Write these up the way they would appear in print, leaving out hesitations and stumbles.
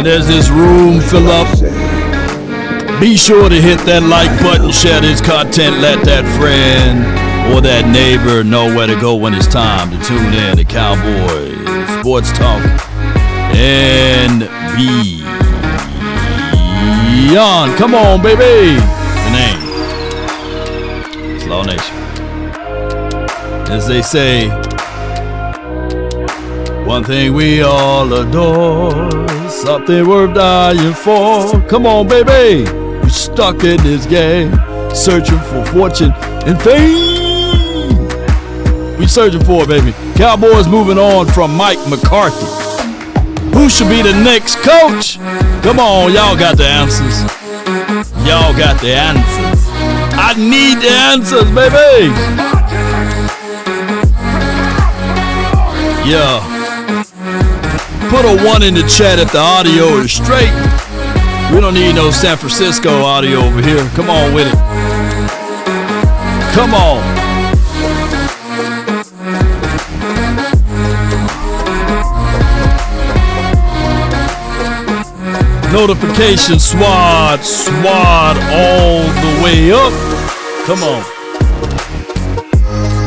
as this room fill up, be sure to hit that like button, share this content, let that friend or that neighbor know where to go when it's time to tune in to Cowboys Sports Talk and beyond. Come on, baby. The name. Slow Nation. As they say, one thing we all adore, something worth dying for. Come on, baby. We're stuck in this game, searching for fortune and fame. We searching for it, baby. Cowboys moving on from Mike McCarthy. Who should be the next coach? Come on, y'all got the answers. Y'all got the answers. I need the answers, baby. Yeah. Put a 1 in the chat if the audio is straight. We don't need no San Francisco audio over here. Come on with it. Come on. Notification swad all the way up. Come on.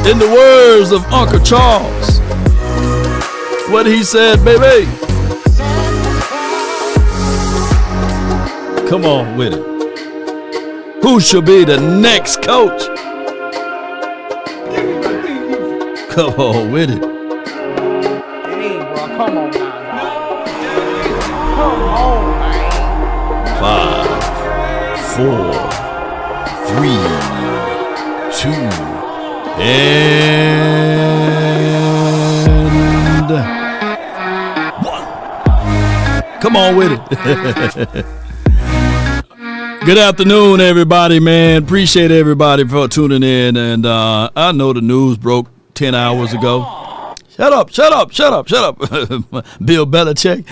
In the words of Uncle Charles, what he said, baby. Come on with it. Who should be the next coach? Come on with it. Hey, bro, come on now. Come on, man. 5, 4, 3, 2, and 1. Come on with it. Good afternoon, everybody, man. Appreciate everybody for tuning in. And I know the news broke 10 hours ago. Shut up. Bill Belichick.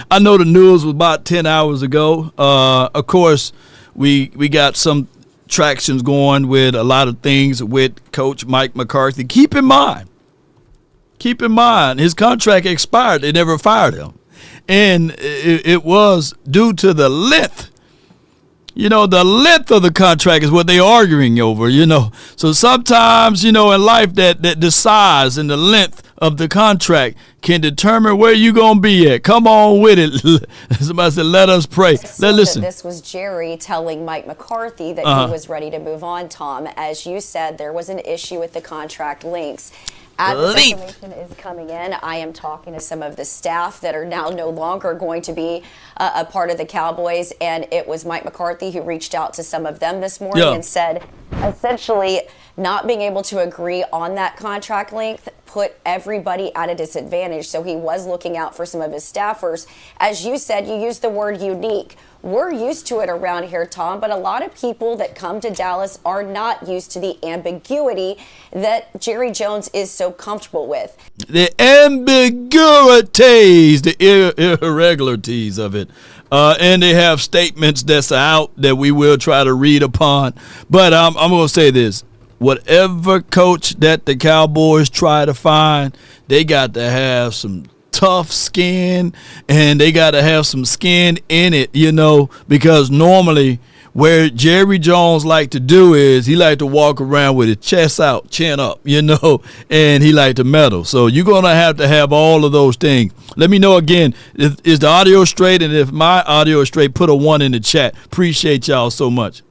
I know the news was about 10 hours ago. Of course, we got some tractions going with a lot of things with Coach Mike McCarthy. Keep in mind, his contract expired. They never fired him. And it was due to the length. You know, the length of the contract is what they're arguing over, you know. So sometimes, you know, in life that the size and the length of the contract can determine where you're going to be at. Come on with it. Somebody said, let us pray. Listen. This was Jerry telling Mike McCarthy that he was ready to move on, Tom. As you said, there was an issue with the contract links. As this information is coming in, I am talking to some of the staff that are now no longer going to be a part of the Cowboys, and it was Mike McCarthy who reached out to some of them this morning and said, essentially, not being able to agree on that contract length put everybody at a disadvantage. So he was looking out for some of his staffers. As you said, you used the word unique. We're used to it around here, Tom, but a lot of people that come to Dallas are not used to the ambiguity that Jerry Jones is so comfortable with. The ambiguities, the irregularities of it. And they have statements that's out that we will try to read upon. But I'm going to say this. Whatever coach that the Cowboys try to find, they got to have some tough skin, and they got to have some skin in it, you know, because normally where Jerry Jones like to do is he like to walk around with his chest out, chin up, you know, and he like to meddle. So you're going to have all of those things. Let me know again, is the audio straight? And if my audio is straight, put a 1 in the chat. Appreciate y'all so much.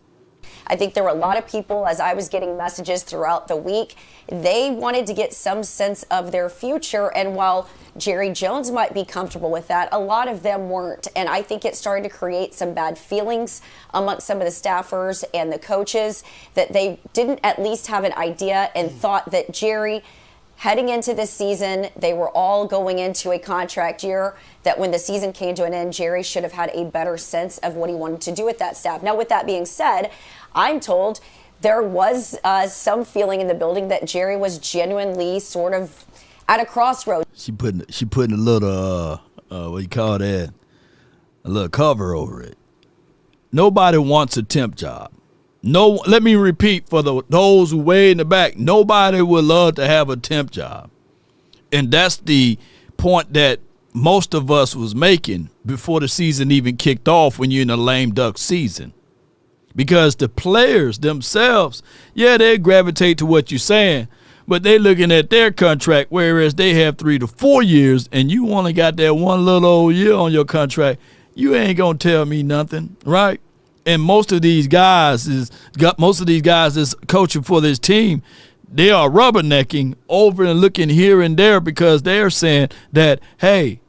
I think there were a lot of people, as I was getting messages throughout the week, they wanted to get some sense of their future. And while Jerry Jones might be comfortable with that, a lot of them weren't. And I think it started to create some bad feelings amongst some of the staffers and the coaches that they didn't at least have an idea and thought that Jerry, heading into this season, they were all going into a contract year, that when the season came to an end, Jerry should have had a better sense of what he wanted to do with that staff. Now, with that being said, I'm told there was some feeling in the building that Jerry was genuinely sort of at a crossroads. She putting a little what you call that, a little cover over it. Nobody wants a temp job. No, let me repeat for those who way in the back. Nobody would love to have a temp job, and that's the point that most of us was making before the season even kicked off when you're in a lame duck season. Because the players themselves, yeah, they gravitate to what you're saying, but they looking at their contract, whereas they have 3 to 4 years, and you only got that one little old year on your contract. You ain't gonna tell me nothing, right? And most of these guys is coaching for this team. They are rubbernecking over and looking here and there because they're saying that, hey,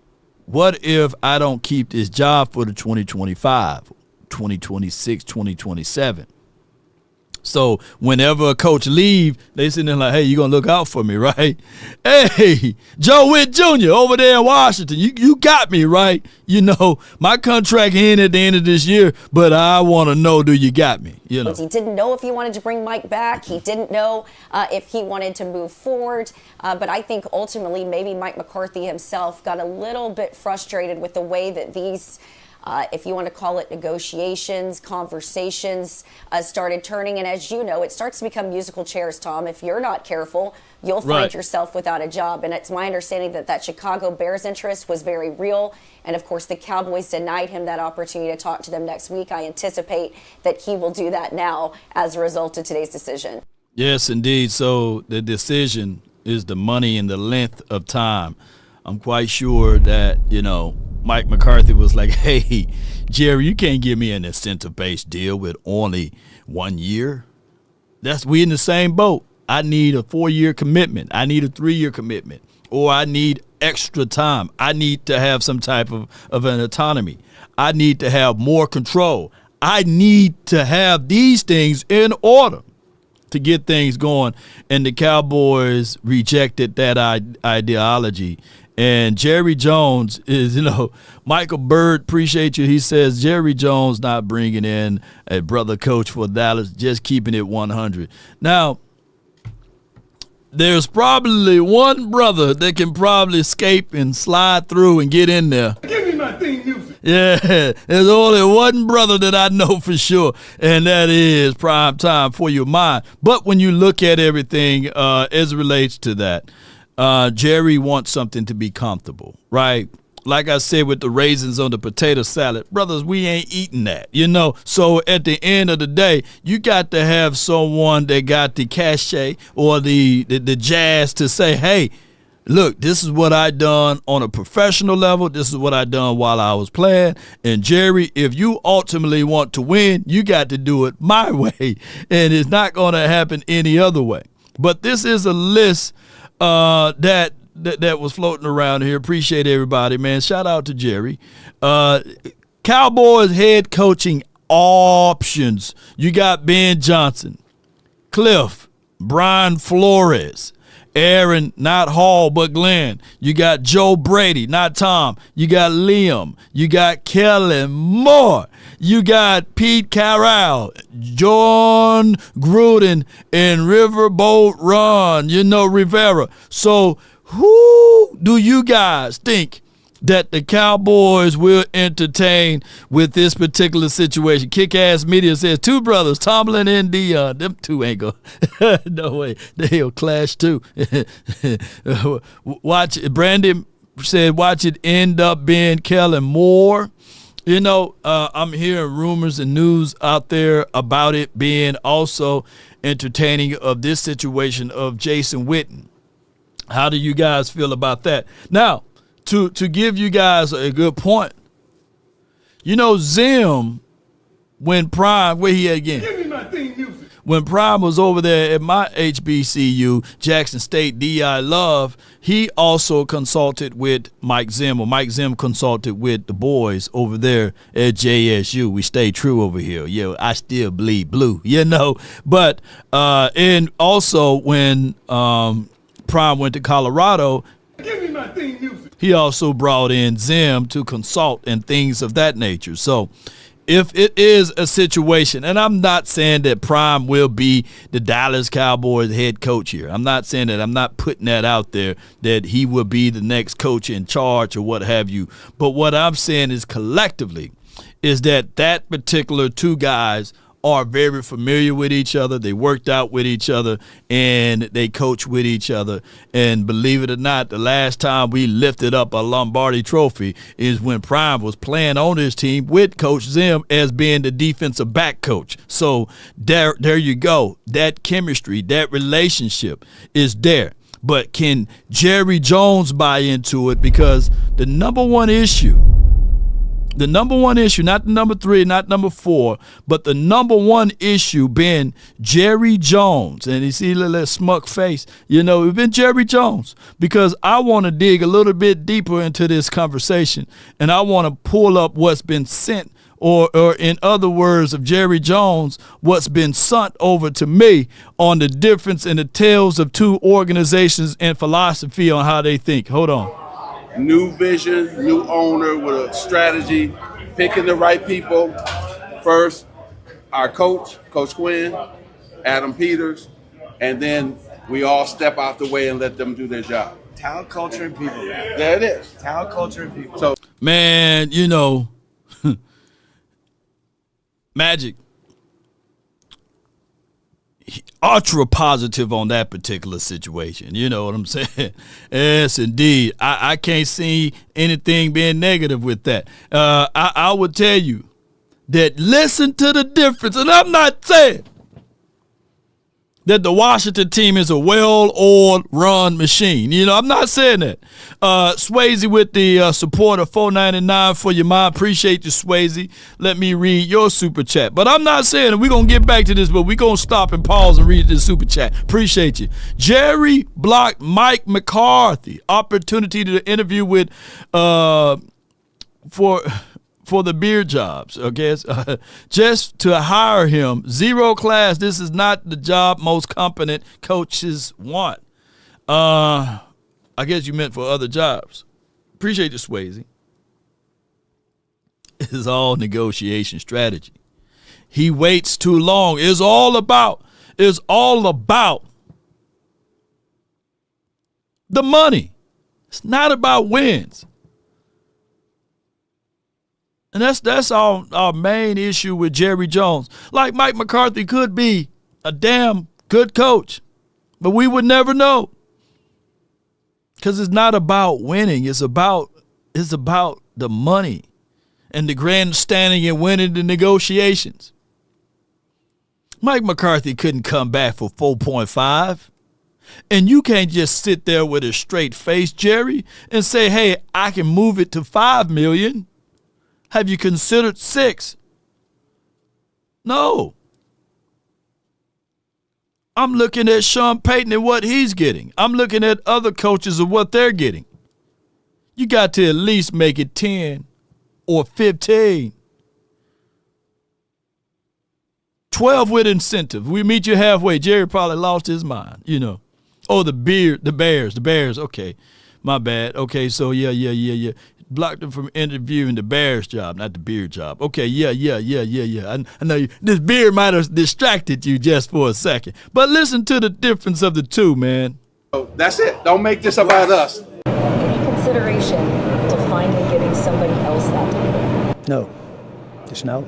what if I don't keep this job for the 2025? 2026, 2027. So whenever a coach leave, they sitting there like, hey, you going to look out for me, right? Hey, Joe Witt Jr. over there in Washington, you got me, right? You know, my contract ends at the end of this year, but I want to know, do you got me? You know. He didn't know if he wanted to bring Mike back. He didn't know if he wanted to move forward. But I think ultimately maybe Mike McCarthy himself got a little bit frustrated with the way that these if you want to call it negotiations, conversations, started turning. And as you know, it starts to become musical chairs, Tom. If you're not careful, you'll find yourself without a job. And it's my understanding that Chicago Bears interest was very real. And, of course, the Cowboys denied him that opportunity to talk to them next week. I anticipate that he will do that now as a result of today's decision. Yes, indeed. So the decision is the money and the length of time. I'm quite sure that, you know, Mike McCarthy was like, hey, Jerry, you can't give me an incentive-based deal with only 1 year. We in the same boat. I need a 4-year commitment. I need a 3-year commitment. Or I need extra time. I need to have some type of an autonomy. I need to have more control. I need to have these things in order to get things going. And the Cowboys rejected that ideology. And Jerry Jones is, you know, Michael Bird, appreciate you. He says Jerry Jones not bringing in a brother coach for Dallas, just keeping it 100. Now, there's probably one brother that can probably escape and slide through and get in there. Give me my theme music. Yeah, there's only one brother that I know for sure, and that is Prime Time for Your Mind. But when you look at everything as it relates to that, Jerry wants something to be comfortable, right? Like I said, with the raisins on the potato salad, brothers, we ain't eating that, you know? So at the end of the day, you got to have someone that got the cachet or the jazz to say, hey, look, this is what I done on a professional level. This is what I done while I was playing. And Jerry, if you ultimately want to win, you got to do it my way. And it's not going to happen any other way. But this is a list that was floating around here. Appreciate everybody, man. Shout out to Jerry. Cowboys head coaching options. You got Ben Johnson, Cliff, Brian Flores, Aaron, not Hall, but Glenn. You got Joe Brady, not Tom. You got Liam. You got Kellen Moore. You got Pete Carroll, John Gruden, and Riverboat Ron, you know, Rivera. So who do you guys think that the Cowboys will entertain with this particular situation? Kick-Ass Media says 2 brothers, Tomlin and Deion. Them 2 ain't go. No way. They'll clash too. Watch it. Brandon said watch it end up being Kellen Moore. You know, I'm hearing rumors and news out there about it being also entertaining of this situation of Jason Witten. How do you guys feel about that? Now, to give you guys a good point, you know, Zim, when Prime, where he at again? Give me my theme music. When Prime was over there at my HBCU, Jackson State, D.I. Love, he also consulted with Mike Zim, or Mike Zim consulted with the boys over there at JSU. We stay true over here. Yeah, I still bleed blue, you know. But, and also when Prime went to Colorado, give me my theme music. He also brought in Zim to consult and things of that nature. So if it is a situation, and I'm not saying that Prime will be the Dallas Cowboys head coach here. I'm not saying that. I'm not putting that out there that he will be the next coach in charge or what have you. But what I'm saying is collectively is that particular 2 guys are very familiar with each other. They worked out with each other, and they coach with each other. And believe it or not, the last time we lifted up a Lombardi trophy is when Prime was playing on this team with Coach Zim as being the defensive back coach. So there you go. That chemistry, that relationship is there. But can Jerry Jones buy into it? Because the number one issue, not the number 3, not number 4, but the number one issue been Jerry Jones. And you see that smug face, it's been Jerry Jones. Because I want to dig a little bit deeper into this conversation, and I want to pull up what's been sent, or in other words of Jerry Jones, what's been sent over to me on the difference in the tales of two organizations and philosophy on how they think. Hold on. New vision, new owner with a strategy, picking the right people. First, our coach, Coach Quinn, Adam Peters, and then we all step out the way and let them do their job. Talent, culture, and people. Man. There it is. Talent, culture, and people. So, man, Magic, ultra positive on that particular situation. You know what I'm saying? Yes, indeed. I can't see anything being negative with that. I would tell you that listen to the difference, and I'm not saying that the Washington team is a well-oiled run machine. I'm not saying that. Swayze with the support of $4.99 for your mind. Appreciate you, Swayze. Let me read your super chat. But I'm not saying, and we're going to get back to this, but we're going to stop and pause and read this super chat. Appreciate you. Jerry blocked Mike McCarthy. Opportunity to interview with for the beer jobs, okay? Just to hire him. Zero class. This is not the job most competent coaches want. I guess you meant for other jobs. Appreciate the Swayze. It's all negotiation strategy. He waits too long. It's all about the money. It's not about wins. And that's our main issue with Jerry Jones. Like Mike McCarthy could be a damn good coach, but we would never know. Because it's not about winning. It's about the money and the grandstanding and winning the negotiations. Mike McCarthy couldn't come back for 4.5. And you can't just sit there with a straight face, Jerry, and say, hey, I can move it to $5 million. Have you considered 6? No. I'm looking at Sean Payton and what he's getting. I'm looking at other coaches and what they're getting. You got to at least make it 10 or 15. 12 with incentive. We meet you halfway. Jerry probably lost his mind, Oh, the Bears. Okay, my bad. Okay, so yeah. Blocked them from interviewing the Bears job, not the beer job. Okay, yeah. I know this beer might have distracted you just for a second. But listen to the difference of the two, man. that's it. Don't make this about us. Any consideration to finally giving somebody else that title? No, just no.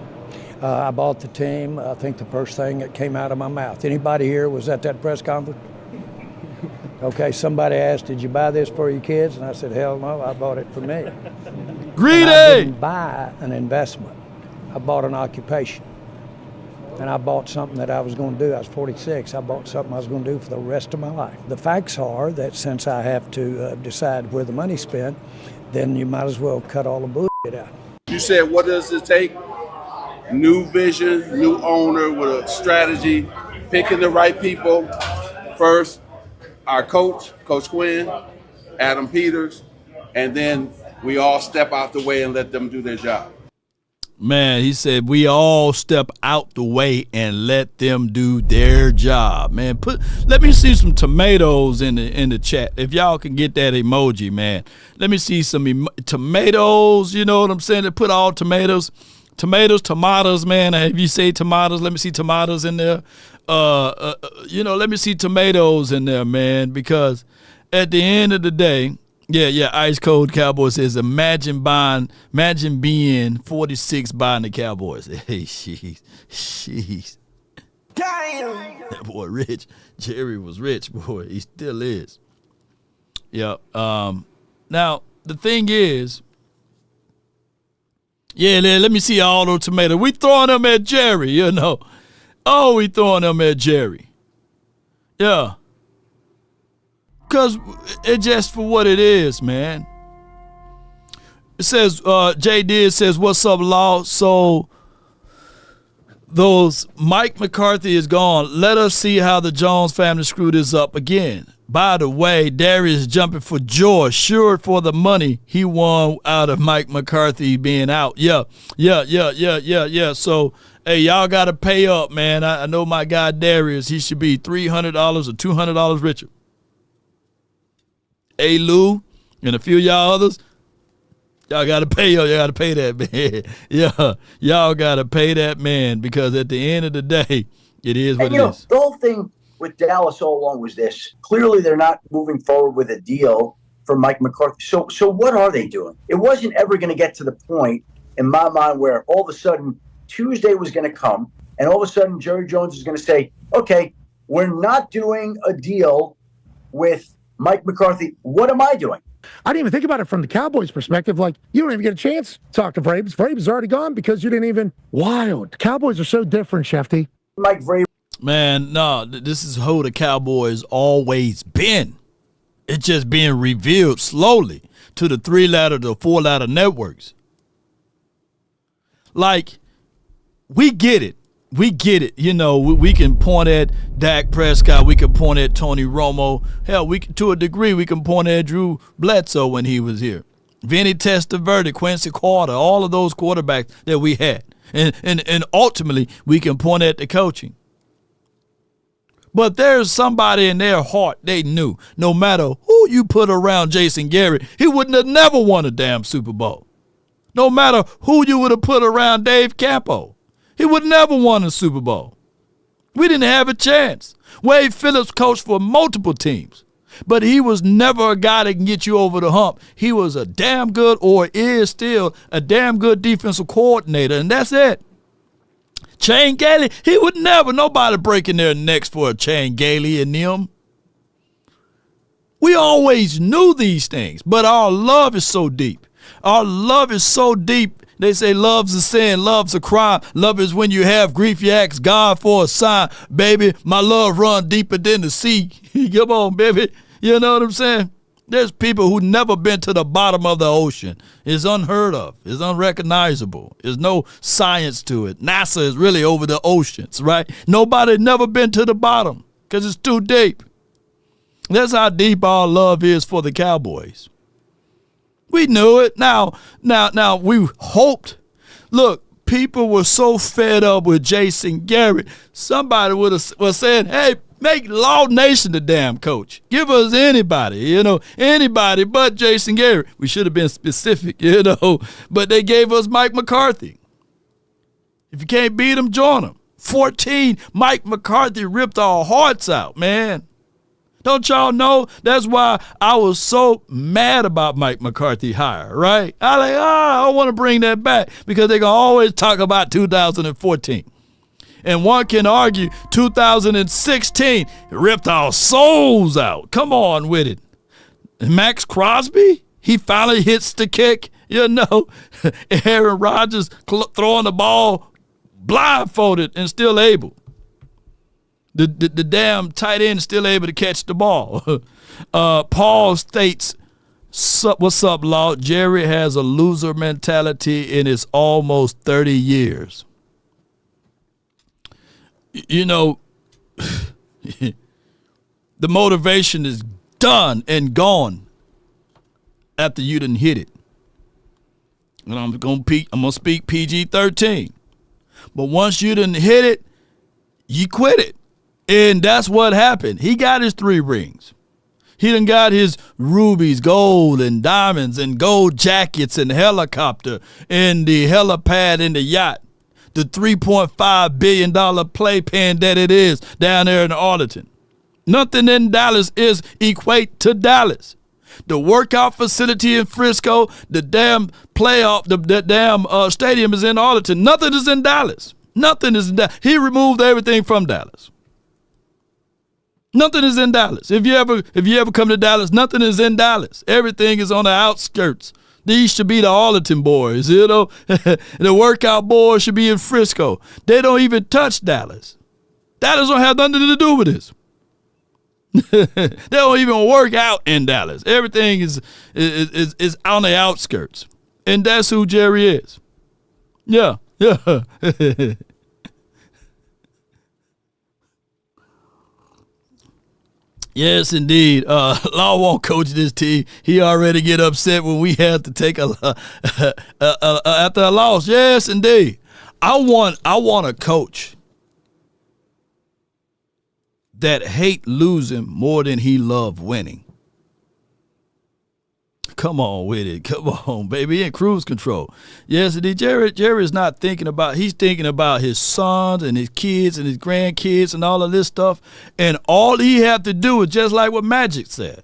I bought the team. I think the first thing that came out of my mouth. Anybody here was at that press conference? Okay, somebody asked, did you buy this for your kids? And I said, hell no, I bought it for me. Greedy! And I didn't buy an investment. I bought an occupation. And I bought something that I was going to do. I was 46. I bought something I was going to do for the rest of my life. The facts are that since I have to decide where the money's spent, then you might as well cut all the bullshit out. You said, what does it take? New vision, new owner with a strategy, picking the right people. First, our coach, Coach Quinn, Adam Peters, and then we all step out the way and let them do their job. Man, he said we all step out the way and let them do their job. Man, let me see some tomatoes in the chat. If y'all can get that emoji, man. Let me see some tomatoes, you know what I'm saying? They put all tomatoes, man. If you say tomatoes, let me see tomatoes in there. Let me see tomatoes in there, man, because at the end of the day, Yeah. Ice Cold Cowboys says, imagine being 46 buying the Cowboys. Hey, sheesh. Damn. That boy rich. Jerry was rich, boy. He still is. Yep. Now, the thing is, let me see all those tomatoes. We throwing them at Jerry, you know. Oh, we throwing them at Jerry. Yeah. Because it's just for what it is, man. It says, JD says, what's up, Law? So, Mike McCarthy is gone. Let us see how the Jones family screwed this up again. By the way, Darius is jumping for joy, sure for the money he won out of Mike McCarthy being out. Yeah. So, hey, y'all got to pay up, man. I know my guy Darius, he should be $300 or $200 richer. Hey, Lou, and a few of y'all others, y'all got to pay up. Y'all got to pay that man. Yeah, y'all got to pay that man because at the end of the day, it is what it is. The whole thing with Dallas all along was this. Clearly, they're not moving forward with a deal for Mike McCarthy. So what are they doing? It wasn't ever going to get to the point in my mind where all of a sudden Tuesday was going to come and all of a sudden Jerry Jones is going to say, okay, we're not doing a deal with Mike McCarthy. What am I doing? I didn't even think about it from the Cowboys' perspective. Like, you don't even get a chance to talk to Vrabes. Vrabes is already gone because you didn't even. Wild. The Cowboys are so different, Shefty. Mike Vrabes. Man, no, this is who the Cowboys always been. It's just being revealed slowly to the 3-ladder to 4-ladder networks. Like, we get it. We get it. You know, we can point at Dak Prescott. We can point at Tony Romo. Hell, to a degree, we can point at Drew Bledsoe when he was here. Vinny Testaverde, Quincy Carter, all of those quarterbacks that we had. And ultimately, we can point at the coaching. But there's somebody in their heart they knew no matter who you put around Jason Garrett, he wouldn't have never won a damn Super Bowl. No matter who you would have put around Dave Campo, he would never won a Super Bowl. We didn't have a chance. Wade Phillips coached for multiple teams, but he was never a guy that can get you over the hump. He was a damn good, or is still a damn good defensive coordinator, and that's it. Shane Gailey, he would never, nobody breaking their necks for a Shane Gailey and them. We always knew these things, but our love is so deep. Our love is so deep. They say love's a sin, love's a crime. Love is when you have grief, you ask God for a sign. Baby, my love run deeper than the sea. Come on, baby. You know what I'm saying? There's people who never been to the bottom of the ocean. It's unheard of. It's unrecognizable. There's no science to it. NASA is really over the oceans, right? Nobody never been to the bottom because it's too deep. That's how deep our love is for the Cowboys. We knew it. Now we hoped. Look, people were so fed up with Jason Garrett. Somebody was saying, hey, make Law Nation the damn coach. Give us anybody, anybody but Jason Garrett. We should have been specific, but they gave us Mike McCarthy. If you can't beat him, join him. 14, Mike McCarthy ripped our hearts out, man. Don't y'all know? That's why I was so mad about Mike McCarthy hire, right? I want to bring that back because they're going to always talk about 2014. And one can argue 2016 ripped our souls out. Come on with it. Max Crosby, he finally hits the kick. Aaron Rodgers throwing the ball blindfolded and still able. The damn tight end is still able to catch the ball. Paul states, what's up, Law? Jerry has a loser mentality in his almost 30 years. The motivation is done and gone after you done hit it. And I'm gonna speak PG-13. But once you done hit it, you quit it. And that's what happened. He got his 3 rings. He done got his rubies, gold, and diamonds, and gold jackets, and helicopter, and the helipad, and the yacht. The $3.5 billion playpen that it is down there in Arlington. Nothing in Dallas is equate to Dallas. the workout facility in Frisco, the damn playoff, the damn stadium is in Arlington. Nothing is in Dallas. Nothing is in Dallas. He removed everything from Dallas. Nothing is in Dallas. If you ever come to Dallas, nothing is in Dallas. Everything is on the outskirts. These should be the Arlington boys, you know. The workout boys should be in Frisco. They don't even touch Dallas. Dallas don't have nothing to do with this. They don't even work out in Dallas. Everything is on the outskirts. And that's who Jerry is. Yeah. Yes, indeed. Law won't coach this team. He already get upset when we have to take after a loss. Yes, indeed. I want a coach that hate losing more than he love winning. Come on with it. Come on, baby. In cruise control. Yes, indeed. Jerry is not thinking about, he's thinking about his sons and his kids and his grandkids and all of this stuff. And all he have to do is just like what Magic said.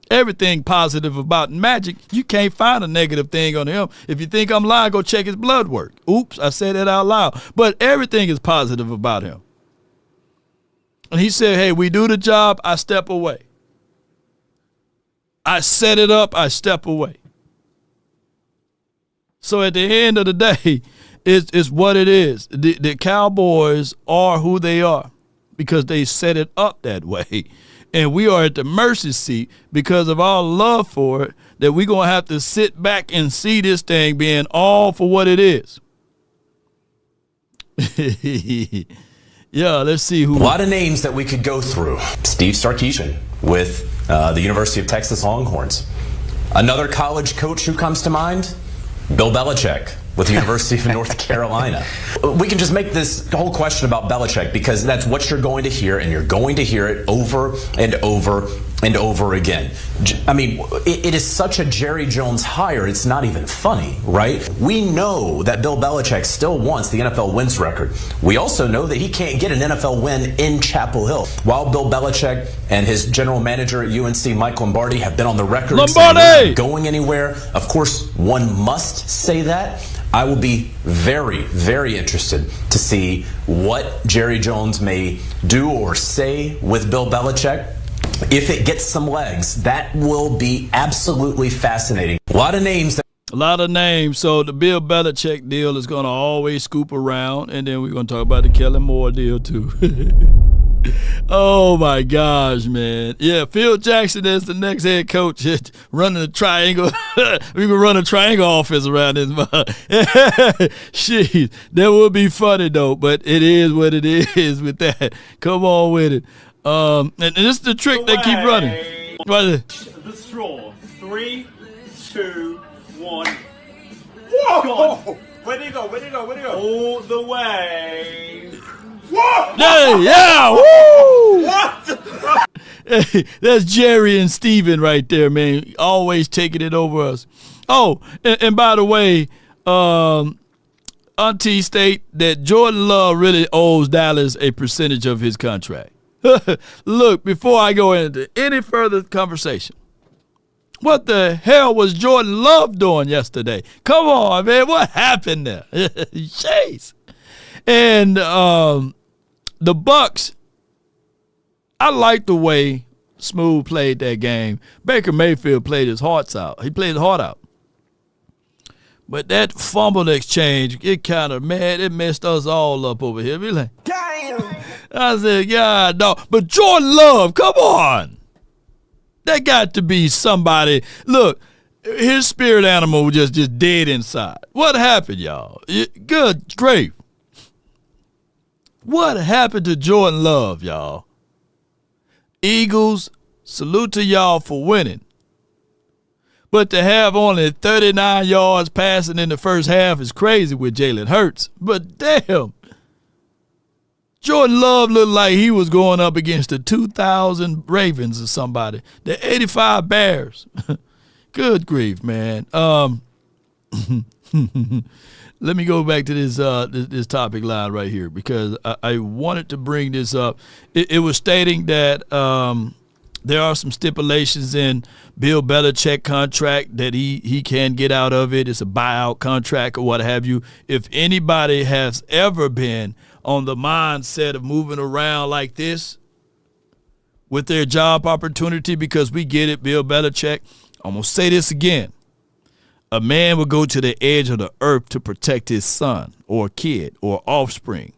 Everything positive about Magic, you can't find a negative thing on him. If you think I'm lying, go check his blood work. Oops, I said that out loud. But everything is positive about him. And he said, hey, we do the job, I step away. I set it up, I step away. So at the end of the day, it's what it is. The Cowboys are who they are because they set it up that way. And we are at the mercy seat because of our love for it, that we're going to have to sit back and see this thing being all for what it is. Yeah, let's see who. A lot of names that we could go through. Steve Sarkisian with the University of Texas Longhorns. Another college coach who comes to mind, Bill Belichick with the University of North Carolina. We can just make this whole question about Belichick because that's what you're going to hear, and you're going to hear it over and over and over again. I mean, it is such a Jerry Jones hire, it's not even funny, right? We know that Bill Belichick still wants the NFL wins record. We also know that he can't get an NFL win in Chapel Hill. While Bill Belichick and his general manager at UNC, Mike Lombardi, have been on the record saying they're not going anywhere, of course, one must say that. I will be very, very interested to see what Jerry Jones may do or say with Bill Belichick. If it gets some legs, that will be absolutely fascinating. A lot of names. So the Bill Belichick deal is going to always scoop around, and then we're going to talk about the Kellen Moore deal too. Oh my gosh, man. Yeah, Phil Jackson is the next head coach running a triangle. We can run a triangle offense around this. Shit, that would be funny though, but it is what it is with that. Come on with it. And this is the trick they keep running. What is it? The straw. 3, 2, 1. Whoa! God. Where'd he go? All the way. Whoa! Hey, yeah! Woo! What? Hey, that's Jerry and Steven right there, man. Always taking it over us. Oh, and by the way, Auntie state that Jordan Love really owes Dallas a percentage of his contract. Look, before I go into any further conversation, what the hell was Jordan Love doing yesterday? Come on, man. What happened there? Jeez. And the Bucks, I like the way Smooth played that game. Baker Mayfield played his heart out. He played his heart out. But that fumble exchange, it kind of, man, it messed us all up over here. We like, damn. I said, yeah, no. But Jordan Love, come on. That got to be somebody. Look, his spirit animal was just dead inside. What happened, y'all? Good grief. What happened to Jordan Love, y'all? Eagles, salute to y'all for winning. But to have only 39 yards passing in the first half is crazy with Jalen Hurts. But damn, Jordan Love looked like he was going up against the 2000 Ravens or somebody. The 85 Bears. Good grief, man. Let me go back to this topic line right here because I wanted to bring this up. It was stating that there are some stipulations in Bill Belichick contract that he can get out of it. It's a buyout contract or what have you. If anybody has ever been on the mindset of moving around like this with their job opportunity, because we get it, Bill Belichick, I'm going to say this again. A man will go to the edge of the earth to protect his son or kid or offspring.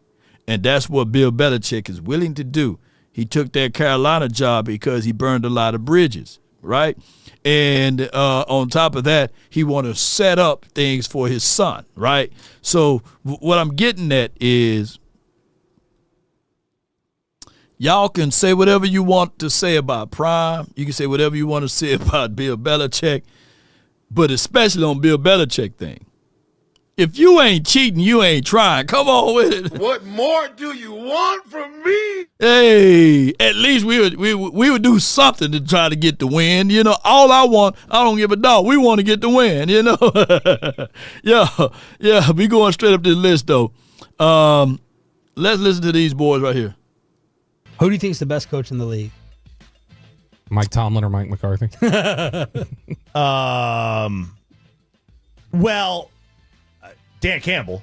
And that's what Bill Belichick is willing to do. He took that Carolina job because he burned a lot of bridges, right? And on top of that, he want to set up things for his son, right? So what I'm getting at is y'all can say whatever you want to say about Prime. You can say whatever you want to say about Bill Belichick, but especially on Bill Belichick thing. If you ain't cheating, you ain't trying. Come on with it. What more do you want from me? Hey, at least we would do something to try to get the win. You know, all I want, I don't give a dog. We want to get the win, you know. yeah, we going straight up this list, though. Let's listen to these boys right here. Who do you think is the best coach in the league? Mike Tomlin or Mike McCarthy? Well, Dan Campbell.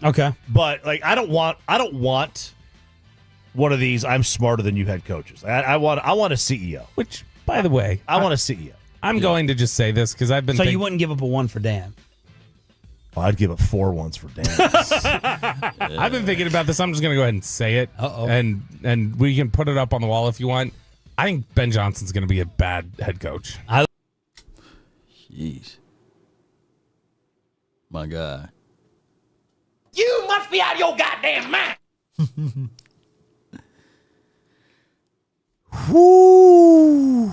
Okay. But like I don't want one of these I'm smarter than you head coaches. I want a CEO. Which, by the way, I want a CEO. I'm going to just say this because I've been So you wouldn't give up a 1 for Dan? Well, I'd give up 4 1s for Dan. I've been thinking about this. I'm just going to go ahead and say it. Uh-oh. And we can put it up on the wall if you want. I think Ben Johnson's going to be a bad head coach. Jeez. My guy. You must be out of your goddamn mind. Whoo.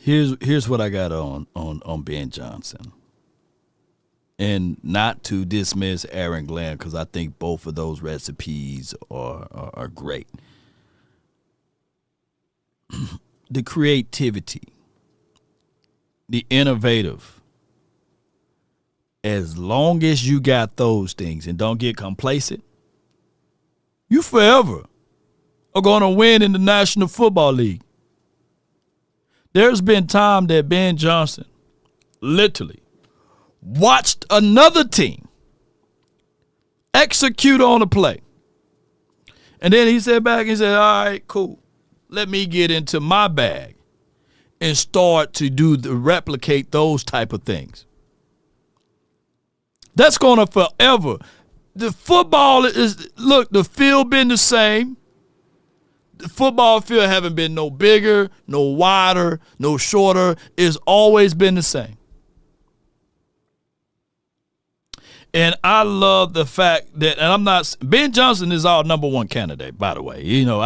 Here's what I got on Ben Johnson. And not to dismiss Aaron Glenn, because I think both of those recipes are great. The creativity, the innovative, as long as you got those things and don't get complacent, you forever are going to win in the National Football League. There's been time that Ben Johnson literally watched another team execute on a play. And then he said back and said, all right, cool. Let me get into my bag and start to replicate those type of things. That's going to forever. The football the field been the same. The football field haven't been no bigger, no wider, no shorter. It's always been the same. And I love the fact that, and Ben Johnson is our number one candidate, by the way. You know,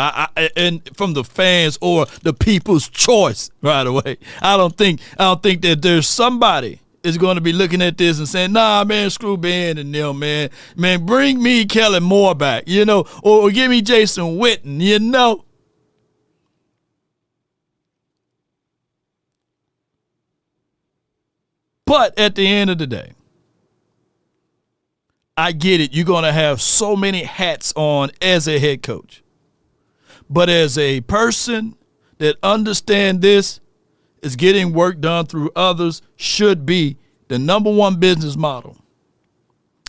and from the fans or the people's choice, right away. I don't think that there's somebody is going to be looking at this and saying, nah, man, screw Ben and them, man. Man, bring me Kellen Moore back, you know, or give me Jason Witten, you know. But at the end of the day, I get it. You're going to have so many hats on as a head coach. But as a person that understands this, is getting work done through others should be the number one business model.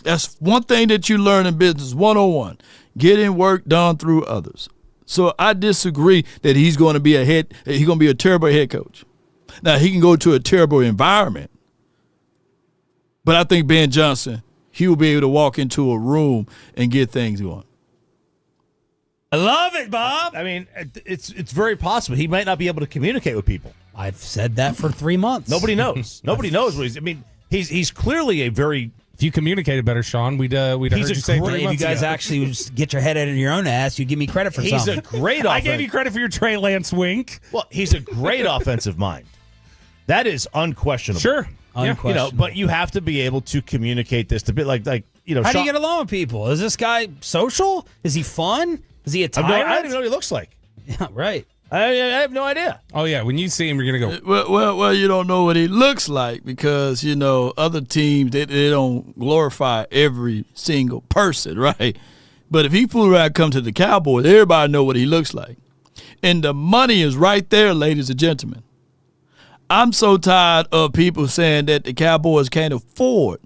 That's one thing that you learn in business 101, getting work done through others. So I disagree that he's going to be a terrible head coach. Now, he can go to a terrible environment. But I think Ben Johnson, he will be able to walk into a room and get things going. I love it, Bob. I mean, it's very possible. He might not be able to communicate with people. I've said that for 3 months. Nobody knows. Nobody knows what he's. I mean, he's clearly a very. If you communicated better, Sean, we'd heard you say 3 months If you guys ago. actually get your head out of your own ass, you give me credit for he's something. A great. I gave you credit for your Trey Lance wink. Well, he's a great offensive mind. That is unquestionable. Sure. Unquestionable. You know, but you have to be able to communicate this to be like you know. How do you get along with people? Is this guy social? Is he fun? Is he a tyrant? I don't even know what he looks like. Yeah, right. I have no idea. Oh, yeah. When you see him, you're going to go. Well, you don't know what he looks like because, you know, other teams, they don't glorify every single person, right? But if he fool around come to the Cowboys, everybody know what he looks like. And the money is right there, ladies and gentlemen. I'm so tired of people saying that the Cowboys can't afford.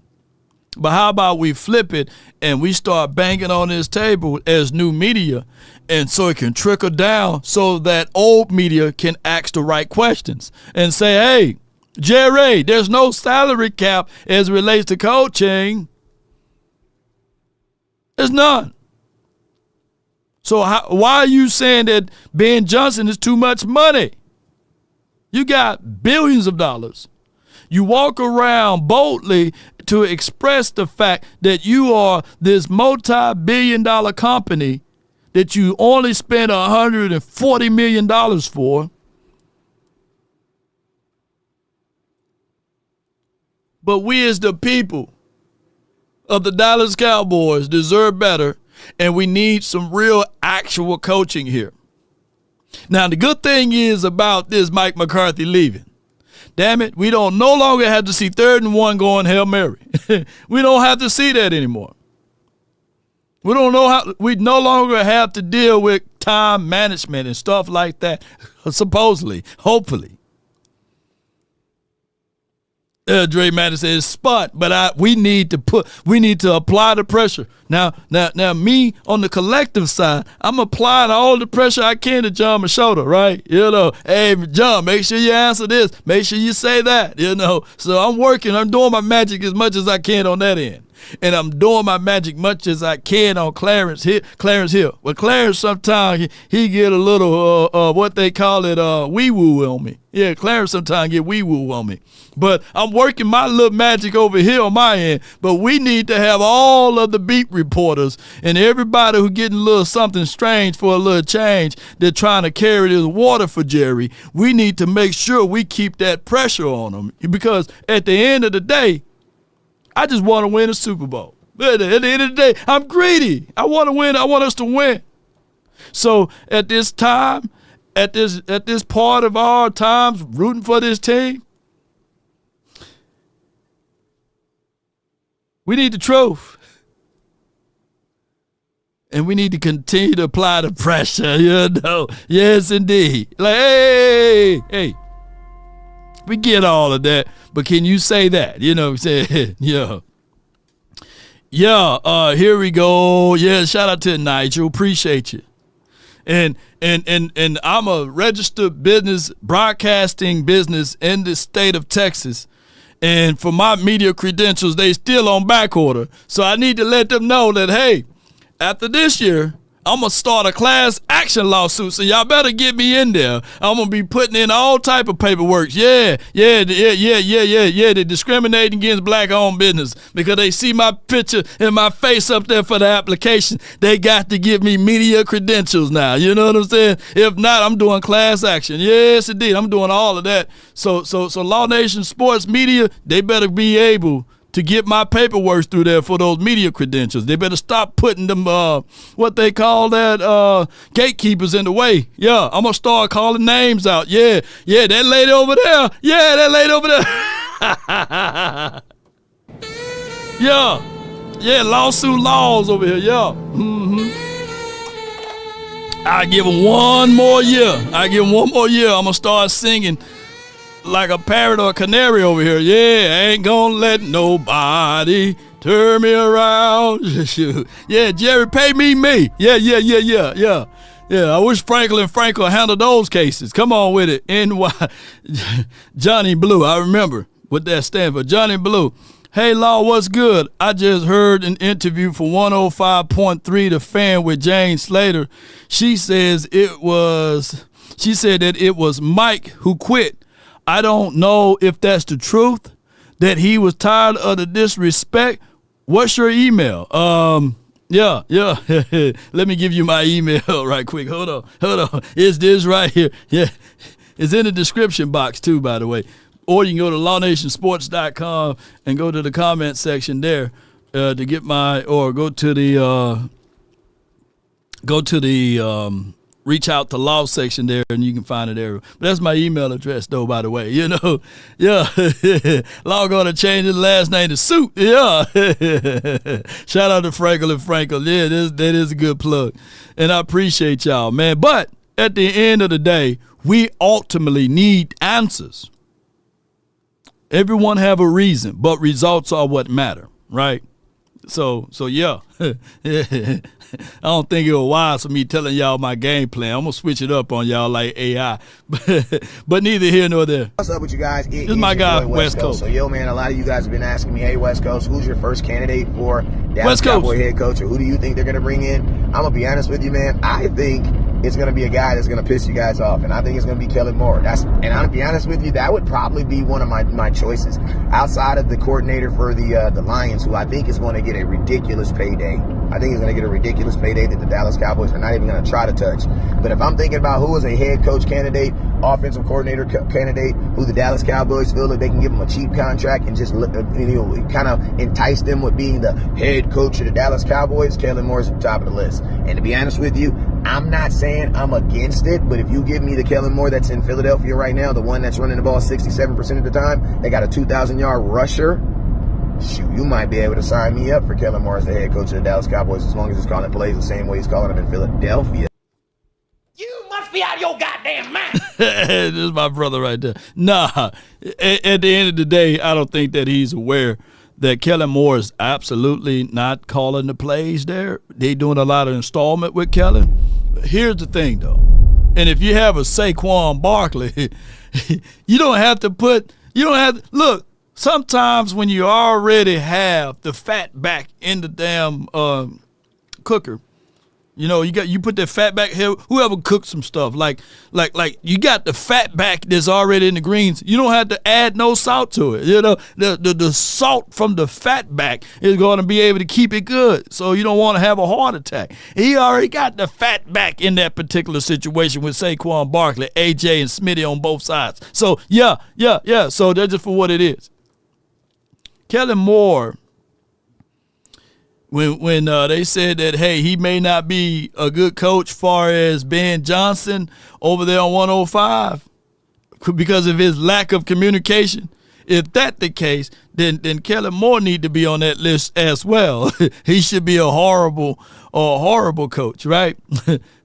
But how about we flip it and we start banging on this table as new media, and so it can trickle down so that old media can ask the right questions and say, hey, Jerry, there's no salary cap as it relates to coaching. There's none. So why are you saying that Ben Johnson is too much money? You got billions of dollars. You walk around boldly to express the fact that you are this multi-billion-dollar company that you only spent $140 million for. But we as the people of the Dallas Cowboys deserve better, and we need some real actual coaching here. Now, the good thing is about this Mike McCarthy leaving. Damn it, we don't no longer have to see 3rd and 1 going Hail Mary. We don't have to see that anymore. We no longer have to deal with time management and stuff like that, supposedly, hopefully. Dre Madison says spot, but we need to apply the pressure. Now, me on the collective side, I'm applying all the pressure I can to John Machota, right? Hey, John, make sure you answer this. Make sure you say that, So I'm doing my magic as much as I can on that end. And I'm doing my magic much as I can on Clarence Hill. Well, Clarence sometimes he get a little what they call it wee-woo on me. Yeah, Clarence sometimes get wee-woo on me. But I'm working my little magic over here on my end. But we need to have all of the beat reporters and everybody who getting a little something strange for a little change. They're trying to carry this water for Jerry. We need to make sure we keep that pressure on them. Because at the end of the day, I just want to win a Super Bowl. At the end of the day, I'm greedy. I want to win. I want us to win. So at this time, at this part of our times, rooting for this team, we need the truth. And we need to continue to apply the pressure, Yes, indeed. Like, hey. We get all of that, but can you say that? Say, here we go. Yeah, shout out to Nigel. Appreciate you. And I'm a registered broadcasting business in the state of Texas. And for my media credentials, they still on back order. So I need to let them know that, hey, after this year, I'm going to start a class action lawsuit, so y'all better get me in there. I'm going to be putting in all type of paperwork. Yeah. They're discriminating against black-owned business because they see my picture and my face up there for the application. They got to give me media credentials now. You know what I'm saying? If not, I'm doing class action. Yes, indeed. I'm doing all of that. So Law Nation Sports Media, they better be able to get my paperwork through there for those media credentials. They better stop putting them, what they call that, gatekeepers in the way. Yeah, I'm going to start calling names out. Yeah, that lady over there. Yeah, that lady over there. Yeah, lawsuit laws over here. Yeah. I give them one more year. I'm going to start singing like a parrot or a canary over here. Yeah, I ain't gonna let nobody turn me around. Yeah, Jerry, pay me. Yeah. I wish Frenkel handled those cases. Come on with it. NY Johnny Blue. I remember what that stands for. Johnny Blue. Hey, Law, what's good? I just heard an interview for 105.3 The Fan with Jane Slater. She said that it was Mike who quit. I don't know if that's the truth, that he was tired of the disrespect. What's your email? Yeah. Let me give you my email right quick. Hold on. It's this right here. Yeah. It's in the description box too, by the way. Or you can go to lawnationsports.com and go to the comment section there to get go to the reach out to law section there and you can find it there. But that's my email address though, by the way. Yeah. Law gonna change his last name to Suit. Yeah. Shout out to Frenkel and Frenkel. Yeah, that is a good plug. And I appreciate y'all, man. But at the end of the day, we ultimately need answers. Everyone have a reason, but results are what matter, right? So yeah. I don't think it was wise for me telling y'all my game plan. I'm going to switch it up on y'all like AI. But neither here nor there. What's up with you guys? This is my guy, West Coast. So, yo, man, a lot of you guys have been asking me, hey, West Coast, who's your first candidate for Dallas West Coast Cowboy head coach, or who do you think they're going to bring in? I'm going to be honest with you, man. I think it's going to be a guy that's going to piss you guys off, and I think it's going to be Kellen Moore. And I'm going to be honest with you, that would probably be one of my choices outside of the coordinator for the Lions, who I think is going to get a ridiculous payday. I think he's going to get a ridiculous payday that the Dallas Cowboys are not even going to try to touch. But if I'm thinking about who is a head coach candidate, offensive coordinator candidate, who the Dallas Cowboys feel that they can give him a cheap contract and just kind of entice them with being the head coach of the Dallas Cowboys, Kellen Moore is at the top of the list. And to be honest with you, I'm not saying I'm against it, but if you give me the Kellen Moore that's in Philadelphia right now, the one that's running the ball 67% of the time, they got a 2,000-yard rusher, shoot, you might be able to sign me up for Kellen Moore as the head coach of the Dallas Cowboys as long as he's calling plays the same way he's calling them in Philadelphia. You must be out of your goddamn mind. This is my brother right there. Nah, at the end of the day, I don't think that he's aware that Kellen Moore is absolutely not calling the plays there. They doing a lot of installment with Kellen. Here's the thing, though. And if you have a Saquon Barkley, you don't have to look, sometimes when you already have the fat back in the damn cooker, you put that fat back here. Whoever cooks some stuff, like you got the fat back that's already in the greens. You don't have to add no salt to it. The salt from the fat back is going to be able to keep it good. So you don't want to have a heart attack. He already got the fat back in that particular situation with Saquon Barkley, AJ, and Smitty on both sides. So yeah. So that's just for what it is. Kellen Moore, when they said that, hey, he may not be a good coach far as Ben Johnson over there on 105 because of his lack of communication, if that's the case, then Kellen Moore need to be on that list as well. He should be a horrible coach, right?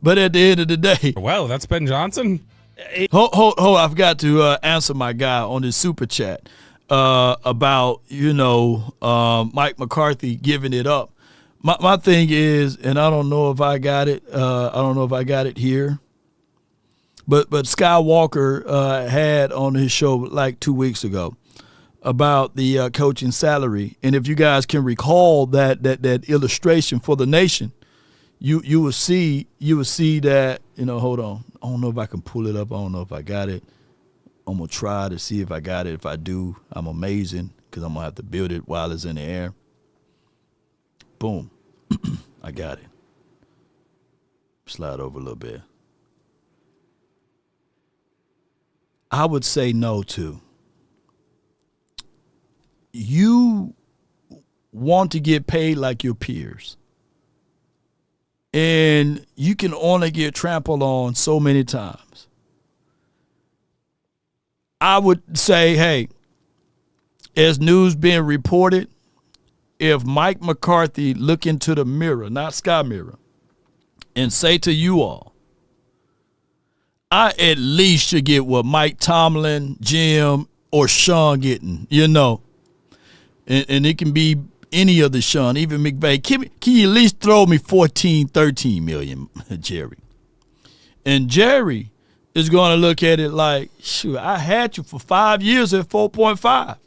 But at the end of the day. Well, that's Ben Johnson. Hold, I forgot to answer my guy on his super chat about, Mike McCarthy giving it up. My thing is, and I don't know if I got it. I don't know if I got it here. But Skywalker had on his show like 2 weeks ago about the coaching salary, and if you guys can recall that illustration for the nation, you will see that Hold on, I don't know if I can pull it up. I don't know if I got it. I'm gonna try to see if I got it. If I do, I'm amazing because I'm gonna have to build it while it's in the air. Boom. I got it. Slide over a little bit. I would say no to. You want to get paid like your peers. And you can only get trampled on so many times. I would say, hey, as news being reported, if Mike McCarthy look into the mirror, not Sky Mirror, and say to you all, I at least should get what Mike Tomlin, Jim, or Sean getting, and it can be any of the Sean, even McVay. Can you at least throw me 14, 13 million, Jerry? And Jerry is going to look at it like, shoot, I had you for 5 years at 4.5.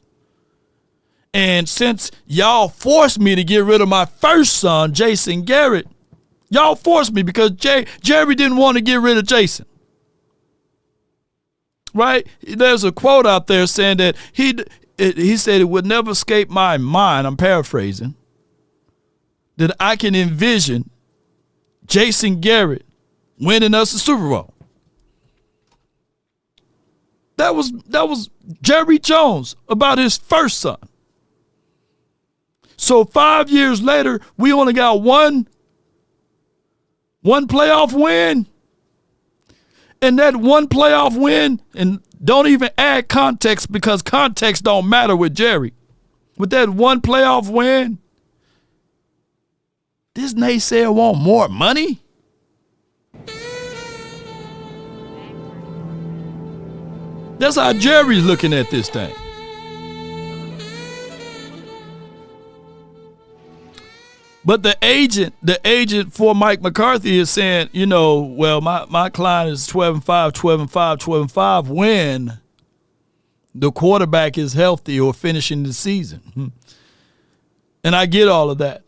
And since y'all forced me to get rid of my first son, Jason Garrett, y'all forced me because Jerry didn't want to get rid of Jason. Right? There's a quote out there saying that he said it would never escape my mind, I'm paraphrasing, that I can envision Jason Garrett winning us the Super Bowl. That was Jerry Jones about his first son. So 5 years later, we only got one playoff win. And that one playoff win, and don't even add context because context don't matter with Jerry. With that one playoff win, this naysayer want more money? That's how Jerry's looking at this thing. But the agent for Mike McCarthy is saying, well, my client is 12-5, 12-5, 12-5 when the quarterback is healthy or finishing the season. And I get all of that.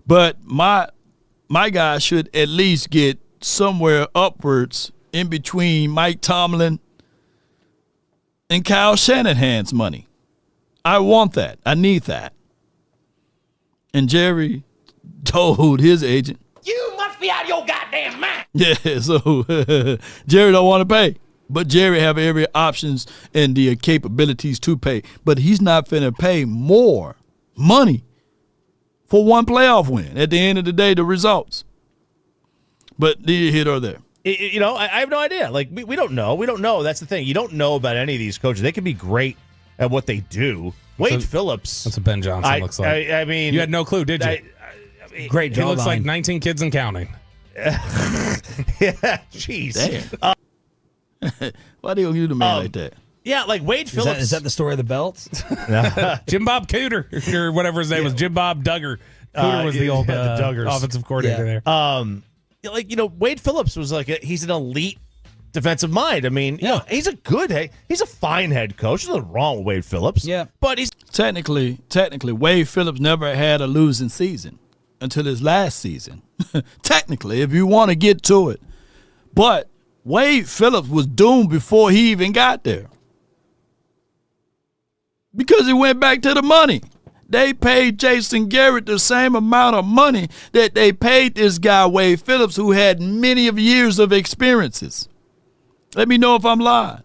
But my guy should at least get somewhere upwards in between Mike Tomlin and Kyle Shanahan's money. I want that. I need that. And Jerry told his agent, You must be out of your goddamn mind. yeah, so Jerry don't want to pay. But Jerry have every options and the capabilities to pay. But he's not finna pay more money for one playoff win. At the end of the day, the results. But neither here nor there. I have no idea. Like, we don't know. We don't know. That's the thing. You don't know about any of these coaches. They can be great at what they do. Wade Phillips. That's what Ben Johnson looks like. I mean, you had no clue, did you? Great He jawline. looks like 19 kids and counting. Yeah, jeez. Damn. Why do you use the man like that? Yeah, like Wade Phillips. Is that the story of the belts? Jim Bob Cooter, or whatever his name was. Jim Bob Duggar. Cooter was the old the Duggars. offensive coordinator there. Wade Phillips was he's an elite defensive mind. I mean, he's a fine head coach. There's nothing wrong with Wade Phillips. Yeah. But he's Technically, Wade Phillips never had a losing season until his last season. Technically, if you want to get to it. But Wade Phillips was doomed before he even got there. Because he went back to the money. They paid Jason Garrett the same amount of money that they paid this guy, Wade Phillips, who had many of years of experiences. Let me know if I'm lying.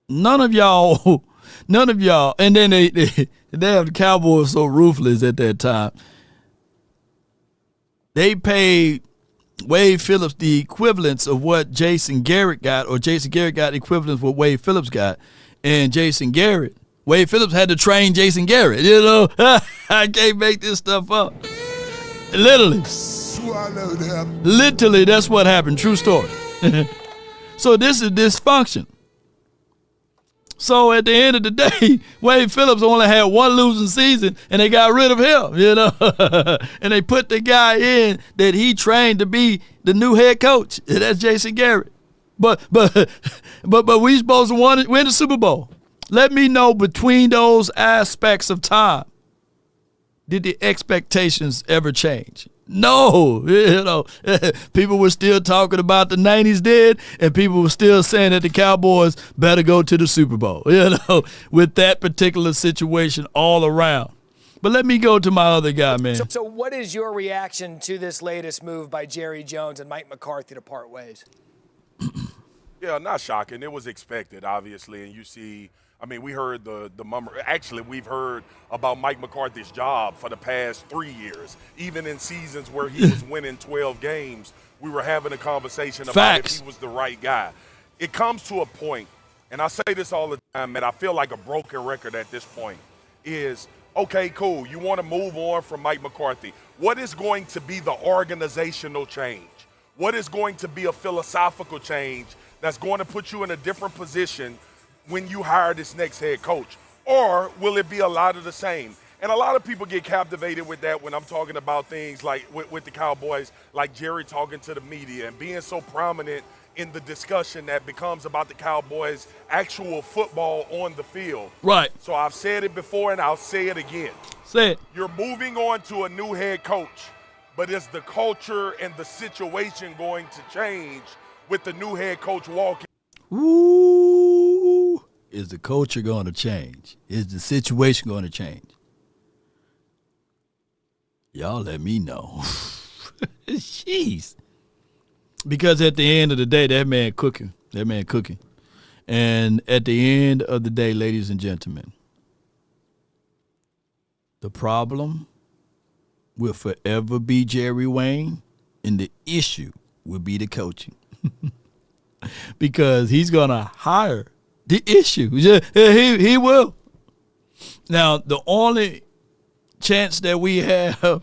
None of y'all, and then they have the Cowboys so ruthless at that time. They paid Wade Phillips the equivalence of what Jason Garrett got, or Jason Garrett got the equivalence of what Wade Phillips got. And Wade Phillips had to train Jason Garrett. I can't make this stuff up. Literally, that's what happened. True story. So this is dysfunction. So at the end of the day, Wade Phillips only had one losing season, and they got rid of him, and they put the guy in that he trained to be the new head coach. And that's Jason Garrett. But we supposed to win the Super Bowl. Let me know between those aspects of time, did the expectations ever change? No, people were still talking about the 90s did, and people were still saying that the Cowboys better go to the Super Bowl, with that particular situation all around. But let me go to my other guy, man. So what is your reaction to this latest move by Jerry Jones and Mike McCarthy to part ways? Yeah, not shocking. It was expected, obviously, and you see – we heard the murmur. Actually, we've heard about Mike McCarthy's job for the past 3 years. Even in seasons where he was winning 12 games, we were having a conversation about if he was the right guy. It comes to a point, and I say this all the time, and I feel like a broken record at this point, is, okay, cool, you want to move on from Mike McCarthy. What is going to be the organizational change? What is going to be a philosophical change that's going to put you in a different position when you hire this next head coach? Or will it be a lot of the same? And a lot of people get captivated with that when I'm talking about things like with the Cowboys, like Jerry talking to the media and being so prominent in the discussion that becomes about the Cowboys' actual football on the field. Right. So I've said it before and I'll say it again. Say it. You're moving on to a new head coach, but is the culture and the situation going to change with the new head coach walking? Ooh, is the culture going to change? Is the situation going to change? Y'all let me know. Jeez. Because at the end of the day, that man cooking. And at the end of the day, ladies and gentlemen, the problem will forever be Jerry Wayne, and the issue will be the coaching. Because he's going to hire the issue. He will. Now, the only chance that we have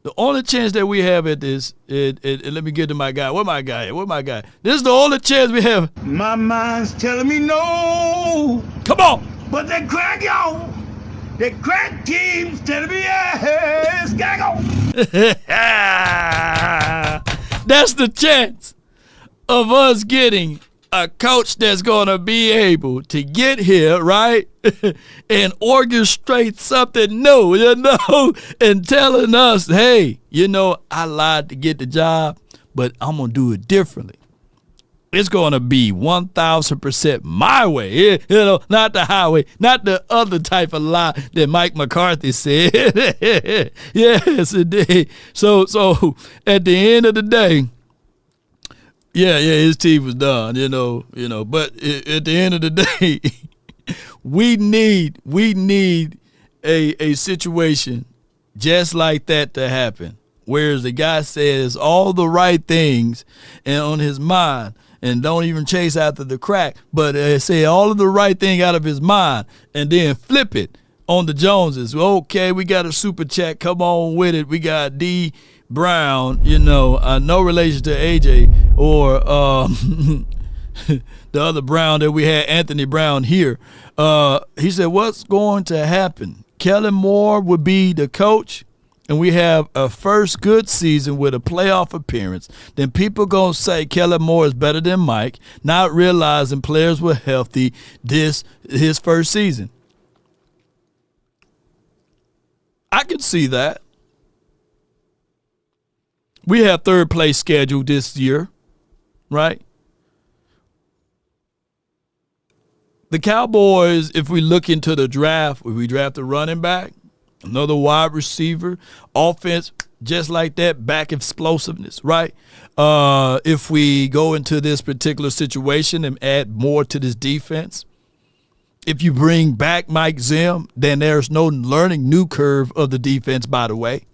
The only chance that we have at this, let me get to my guy. Where my guy? This is the only chance we have. My mind's telling me no. Come on. But that crack, y'all. That crack team's telling me yes. Gotta go. That's the chance of us getting a coach that's going to be able to get here, right, and orchestrate something new, and telling us, hey, I lied to get the job, but I'm going to do it differently. It's going to be 1,000% my way, not the highway, not the other type of lie that Mike McCarthy said. Yes, indeed. So at the end of the day, yeah, his team was done, But at the end of the day, we need a situation just like that to happen, whereas the guy says all the right things and on his mind and don't even chase after the crack, but say all of the right thing out of his mind and then flip it on the Joneses. Okay, we got a super chat. Come on with it. We got D. Brown, no relation to AJ or the other Brown that we had, Anthony Brown here. He said, what's going to happen? Kellen Moore would be the coach, and we have a first good season with a playoff appearance. Then people going to say Kellen Moore is better than Mike, not realizing players were healthy his first season. I can see that. We have third place scheduled this year, right? The Cowboys, if we look into the draft, if we draft a running back, another wide receiver, offense, just like that, back explosiveness, right? If we go into this particular situation and add more to this defense, if you bring back Mike Zim, then there's no learning new curve of the defense, by the way.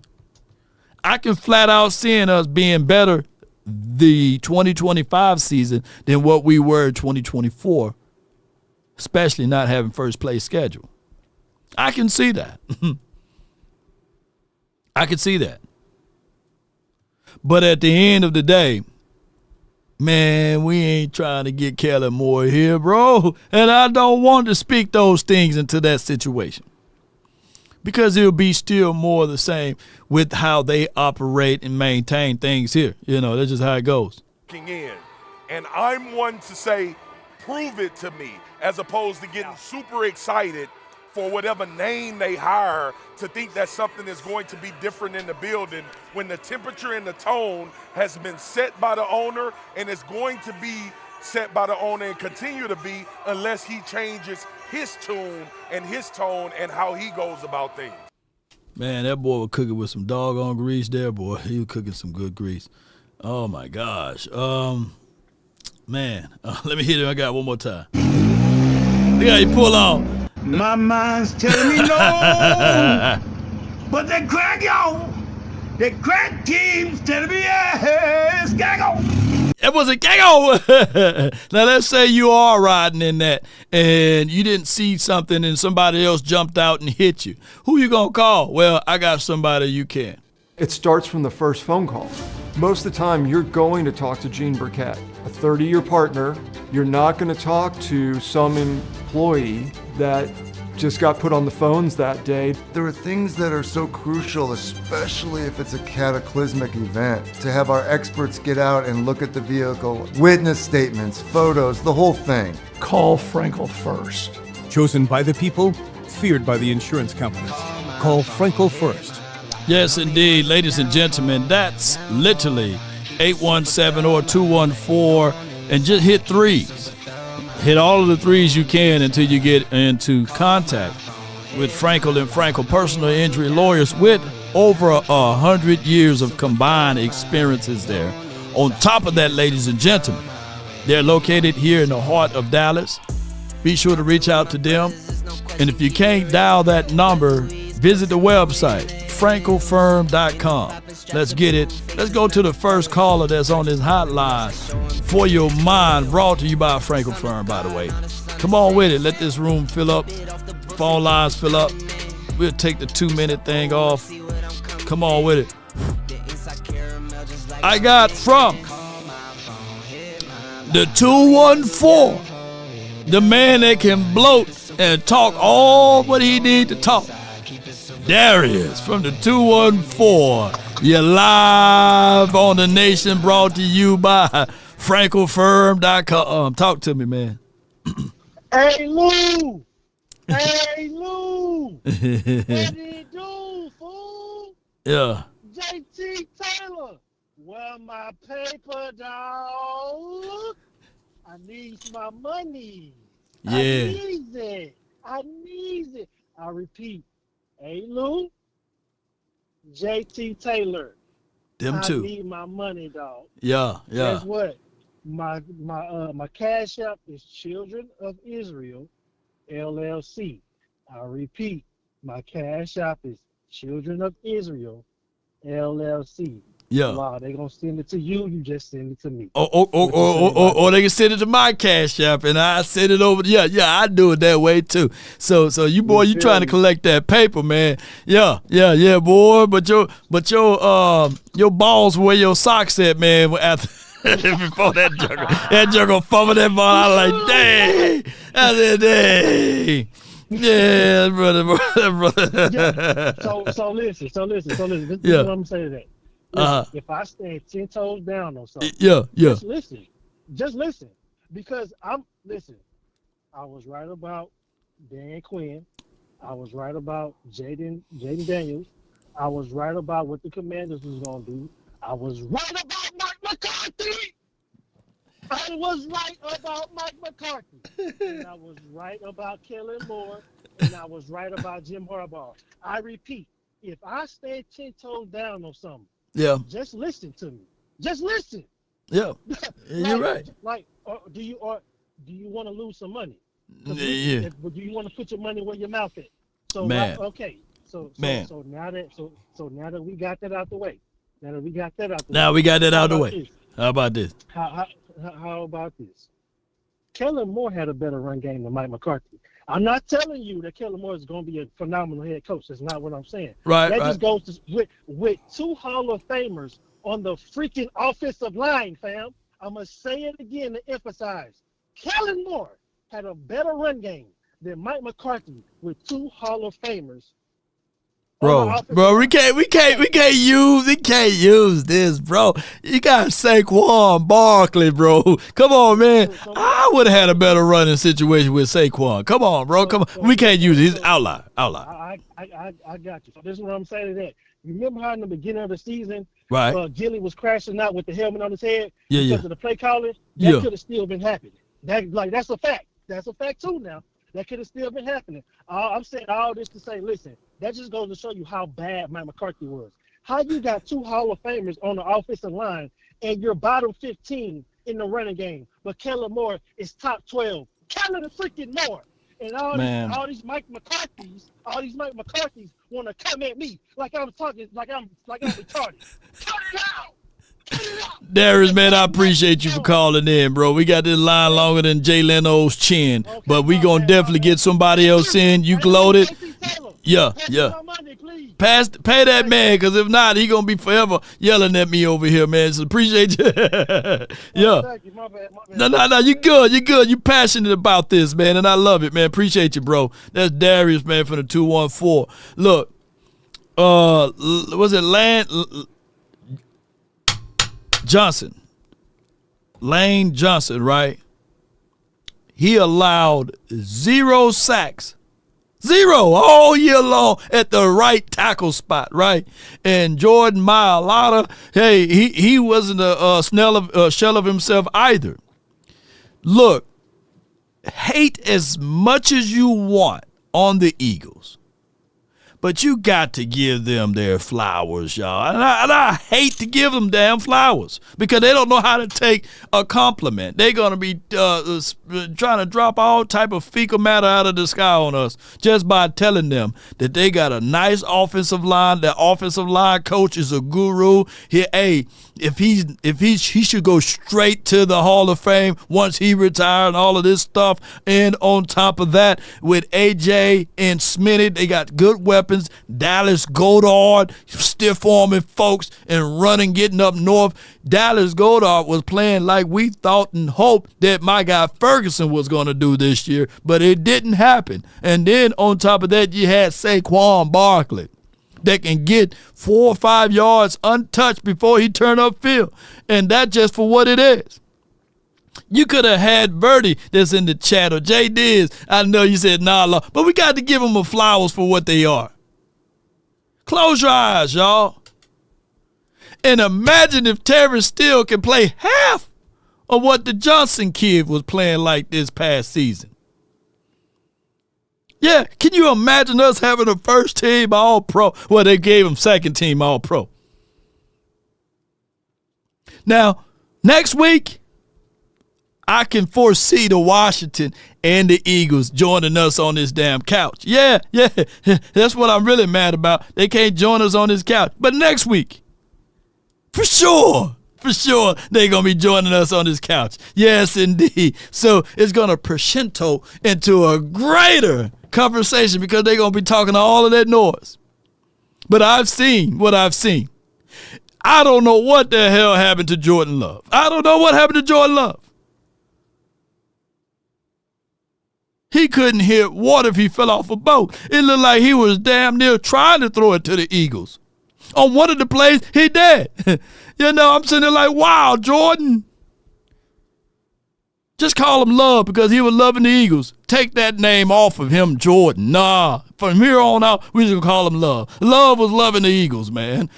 I can flat out seeing us being better the 2025 season than what we were in 2024, especially not having first place schedule. I can see that. I can see that. But at the end of the day, man, we ain't trying to get Kellen Moore here, bro. And I don't want to speak those things into that situation, because it'll be still more the same with how they operate and maintain things here. That's just how it goes. In. And I'm one to say, prove it to me, as opposed to getting super excited for whatever name they hire to think that something is going to be different in the building when the temperature and the tone has been set by the owner and is going to be set by the owner and continue to be unless he changes his tune and his tone and how he goes about things. Man, that boy was cooking with some doggone grease there, boy. He was cooking some good grease. Oh, my gosh. Man, let me hit it. I got one more time. Look how he pull on. My mind's telling me no. But that crack, y'all. That crack team's telling me yes. Gotta go. It was a KO. Now, let's say you are riding in that and you didn't see something and somebody else jumped out and hit you. Who you going to call? Well, I got somebody you can. It starts from the first phone call. Most of the time, you're going to talk to Gene Burkett, a 30-year partner. You're not going to talk to some employee that just got put on the phones that day. There are things that are so crucial, especially if it's a cataclysmic event, to have our experts get out and look at the vehicle, witness statements, photos, the whole thing. Call Frenkel first. Chosen by the people, feared by the insurance companies. Call Frenkel first. Yes, indeed, ladies and gentlemen, that's literally 817 or 214, and just hit threes. Hit all of the threes you can until you get into contact with Frenkel and Frenkel personal injury lawyers with over 100 years of combined experiences there. On top of that, ladies and gentlemen, they're located here in the heart of Dallas. Be sure to reach out to them. And if you can't dial that number, visit the website, FrenkelFirm.com. Let's get it. Let's go to the first caller that's on this hotline for your mind, brought to you by Frenkel Firm, by the way. Come on with it. Let this room fill up. Phone lines fill up. We'll take the 2-minute thing off. Come on with it. I got from the 214, the man that can bloat and talk all what he need to talk. Darius from the 214. You're live on the nation, brought to you by FrenkelFirm.com. Talk to me, man. Hey, Lou. Hey, Lou. What did he do, fool? Yeah. JT Taylor. Well, my paper, dog. I need my money. Yeah. I need it. I repeat. Hey, Lou. JT Taylor. Them two. I need my money, dog. Yeah. Guess what? My cash app is Children of Israel, LLC. I repeat, my cash app is Children of Israel, LLC. Yeah. Wow, they gonna send it to you. You just send it to me. Or they can send it to my cash app and I send it over. Yeah, I do it that way too. So you boy, you trying to collect that paper, man. Yeah, boy. But your balls where your socks at, man. After before that jugger fumble that ball, I was like, dang. I said, dang. Yeah, brother. Yeah. So listen. This is what I'm gonna say to that. Listen, if I stand 10 toes down on something, just listen. Because I was right about Dan Quinn. I was right about Jaden Daniels. I was right about what the Commanders was going to do. I was right about Mike McCarthy. I was right about Mike McCarthy. And I was right about Kellen Moore. And I was right about Jim Harbaugh. I repeat, if I stand 10 toes down on something, just listen to me. Just listen. Yeah, you're right. Do you want to lose some money? Yeah. Do you want to put your money where your mouth is? So man. Okay. So now that we got that out the way. Now we got that out the way. How about this? How about this? Kellen Moore had a better run game than Mike McCarthy. I'm not telling you that Kellen Moore is going to be a phenomenal head coach. That's not what I'm saying. Right. Just goes with two Hall of Famers on the freaking offensive line, fam. I'm going to say it again to emphasize. Kellen Moore had a better run game than Mike McCarthy with two Hall of Famers. Bro, we can't use this, bro. You got Saquon Barkley, bro. Come on, man. I would have had a better running situation with Saquon. Come on, bro. Come on. We can't use it. He's outlier. I got you. So this is what I'm saying to that. Remember how in the beginning of the season, right? Gilly was crashing out with the helmet on his head because of the play calling? That could have still been happening. That's a fact. That's a fact too now. That could have still been happening. I'm saying all this to say, listen, that just goes to show you how bad Mike McCarthy was. How you got two Hall of Famers on the offensive line and you're bottom 15 in the running game, but Kellen Moore is top 12. Kellen the freaking Moore. And all these Mike McCarthys want to come at me like I'm talking, like I'm retarded. Cut it out. Darius, man, I appreciate you for calling in, bro. We got this line longer than Jay Leno's chin, but we gonna definitely get somebody else in. You loaded? Yeah. Pay that man, because if not, he gonna be forever yelling at me over here, man. So appreciate you. Yeah. No, you good. You passionate about this, man, and I love it, man. Appreciate you, bro. That's Darius, man, from the 214. Look, was it Lane Johnson, right? He allowed 0 sacks. 0 all year long at the right tackle spot, right? And Jordan Mailata, hey, he wasn't a shell of himself either. Look, hate as much as you want on the Eagles, but you got to give them their flowers, y'all. And I hate to give them damn flowers because they don't know how to take a compliment. They're going to be trying to drop all type of fecal matter out of the sky on us just by telling them that they got a nice offensive line. The offensive line coach is a guru. If he should go straight to the Hall of Fame once he retired and all of this stuff. And on top of that, with AJ and Smitty, they got good weapons. weapons. Dallas Goedert, stiff-arming folks and running, getting up north. Dallas Goedert was playing like we thought and hoped that my guy Ferguson was going to do this year, but it didn't happen. And then on top of that, you had Saquon Barkley that can get 4 or 5 yards untouched before he turn upfield. And that's just for what it is. You could have had Verdi that's in the chat, or Jay Diz. I know you said nah, but we got to give them flowers for what they are. Close your eyes, y'all. And imagine if Terrence Steele can play half of what the Johnson kid was playing like this past season. Yeah, can you imagine us having a first team All-Pro? Well, they gave him second team All-Pro. Now, next week, I can foresee the Washington and the Eagles joining us on this damn couch. Yeah, that's what I'm really mad about. They can't join us on this couch. But next week, for sure, they're going to be joining us on this couch. Yes, indeed. So it's going to crescendo into a greater conversation because they're going to be talking all of that noise. But I've seen what I've seen. I don't know what the hell happened to Jordan Love. I don't know what happened to Jordan Love. He couldn't hit water if he fell off a boat. It looked like he was damn near trying to throw it to the Eagles. On one of the plays, he did. I'm sitting there like, wow, Jordan. Just call him Love because he was loving the Eagles. Take that name off of him, Jordan. Nah, from here on out, we just gonna call him Love. Love was loving the Eagles, man.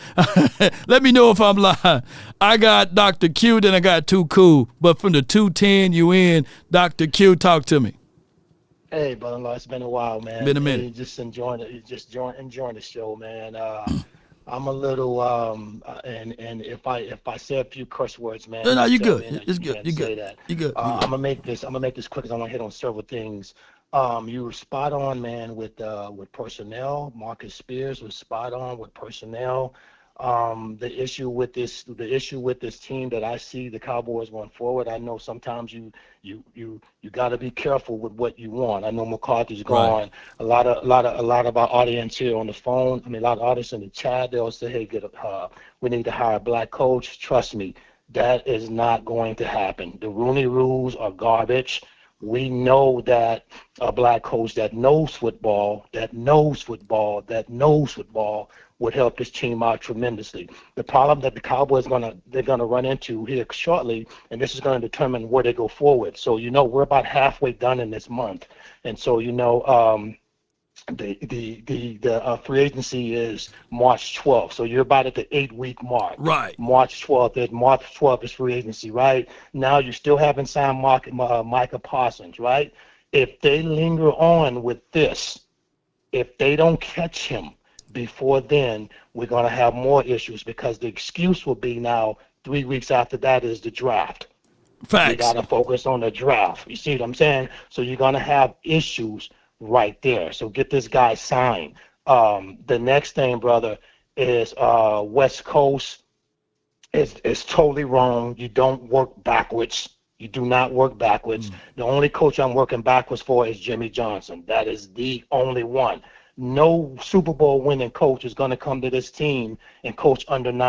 Let me know if I'm lying. I got Dr. Q, then I got Too Cool. But from the 210 you in, Dr. Q, talk to me. Hey, brother-in-law, it's been a while, man. Been a minute. Hey, just enjoying the show, man. I'm a little and if I say a few curse words, man. No, you good. It's good. You good. You good. I'm gonna make this quick because I want to hit on several things. You were spot on, man, with personnel. Marcus Spears was spot on with personnel. The issue with this team that I see the Cowboys going forward. I know sometimes you got to be careful with what you want. I know McCarthy's gone. Right. A lot of our audience here on the phone. A lot of audience in the chat. They'll say, "Hey, we need to hire a black coach." Trust me, that is not going to happen. The Rooney rules are garbage. We know that a black coach that knows football would help this team out tremendously. The problem that the Cowboys they're gonna run into here shortly, and this is going to determine where they go forward. So we're about halfway done in this month, and so the free agency is March 12th. So you're about at the 8-week mark. Right. March 12th is free agency, right? Now you still haven't signed Micah Parsons, right? If they linger on with this, if they don't catch him before then, we're going to have more issues because the excuse will be now 3 weeks after that is the draft. Facts. You got to focus on the draft. You see what I'm saying? So you're going to have issues right there. So get this guy signed. The next thing, brother, is West Coast is totally wrong. You don't work backwards. You do not work backwards. The only coach I'm working backwards for is Jimmy Johnson. That is the only one. No Super Bowl winning coach is going to come to this team and coach under for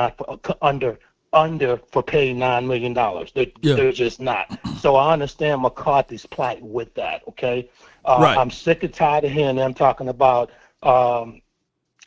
paying $9 million. They're just not. So I understand McCarthy's plight with that. Okay, right. I'm sick and tired of hearing them talking about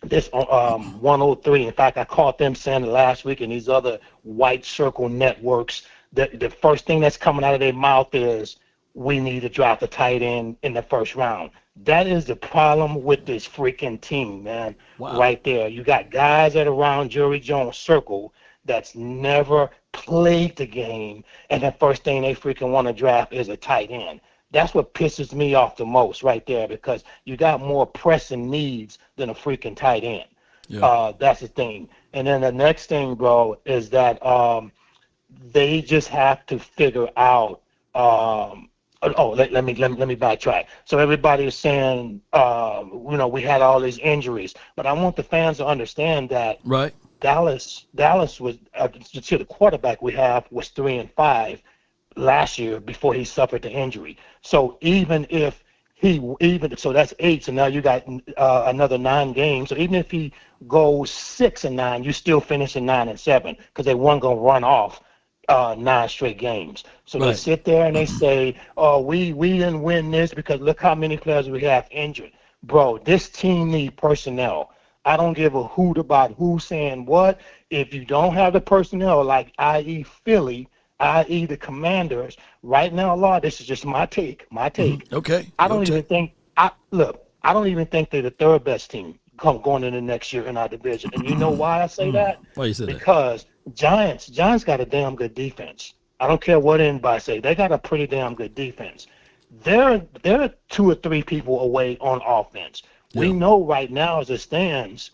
this 103. In fact, I caught them saying it last week, and these other white circle networks. The first thing that's coming out of their mouth is we need to draft a tight end in the first round. That is the problem with this freaking team, man. Wow. Right there. You got guys that are around Jerry Jones' circle that's never played the game, and the first thing they freaking want to draft is a tight end. That's what pisses me off the most right there because you got more pressing needs than a freaking tight end. Yeah. That's the thing. And then the next thing, bro, is that they just have to figure out let me backtrack. So everybody is saying, we had all these injuries, but I want the fans to understand that right. Dallas was the quarterback we have was 3-5 last year before he suffered the injury. So even if So that's 8. So now you got another 9 games. So even if he goes 6-9, you still finish in 9-7 because they weren't gonna run off 9 straight games. So they sit there and they say, "Oh, we didn't win this because look how many players we have injured." Bro, this team needs personnel. I don't give a hoot about who's saying what. If you don't have the personnel, like i.e. Philly, i.e. the Commanders, right now, Law, this is just my take. Okay. I don't even think they're the third best team going into next year in our division. And you know why I say that? Why you say that? Because Giants got a damn good defense. I don't care what anybody say. They got a pretty damn good defense. They're 2 or 3 people away on offense. Yeah. We know right now as it stands,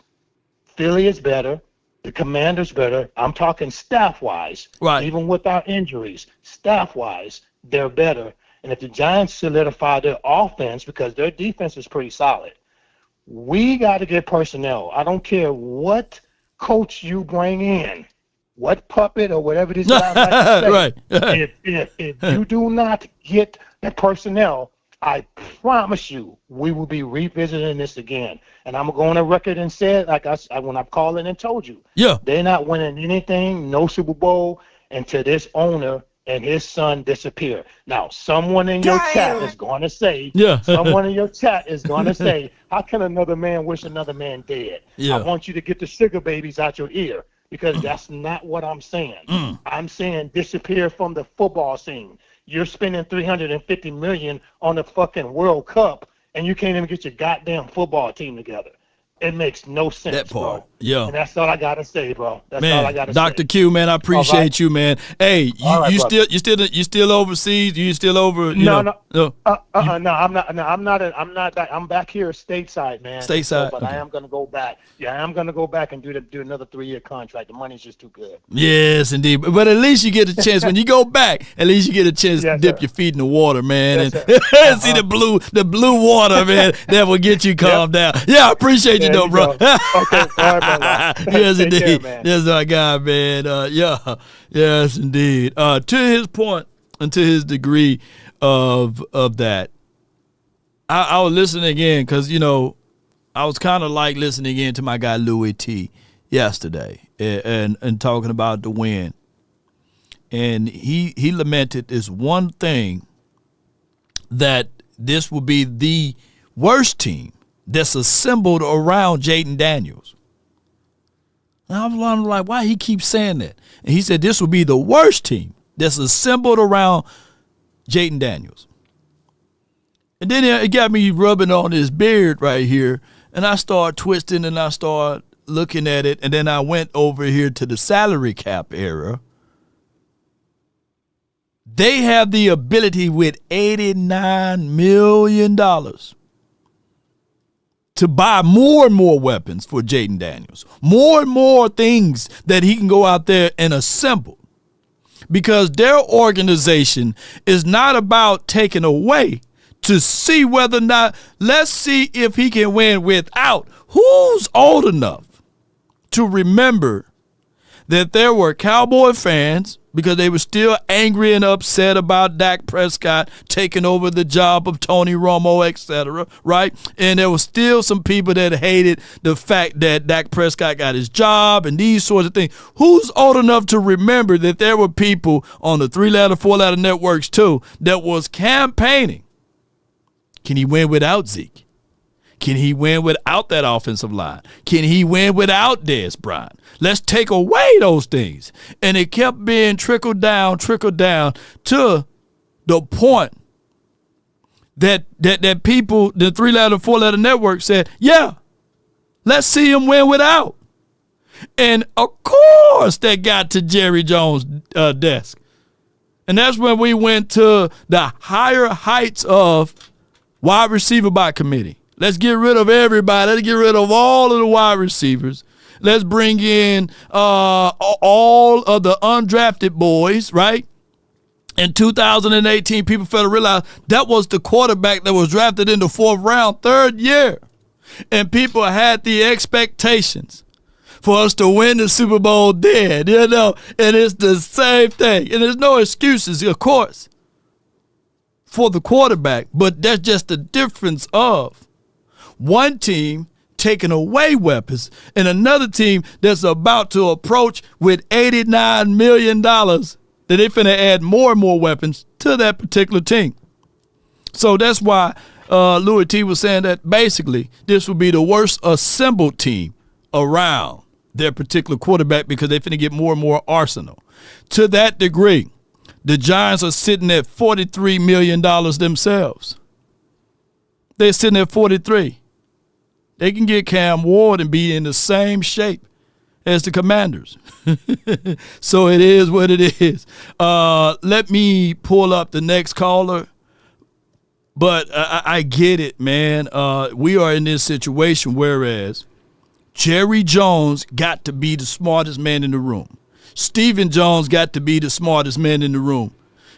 Philly is better. The Commanders better. I'm talking staff-wise. Right. Even without injuries, staff-wise, they're better. And if the Giants solidify their offense, because their defense is pretty solid, we got to get personnel. I don't care what coach you bring in, what puppet or whatever this guy like to say. Right. If you do not get the personnel, I promise you, we will be revisiting this again. And I'm going on record and said, like when I've called in and told you, they're not winning anything, no Super Bowl, until this owner and his son disappear. Now, someone in your chat is going to say, how can another man wish another man dead? Yeah. I want you to get the sugar babies out your ear, because that's not what I'm saying. I'm saying disappear from the football scene. You're spending $350 million on the fucking World Cup, and you can't even get your goddamn football team together. It makes no sense, that part. bro. Yeah. And that's all I gotta say, bro. That's man, all I gotta Dr. say. Q, man, I appreciate you, man. Hey, you still overseas? You still over? No, I'm not. I'm back here stateside, man. Stateside, but I am gonna go back. Yeah, I am gonna go back and do another 3-year contract. The money's just too good. Yes, indeed. But at least you get a chance when you go back. At least you get a chance to dip your feet in the water, man, and see the blue water, man. That will get you calmed down. Yeah, I appreciate you, though, bro. Okay, all right, yes, Take indeed. care, man. Yes, my guy, man. Yes, indeed. To his point and to his degree of that, I was listening again because I was kind of like listening in to my guy Louis T yesterday and talking about the win, and he lamented this one thing, that this will be the worst team that's assembled around Jaden Daniels. And I was like, why he keeps saying that? And he said this will be the worst team that's assembled around Jaden Daniels. And then it got me rubbing on his beard right here, and I started twisting and I started looking at it, and then I went over here to the salary cap era. They have the ability with $89 million to buy more and more weapons for Jaden Daniels, more and more things that he can go out there and assemble, because their organization is not about taking away to see whether or not, let's see if he can win without. Who's old enough to remember that there were Cowboy fans, because they were still angry and upset about Dak Prescott taking over the job of Tony Romo, etc., right? And there was still some people that hated the fact that Dak Prescott got his job and these sorts of things. Who's old enough to remember that there were people on the 3-letter, 4-letter networks too that was campaigning? Can he win without Zeke? Can he win without that offensive line? Can he win without Dez Bryant? Let's take away those things. And it kept being trickled down to the point that people, the 3-letter, 4-letter network said, yeah, let's see him win without. And of course that got to Jerry Jones' desk. And that's when we went to the higher heights of wide receiver by committee. Let's get rid of everybody. Let's get rid of all of the wide receivers. Let's bring in all of the undrafted boys, right? In 2018, people failed to realize that was the quarterback that was drafted in the 4th round, 3rd year. And people had the expectations for us to win the Super Bowl then, and it's the same thing. And there's no excuses, of course, for the quarterback, but that's just the difference of one team taking away weapons and another team that's about to approach with $89 million that they finna add more and more weapons to that particular team. So that's why Louis T was saying that basically this would be the worst assembled team around their particular quarterback because they finna get more and more arsenal. To that degree, the Giants are sitting at $43 million themselves. They're sitting at 43. They can get Cam Ward and be in the same shape as the Commanders. So it is what it is. Let me pull up the next caller. But I get it, man. We are in this situation whereas Jerry Jones got to be the smartest man in the room. Stephen Jones got to be the smartest man in the room.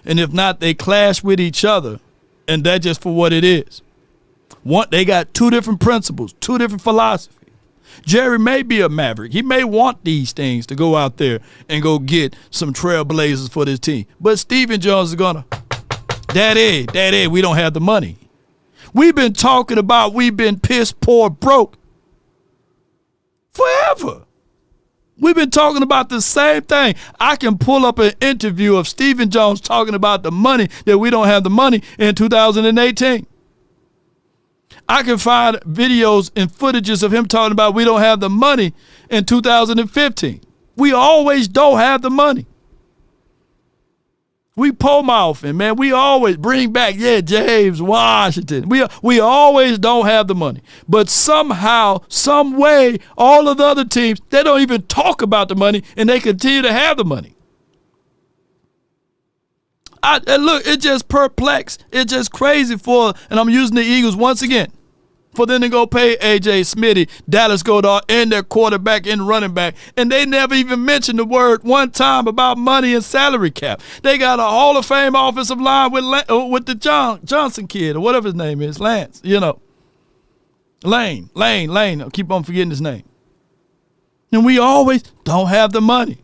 And if not, they clash with each other, and that's just for what it is. They got two different principles, two different philosophies. Jerry may be a maverick. He may want these things to go out there and go get some trailblazers for this team. But Stephen Jones is going to, Daddy, we don't have the money. We've been talking about we've been piss poor broke forever. We've been talking about the same thing. I can pull up an interview of Stephen Jones talking about the money, that we don't have the money in 2018. I can find videos and footages of him talking about we don't have the money in 2015. We always don't have the money. We pull mouth and man, we always bring back, James Washington. We always don't have the money. But somehow, some way, all of the other teams, they don't even talk about the money and they continue to have the money. Look, it just perplexed. It's just crazy and I'm using the Eagles once again, for them to go pay A.J. Smitty, Dallas Goedert, and their quarterback and running back. And they never even mentioned the word one time about money and salary cap. They got a Hall of Fame offensive line with the Johnson kid, or whatever his name is, Lance, Lane. I keep on forgetting his name. And we always don't have the money.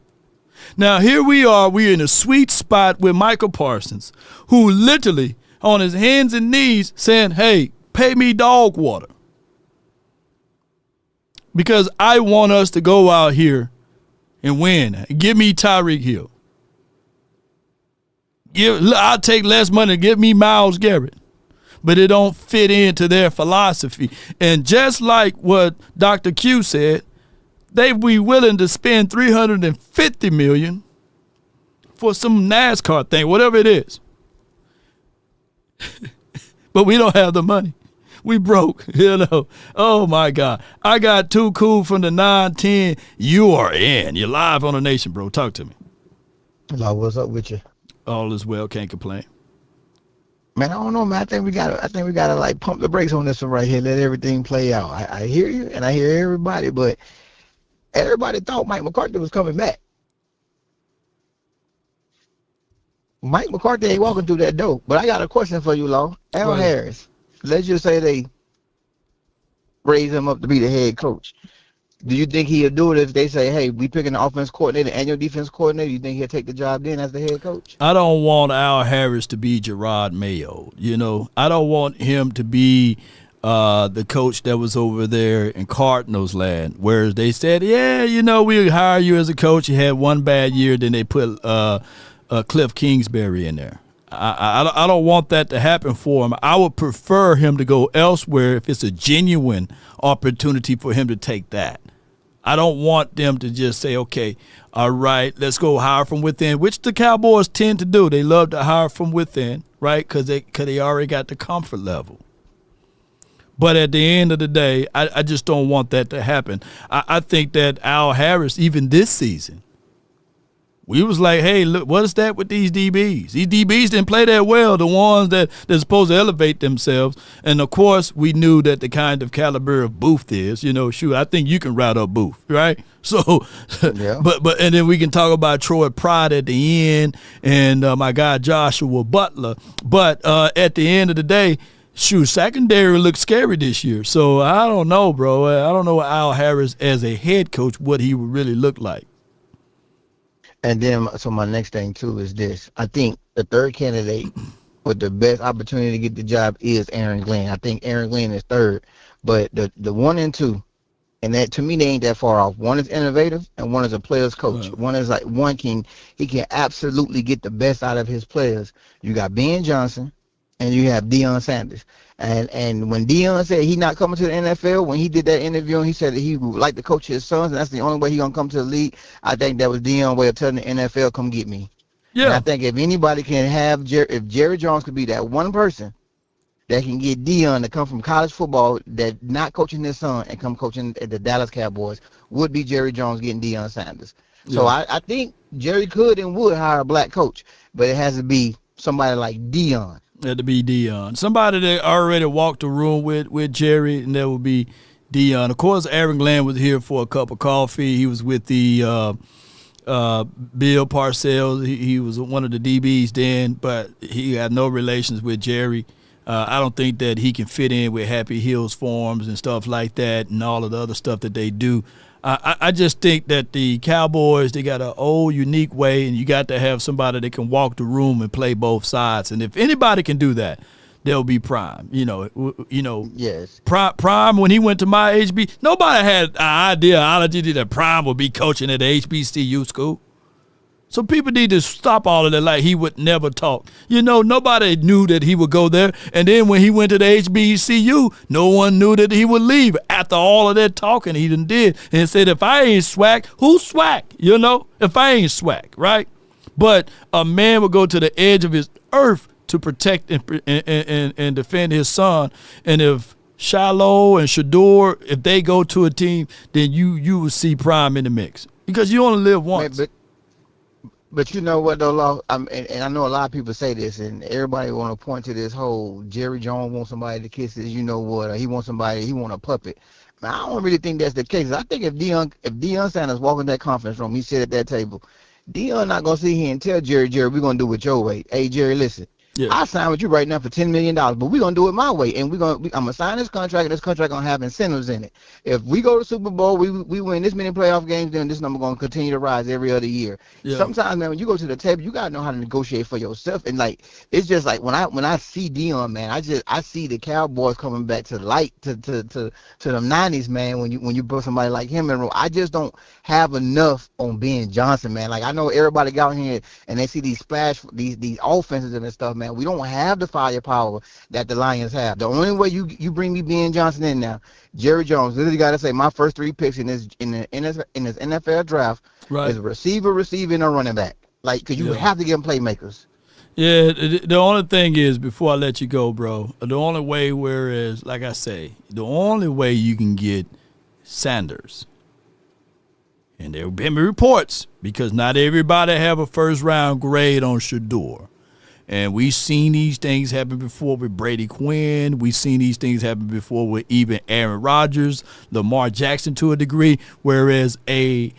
Now, here we are. We're in a sweet spot with Michael Parsons, who literally on his hands and knees saying, hey, pay me dog water. Because I want us to go out here and win. Give me Tyreek Hill. I'll take less money. Give me Myles Garrett. But it don't fit into their philosophy. And just like what Dr. Q said, they'd be willing to spend $350 million for some NASCAR thing, whatever it is. But we don't have the money. We broke, Oh, my God. I got too cool from the 910. You are in. You're live on the Nation, bro. Talk to me. Hello, what's up with you? All is well. Can't complain. Man, I don't know, man. I think we gotta like pump the brakes on this one right here. Let everything play out. I hear you, and I hear everybody, but everybody thought Mike McCarthy was coming back. Mike McCarthy ain't walking through that door. But I got a question for you, Law. Al Harris. Let's just say they raise him up to be the head coach. Do you think he'll do it if they say, hey, we picking the offense coordinator and your defense coordinator? You think he'll take the job then as the head coach? I don't want Al Harris to be Gerard Mayo. I don't want him to be the coach that was over there in Cardinals land, whereas they said, we'll hire you as a coach. You had one bad year, then they put Cliff Kingsbury in there. I don't want that to happen for him. I would prefer him to go elsewhere if it's a genuine opportunity for him to take that. I don't want them to just say, okay, all right, let's go hire from within, which the Cowboys tend to do. They love to hire from within, right, because they already got the comfort level. But at the end of the day, I just don't want that to happen. I think that Al Harris, even this season, we was like, hey, look, what is that with these DBs? These DBs didn't play that well, the ones that they're supposed to elevate themselves. And, of course, we knew that the kind of caliber of Booth is, I think you can route up Booth, right? So, yeah. but and then we can talk about Troy Pride at the end and my guy Joshua Butler. But at the end of the day, secondary looks scary this year. So I don't know, bro. I don't know Al Harris as a head coach, what he would really look like. And then, so my next thing, too, is this. I think the third candidate, but the best opportunity to get the job is Aaron Glenn. I think Aaron Glenn is third, but the 1 and 2, and that to me they ain't that far off. One is innovative, and one is a player's coach. One is like he can absolutely get the best out of his players. You got Ben Johnson, and you have Deion Sanders. And when Deion said he not coming to the NFL, when he did that interview and he said that he would like to coach his sons, and that's the only way he gonna come to the league, I think that was Deion's way of telling the NFL, come get me. Yeah. And I think if anybody can have if Jerry Jones could be that one person that can get Deion to come from college football, that not coaching his son and come coaching at the Dallas Cowboys, would be Jerry Jones getting Deion Sanders. So I think Jerry could and would hire a black coach, but it has to be somebody like Deion. Had to be Deion. Somebody that already walked the room with Jerry, and that would be Deion. Of course, Aaron Glenn was here for a cup of coffee. He was with the Bill Parcells. He was one of the DBs then, but he had no relations with Jerry. I don't think that he can fit in with Happy Hills Farms and stuff like that and all of the other stuff that they do. I just think that the Cowboys, they got an old, unique way, and you got to have somebody that can walk the room and play both sides. And if anybody can do that, they'll be Prime. Yes. Prime, when he went to my HB, nobody had an ideology that Prime would be coaching at the HBCU school. So people need to stop all of that, like he would never talk. Nobody knew that he would go there. And then when he went to the HBCU, no one knew that he would leave. After all of that talking he done did. And said, if I ain't swag, who's swag? If I ain't swag, right? But a man would go to the edge of his earth to protect and defend his son. And if Shiloh and Shador, if they go to a team, then you will see Prime in the mix. Because you only live once. But you know what, though, Law? And I know a lot of people say this, and everybody want to point to this whole Jerry Jones wants somebody to kiss his or he wants a puppet. Man, I don't really think that's the case. I think if Deion Sanders walk in that conference room, he sit at that table, Deion not going to sit here and tell Jerry, we're going to do it your way. Hey, Jerry, listen. Yeah. I signed with you right now for $10 million, but we're going to do it my way. And I'm going to sign this contract, and this contract going to have incentives in it. If we go to Super Bowl, we win this many playoff games, then this number going to continue to rise every other year. Yeah. Sometimes, man, when you go to the table, you got to know how to negotiate for yourself. And, it's just like when I see Deion, man, I see the Cowboys coming back to light, to them 90s, man, when you put somebody like him in the room. I just don't have enough on Ben Johnson, man. I know everybody got here and they see these these offenses and stuff, man. We don't have the firepower that the Lions have. The only way you bring me Ben Johnson in now, Jerry Jones literally got to say my first 3 picks in this NFL draft is a receiver, and a running back. Because you have to give them playmakers. Yeah, the only thing is, before I let you go, bro, the only way like I say, the only way you can get Sanders, and there have been reports, because not everybody have a first-round grade on Shador. And we've seen these things happen before with Brady Quinn. We've seen these things happen before with even Aaron Rodgers, Lamar Jackson to a degree, whereas a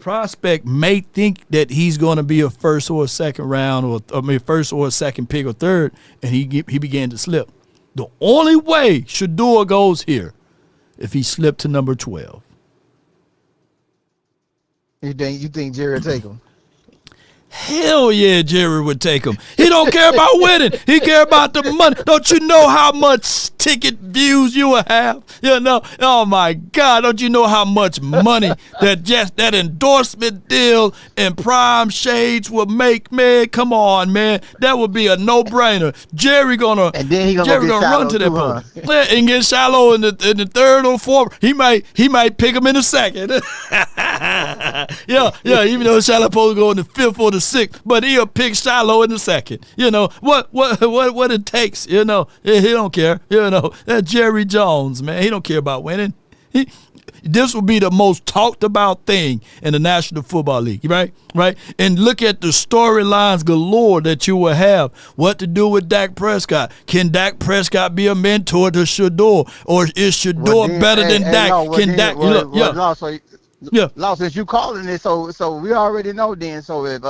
prospect may think that he's going to be a first or a second round, first or a second pick or third, and he began to slip. The only way Shador goes here, if he slipped to number 12. You think Jerry will take him? Hell yeah, Jerry would take him. He don't care about winning. He care about the money. Don't you know how much ticket views you will have? Oh my God, don't you know how much money that endorsement deal and Prime Shades will make, man? Come on, man. That would be a no-brainer. Jerry gonna run to that point. Yeah, and get Shiloh in the third or fourth. He might pick him in the second. yeah, even though Shiloh supposed to go in the fifth or the sixth, but he'll pick Shiloh in the second. What it takes. He don't care. That's Jerry Jones, man. He don't care about winning. This will be the most talked about thing in the National Football League, right? And look at the storylines galore that you will have. What to do with Dak Prescott? Can Dak Prescott be a mentor to Shador, or is Shador better than Dak? Law, since you calling it, so we already know then. So if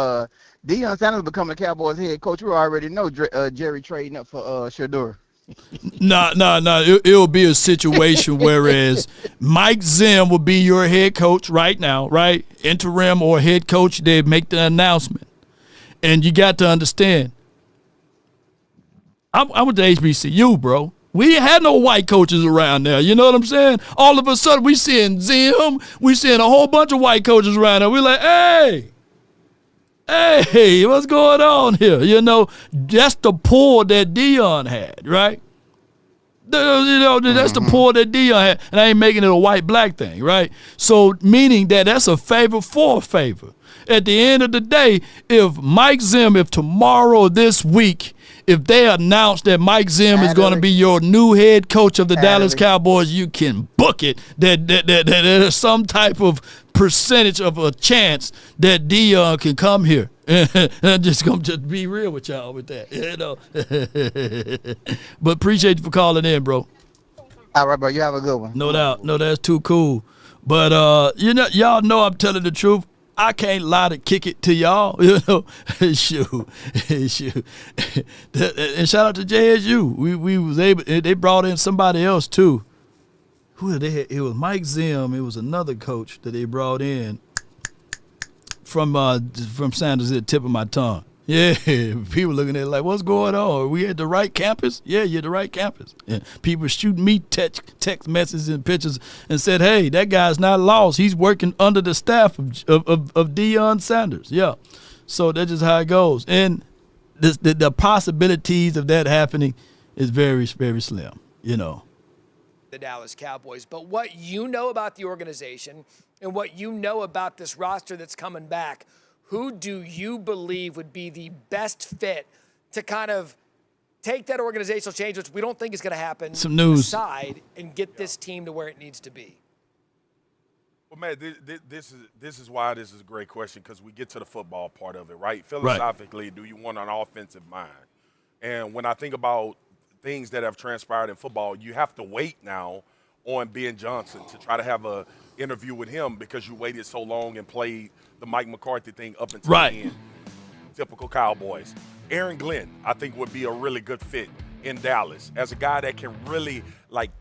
Deion Sanders become the Cowboys head coach, we already know Jerry trading up for Shador. No. It'll be a situation whereas Mike Zim will be your head coach right now, right? Interim or head coach, they make the announcement. And you got to understand, I went to HBCU, bro. We ain't had no white coaches around there. You know what I'm saying? All of a sudden, we seeing Zim. We seeing a whole bunch of white coaches around there. We're like, hey, what's going on here? You know, that's the pull that Deion had, right? That's the pull that Deion had. And I ain't making it a white-black thing, right? So meaning that's a favor for a favor. At the end of the day, if Mike Zim, if tomorrow, this week, if they announce that Mike Zim is going to be your new head coach of the Dallas Cowboys, you can book it that there's some type of percentage of a chance that Deion can come here. I'm just going to be real with y'all with that, you know. But appreciate you for calling in, bro. All right, bro. You have a good one. No doubt. No, that's too cool. But, y'all know I'm telling the truth. I can't lie to kick it to y'all, you know. Shoot. And shout out to JSU. We was able. They brought in somebody else too. Who did they have? It was Mike Zim. It was another coach that they brought in from Sanders at the tip of my tongue. Yeah, people looking at it like, what's going on? Are we at the right campus? Yeah, you're the right campus. Yeah. People shooting me text messages and pictures and said, hey, that guy's not lost. He's working under the staff of Deion Sanders. Yeah, so that's just how it goes. And the possibilities of that happening is very, very slim, you know. The Dallas Cowboys. But what you know about the organization and what you know about this roster that's coming back, who do you believe would be the best fit to kind of take that organizational change, which we don't think is going to happen, some news aside, and get this team to where it needs to be? Well, man, this is why this is a great question, because we get to the football part of it, right? Philosophically, do you want an offensive mind? And when I think about things that have transpired in football, you have to wait now on Ben Johnson to try to have a interview with him because you waited so long and played the Mike McCarthy thing up until the end. Typical Cowboys. Aaron Glenn, I think, would be a really good fit in Dallas as a guy that can really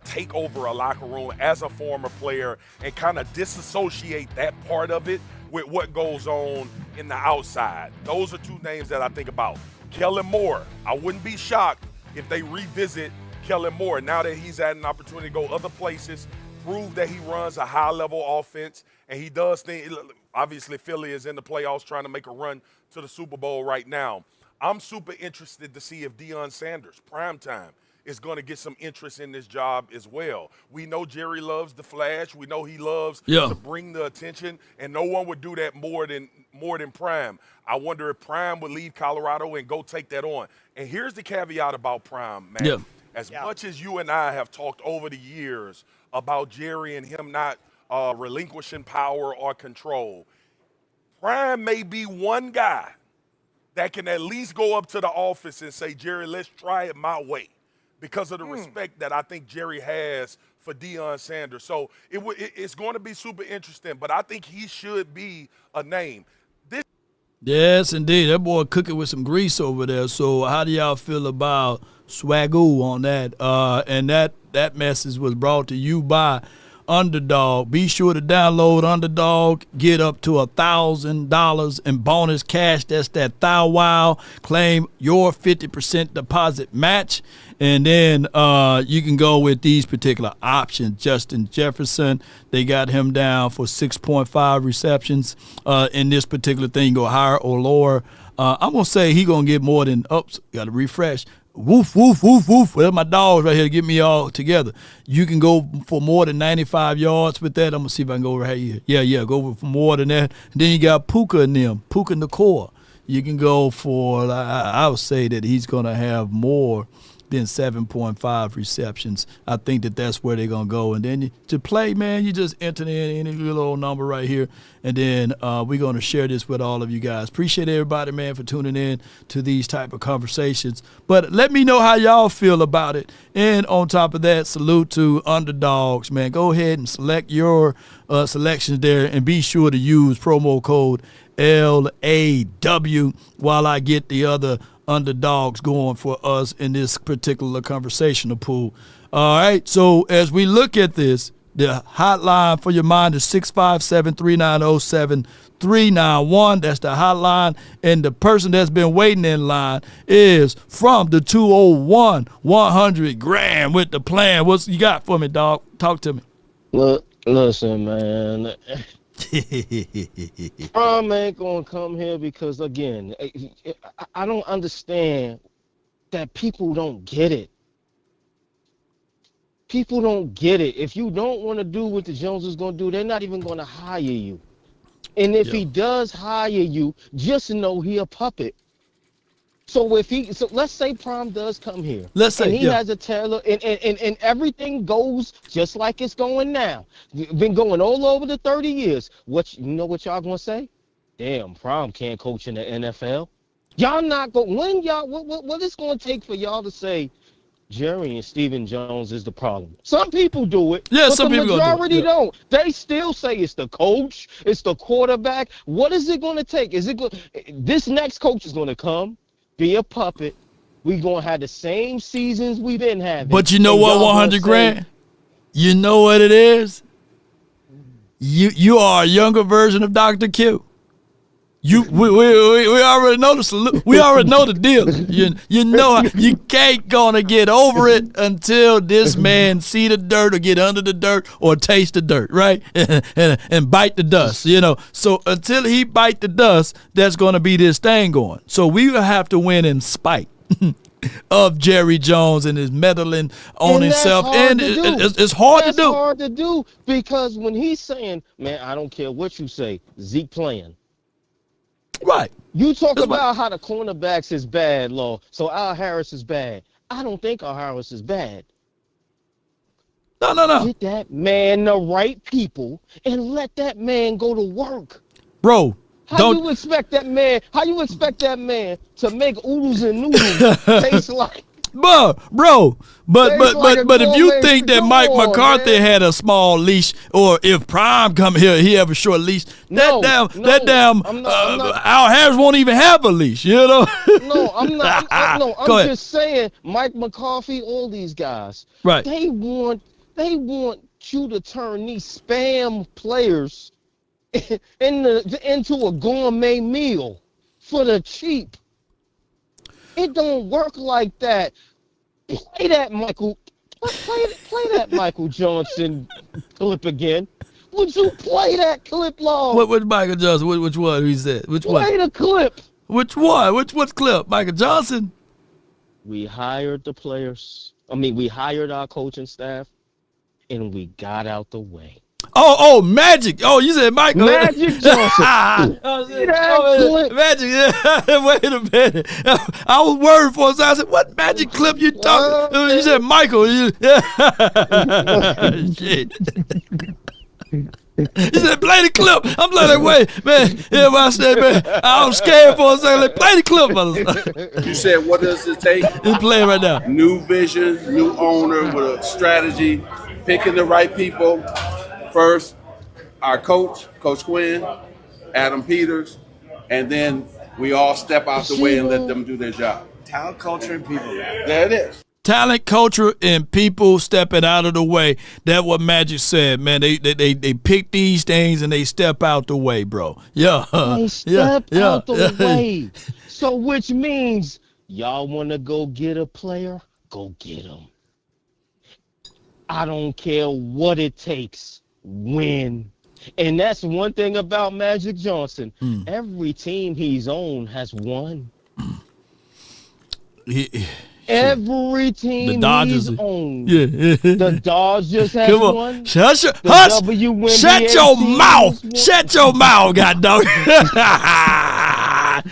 take over a locker room as a former player and kind of disassociate that part of it with what goes on in the outside. Those are two names that I think about. Kellen Moore, I wouldn't be shocked if they revisit Kellen Moore now that he's had an opportunity to go other places, prove that he runs a high-level offense, and he does things. Obviously, Philly is in the playoffs trying to make a run to the Super Bowl right now. I'm super interested to see if Deion Sanders, primetime, is going to get some interest in this job as well. We know Jerry loves the flash. We know he loves to bring the attention, and no one would do that more than Prime. I wonder if Prime would leave Colorado and go take that on. And here's the caveat about Prime, man. Yeah. As much as you and I have talked over the years about Jerry and him not relinquishing power or control, Prime may be one guy that can at least go up to the office and say, Jerry, let's try it my way, because of the respect that I think Jerry has for Deion Sanders. So it's going to be super interesting, but I think he should be a name. Yes, indeed. That boy cooking with some grease over there. So how do y'all feel about Swagoo on that? And that message was brought to you by Underdog. Be sure to download Underdog. Get up to $1,000 in bonus cash. That's that Thou Wow. Claim your 50% deposit match. And then you can go with these particular options. Justin Jefferson, they got him down for 6.5 receptions. In this particular thing, you go higher or lower. I'm going to say he going to get more than, got to refresh. Woof, woof, woof, woof. Well, my dogs right here to get me all together. You can go for more than 95 yards with that. I'm going to see if I can go right here. Yeah, go for more than that. And then you got Puka in them, Puka Nakor. You can go for, I would say that he's going to have more than 7.5 receptions. I think that's where they're going to go. And then to play, man, you just enter in any little number right here. And then we're going to share this with all of you guys. Appreciate everybody, man, for tuning in to these type of conversations. But let me know how y'all feel about it. And on top of that, salute to Underdogs, man. Go ahead and select your selections there and be sure to use promo code LAW while I get the other underdogs going for us in this particular conversational pool. All right, so as we look at this, The hotline for your mind is 657-390-7391. That's the hotline. And the person that's been waiting in line is from the 201-100 Grand with the plan. What's you got for me, dog? Talk to me. Look, listen, man. Prom ain't gonna come here because, again, I don't understand that people don't get it. People don't get it. If you don't want to do what the Jones is going to do, they're not even going to hire you. And if he does hire you, just know he a puppet. So let's say Prom does come here. Let's say and he has a tailor and everything goes just like it's going now. Been going all over the 30 years. You know what y'all going to say? Damn, Prom can't coach in the NFL. Y'all not going what it's going to take for y'all to say Jerry and Stephen Jones is the problem? Some people do it, yeah, but some the people majority do it. Yeah. don't. They still say it's the coach, it's the quarterback. What is it going to take? This next coach is going to come, be a puppet. We're going to have the same seasons we've been having. But you know what, 100 grand? You know what it is? You are a younger version of Dr. Q. We already know we already know the deal. You know you can't gonna get over it until this man see the dirt or get under the dirt or taste the dirt, right? and bite the dust, you know. So until he bite the dust, that's gonna be this thing going. So we will have to win in spite of Jerry Jones and his meddling on himself. And it's hard to do. It's hard to do because when he's saying, man, I don't care what you say, Zeke playing. Right. You talk about how the cornerbacks is bad, Law. So Al Harris is bad. I don't think Al Harris is bad. No. Get that man the right people and let that man go to work. Bro, How you expect that man to make oodles and noodles taste like? But if you think that Mike McCarthy had a small leash, or if Prime come here, he have a short leash, Al Harris won't even have a leash, you know? I'm just saying, Mike McCarthy, all these guys, right? They want you to turn these spam players into a gourmet meal for the cheap. It don't work like that. Play that Michael Johnson clip again. Would you play that clip, Law? What Michael Johnson? Which one he said? Which one? Play the clip. Which one? Which clip? Michael Johnson? We hired the players. We hired our coaching staff, and we got out the way. Oh, Magic. Oh, you said Michael. Magic Johnson. Magic. Yeah. Wait a minute. I was worried for a second. I said, what Magic clip you talking? You said Michael. Shit. He said, play the clip. I'm like, wait, man. Yeah, I said, man, I was scared for a second. Like, play the clip. You said, what does it take? He's playing right now. New vision, new owner with a strategy, picking the right people. First, our coach, Coach Quinn, Adam Peters, and then we all step out the way and let them do their job. Talent, culture, and people. There it is. Talent, culture, and people stepping out of the way. That's what Magic said, man. They pick these things and they step out the way, bro. Yeah. They step out the way. So which means y'all want to go get a player? Go get him. I don't care what it takes. Win. And that's one thing about Magic Johnson. Every team he's on has won. Every team he's on. Yeah. The Dodgers has Come on. won. Shut your mouth. Shut your mouth, god dog.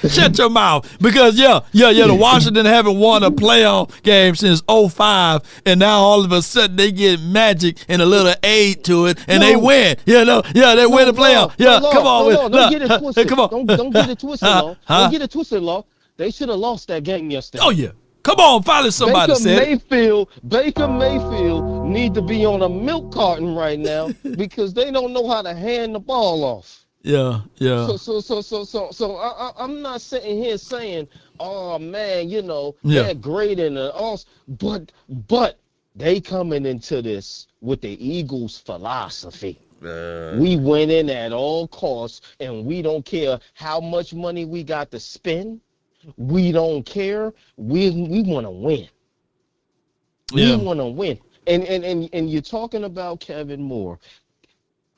Shut your mouth. Because the Washington haven't won a playoff game since 2005, and now all of a sudden they get Magic and a little aid to it, and they win. They win the playoff. Come on. Don't get it twisted. Come on. Don't get it twisted, Law. Don't get it twisted, Law. They should have lost that game yesterday. Oh, yeah. Come on, finally somebody said Baker Mayfield need to be on a milk carton right now because they don't know how to hand the ball off. Yeah. So I'm not sitting here saying, oh man, they're great in the but They coming into this with the Eagles philosophy. We win in at all costs, and we don't care how much money we got to spend. We don't care. We want to win. We want to win. And you're talking about Kevin Moore.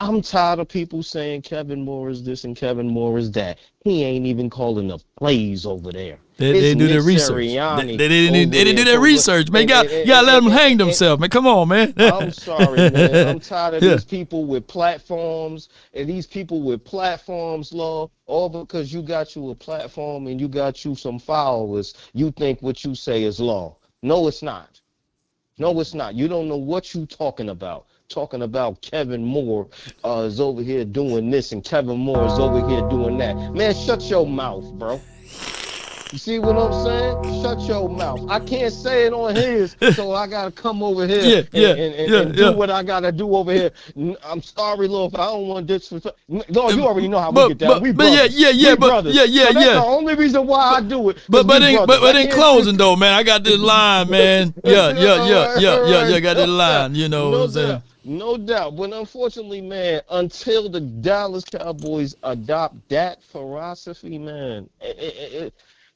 I'm tired of people saying Kevin Moore is this and Kevin Moore is that. He ain't even calling the plays over there. They do their research. They didn't do their research, man. You gotta let them hang themselves, man. Come on, man. I'm sorry, man. I'm tired of these people with platforms and these people with platforms, Lord, all because you got you a platform and you got you some followers. You think what you say is law. No, it's not. No, it's not. You don't know what you talking about. Talking about Kevin Moore is over here doing this and Kevin Moore is over here doing that. Man, shut your mouth, bro. You see what I'm saying? Shut your mouth. I can't say it on his, so I gotta come over here and do what I gotta do over here. I'm sorry, Lord, if I don't want to disrespect. Lord, you already know how we get down. We brothers. We brothers. So that's the only reason why I do it. But in closing though, man, I got this line, man. Yeah. Got this line. You know what I'm saying? No doubt, but unfortunately, man, until the Dallas Cowboys adopt that philosophy, man,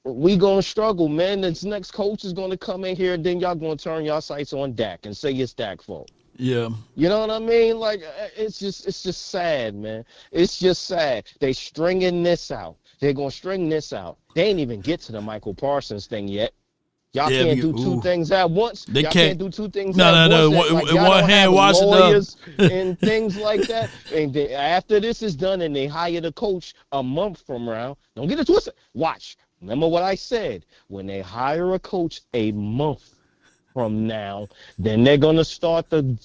we gonna struggle, man. This next coach is gonna come in here, and then y'all gonna turn y'all sights on Dak and say it's Dak's fault. Yeah. You know what I mean? Like, it's just sad, man. It's just sad. They stringing this out. They're gonna string this out. They ain't even get to the Michael Parsons thing yet. Y'all can't do two things at once. They y'all can't do two things at once. Like, one hand washing lawyers and things like that. And after this is done and they hire the coach a month from now, don't get it twisted. Watch. Remember what I said. When they hire a coach a month from now, then they're going to start the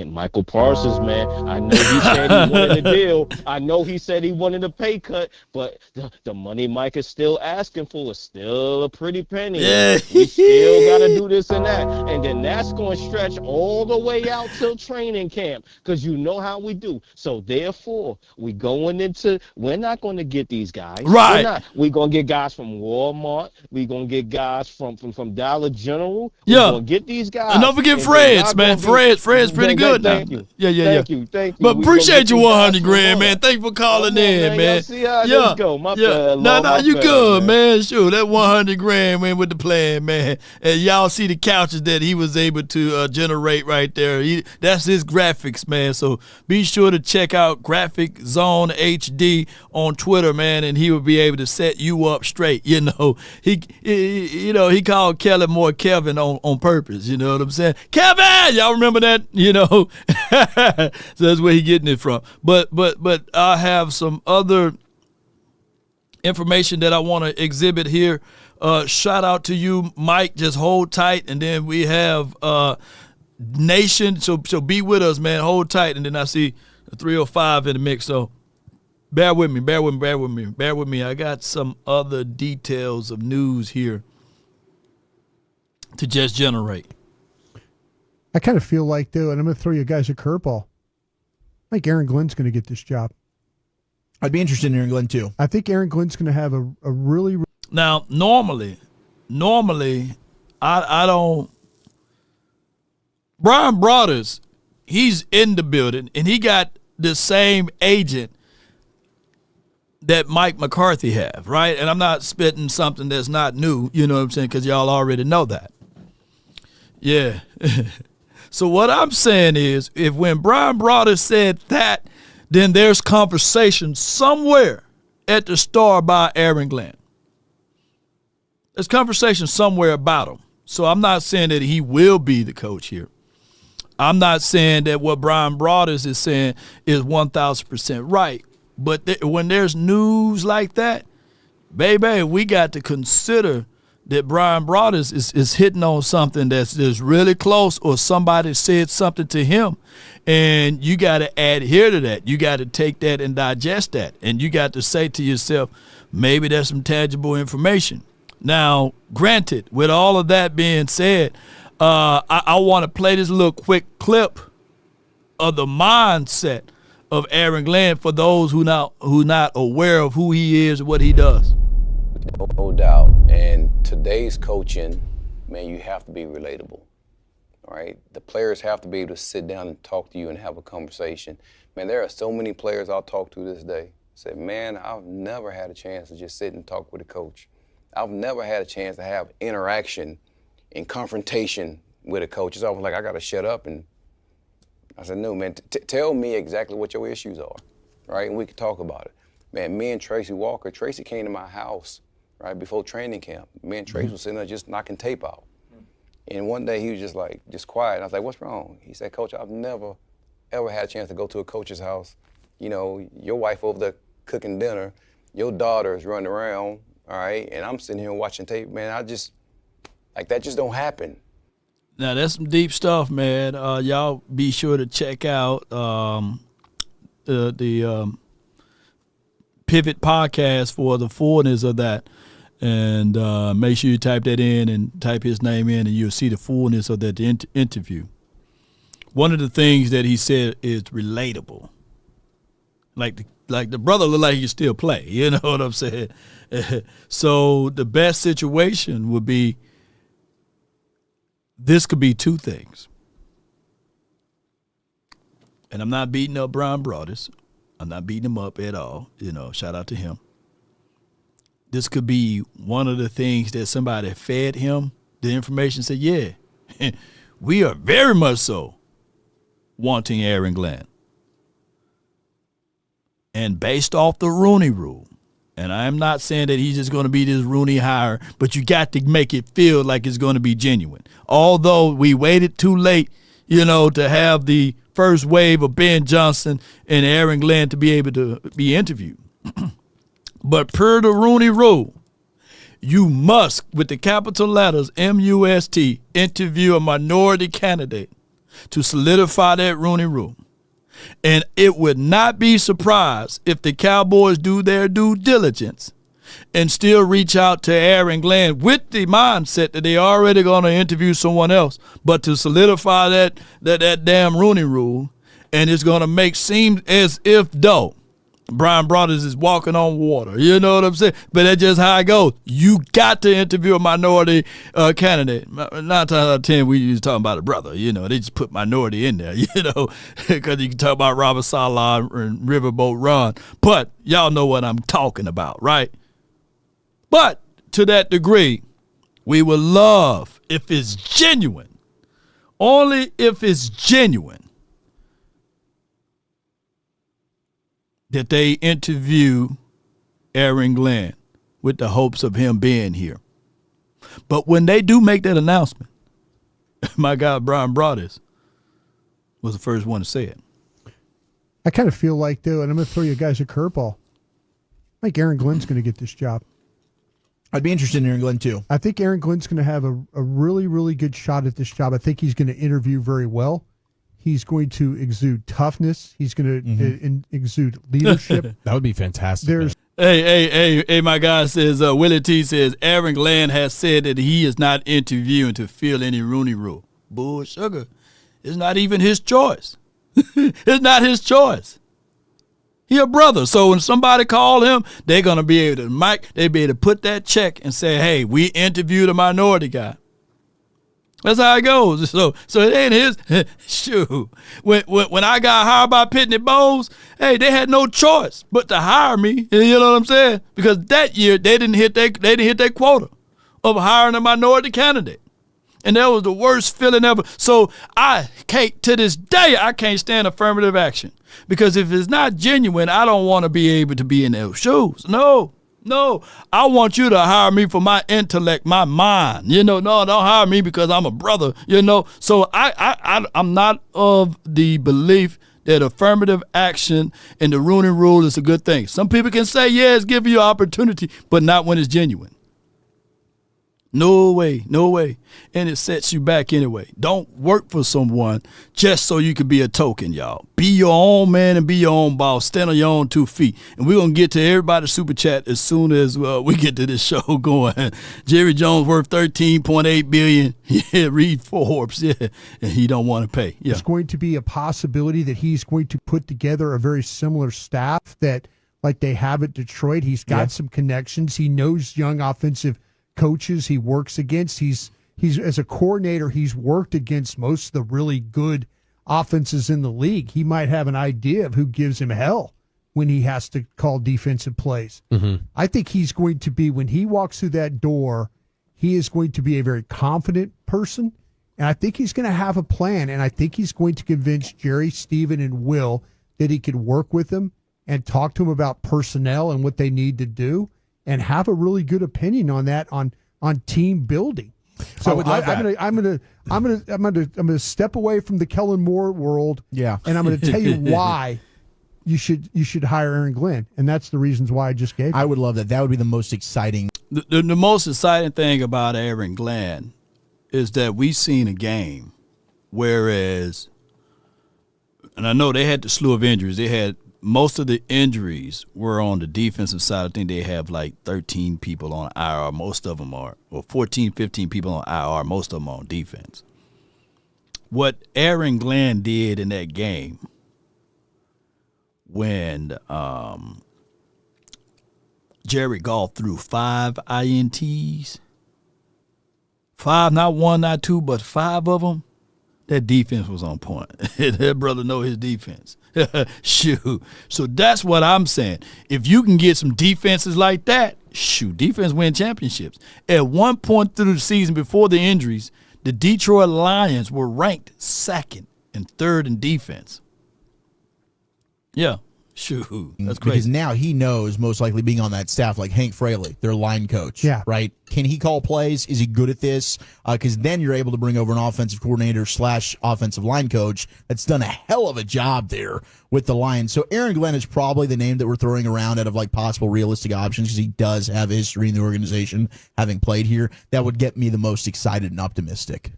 Michael Parsons, man. I know he said he wanted a deal. I know he said he wanted a pay cut, but the money Mike is still asking for is still a pretty penny. Yeah. We still got to do this and that. And then that's going to stretch all the way out till training camp because you know how we do. So therefore, we're not going to get these guys. Right. We're going to get guys from Walmart. We're going to get guys from Dollar General. We're going to get these guys. And don't forget Fred's, man. Fred's pretty good now. Thank you. Thank you. But appreciate you 100 grand, man. Thanks for calling in, man. Y'all see how this go. My bad, No, you good, man. Sure, that 100 grand went with the plan, man. And y'all see the couches that he was able to generate right there. That's his graphics, man. So be sure to check out Graphic Zone HD on Twitter, man, and he will be able to set you up straight. You know, he called Kellen more Kevin on purpose. You know what I'm saying? Kevin, y'all remember that? You know, so that's where he getting it from. But I have some other information that I want to exhibit here. Shout out to you, Mike. Just hold tight, and then we have Nation. So be with us, man. Hold tight, and then I see 305 in the mix. So bear with me. I got some other details of news here to just generate. I kind of feel like, though, and I'm going to throw you guys a curveball. I think Aaron Glenn's going to get this job. I'd be interested in Aaron Glenn, too. I think Aaron Glenn's going to have a really... Now, normally, I don't... Brian Brothers, he's in the building, and he got the same agent that Mike McCarthy have, right? And I'm not spitting something that's not new, you know what I'm saying, because y'all already know that. Yeah. So what I'm saying is, if when Brian Brothers said that, then there's conversation somewhere at the Star by Aaron Glenn. There's conversation somewhere about him. So I'm not saying that he will be the coach here. I'm not saying that what Brian Brothers is saying is 1,000% right. But when there's news like that, baby, we got to consider that Brian Brothers is hitting on something that's really close, or somebody said something to him, and you got to adhere to that. You got to take that and digest that, and you got to say to yourself, maybe there's some tangible information. Now, granted, with all of that being said, I want to play this little quick clip of the mindset of Aaron Glenn for those who not aware of who he is and what he does. No doubt. And today's coaching, man, you have to be relatable. right? The players have to be able to sit down and talk to you and have a conversation. Man, there are so many players I'll talk to this day. Say, man, I've never had a chance to just sit and talk with a coach. I've never had a chance to have interaction and confrontation with a coach. It's almost like I got to shut up. And I said, no, man, tell me exactly what your issues are, right? And we can talk about it. Man, me and Tracy Walker, Tracy came to my house, right, before training camp. Me and Tracy was sitting there just knocking tape out. And one day he was just quiet. And I was like, what's wrong? He said, Coach, I've never, ever had a chance to go to a coach's house. You know, your wife over there cooking dinner, your daughter is running around, all right, and I'm sitting here watching tape. Man, that just don't happen. Now, that's some deep stuff, man. Y'all be sure to check out the Pivot podcast for the fullness of that. And make sure you type that in and type his name in, and you'll see the fullness of that interview. One of the things that he said is relatable. Like the brother look like he can still play. You know what I'm saying? So the best situation would be, this could be two things. And I'm not beating up Brian Broaddus. I'm not beating him up at all. You know, shout out to him. This could be one of the things that somebody fed him the information, said, yeah, we are very much so wanting Aaron Glenn. And based off the Rooney Rule, and I'm not saying that he's just going to be this Rooney hire, but you got to make it feel like it's going to be genuine. Although we waited too late, you know, to have the first wave of Ben Johnson and Aaron Glenn to be able to be interviewed. But per the Rooney Rule, you must, with the capital letters M-U-S-T, interview a minority candidate to solidify that Rooney Rule. And it would not be surprised if the Cowboys do their due diligence and still reach out to Aaron Glenn with the mindset that they already going to interview someone else, but to solidify that damn Rooney Rule, and it's going to make seem as if though Brian Broaddus is walking on water. You know what I'm saying? But that's just how it goes. You got to interview a minority candidate. 9 times out of 10, we used talking about a brother. You know, they just put minority in there, you know, because you can talk about Robert Saleh and Riverboat Ron. But y'all know what I'm talking about, right? But to that degree, we would love, if it's genuine, only if it's genuine, that they interview Aaron Glenn with the hopes of him being here. But when they do make that announcement, my guy Brian Broaddus was the first one to say it. I kind of feel like, though, and I'm going to throw you guys a curveball, I think Aaron Glenn's going to get this job. I'd be interested in Aaron Glenn, too. I think Aaron Glenn's going to have a really, really good shot at this job. I think he's going to interview very well. He's going to exude toughness. He's going to exude leadership. That would be fantastic. Hey, my guy says, Willie T says, Aaron Glenn has said that he is not interviewing to fill any Rooney Rule. Bull sugar. It's not even his choice. It's not his choice. He a brother. So when somebody call him, they're going to be able to put that check and say, hey, we interviewed a minority guy. That's how it goes. So it ain't his shoot. When I got hired by Pitney Bowes, hey, they had no choice but to hire me. You know what I'm saying? Because that year they didn't hit their quota of hiring a minority candidate. And that was the worst feeling ever. So to this day, I can't stand affirmative action. Because if it's not genuine, I don't want to be able to be in those shoes. No, I want you to hire me for my intellect, my mind. You know, no, don't hire me because I'm a brother, you know. So I'm not of the belief that affirmative action and the Rooney Rule is a good thing. Some people can say, yeah, it's giving you opportunity, but not when it's genuine. No way. And it sets you back anyway. Don't work for someone just so you can be a token, y'all. Be your own man and be your own boss. Stand on your own 2 feet. And we're going to get to everybody's super chat as soon as we get to this show going. Jerry Jones worth $13.8 billion. Yeah, read Forbes. Yeah, and he don't want to pay. Yeah. There's going to be a possibility that he's going to put together a very similar staff that, like they have at Detroit. He's got some connections. He knows young offensive coaches he works against. He's He's as a coordinator, he's worked against most of the really good offenses in the league. He might have an idea of who gives him hell when he has to call defensive plays. Mm-hmm. I think he's going to be, when he walks through that door, he is going to be a very confident person, and I think he's going to have a plan, and I think he's going to convince Jerry, Steven, and Will that he could work with them and talk to them about personnel and what they need to do, and have a really good opinion on that on team building. So I would love that. I'm gonna step away from the Kellen Moore world. Yeah. And I'm gonna tell you why you should hire Aaron Glenn, and that's the reasons why I just gave. I would love that. That would be the most exciting. The most exciting thing about Aaron Glenn is that we've seen a game, whereas, and I know they had the slew of injuries. They had most of the injuries were on the defensive side. I think they have like 13 people on IR. Most of them are, or 14, 15 people on IR. Most of them are on defense. What Aaron Glenn did in that game when Jerry Goff threw 5 INTs, 5, not 1, not 2, but 5 of them, that defense was on point. That brother know his defense. Shoot. So that's what I'm saying. If you can get some defenses like that, shoot, defense win championships. At one point through the season before the injuries, the Detroit Lions were ranked 2nd and 3rd in defense. Yeah. Shoot, that's crazy. Because now he knows, most likely being on that staff, like Hank Fraley, their line coach. Yeah. Right? Can he call plays? Is he good at this? Because then you're able to bring over an offensive coordinator / offensive line coach that's done a hell of a job there with the Lions. So Aaron Glenn is probably the name that we're throwing around out of like possible realistic options, because he does have a history in the organization, having played here. That would get me the most excited and optimistic.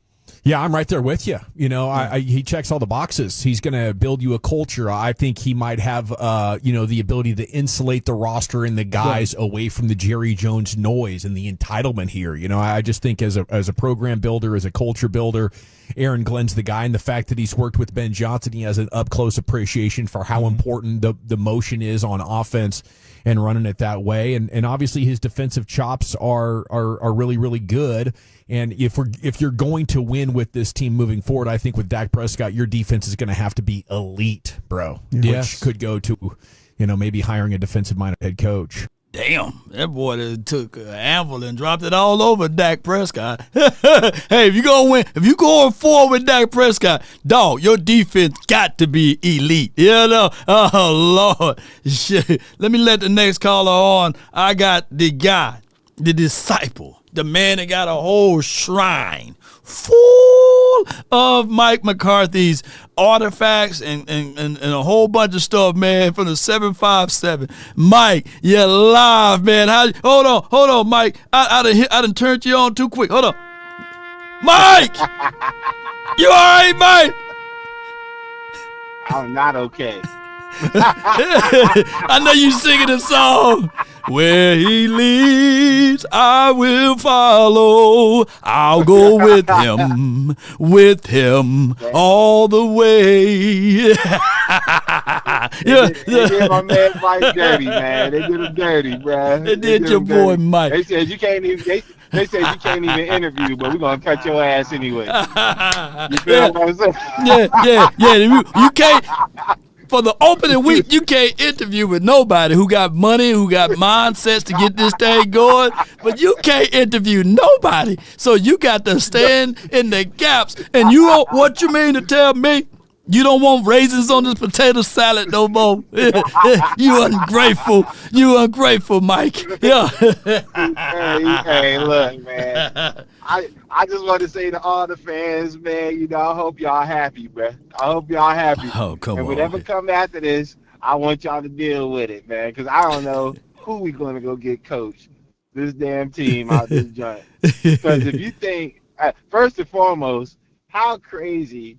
Yeah, I'm right there with you. You know, he checks all the boxes. He's going to build you a culture. I think he might have, the ability to insulate the roster and the guys away from the Jerry Jones noise and the entitlement here. You know, I just think as a program builder, as a culture builder, Aaron Glenn's the guy. And the fact that he's worked with Ben Johnson, he has an up-close appreciation for how important the motion is on offense and running it that way. And obviously his defensive chops are really, really good. And if you're going to win with this team moving forward, I think with Dak Prescott, your defense is going to have to be elite, bro. Yes. Which could go to, maybe hiring a defensive-minded head coach. Damn, that boy took an anvil and dropped it all over Dak Prescott. Hey, if you're going to win, if you're going forward with Dak Prescott, dog, your defense got to be elite. You know? Oh, Lord. Shit. Let me let the next caller on. I got the guy, the disciple, the man that got a whole shrine full of Mike McCarthy's artifacts and a whole bunch of stuff, man, from the 757. Mike, you're live, man. Hold on, Mike. I done turned you on too quick. Hold on. Mike! You all right, Mike? I'm not okay. I know you singing the song. Where he leads, I will follow. I'll go with him all the way. They did my man Mike dirty, man. They did him dirty, bro. They did your boy Mike. They said you can't even. They said you can't even interview, but we're gonna cut your ass anyway. You feel what I'm saying? Yeah. You can't. For the opening week, you can't interview with nobody who got money, who got mindsets to get this thing going, but you can't interview nobody. So you got to stand in the gaps. And what you mean to tell me you don't want raisins on this potato salad no more? You ungrateful, Mike. Yeah. Hey, look, man. I just want to say to all the fans, man, I hope y'all happy, bro. I hope y'all happy. Oh, come on. And whatever come after this, I want y'all to deal with it, man, because I don't know who we going to go get coached. This damn team out this joint. Because if you think, first and foremost, how crazy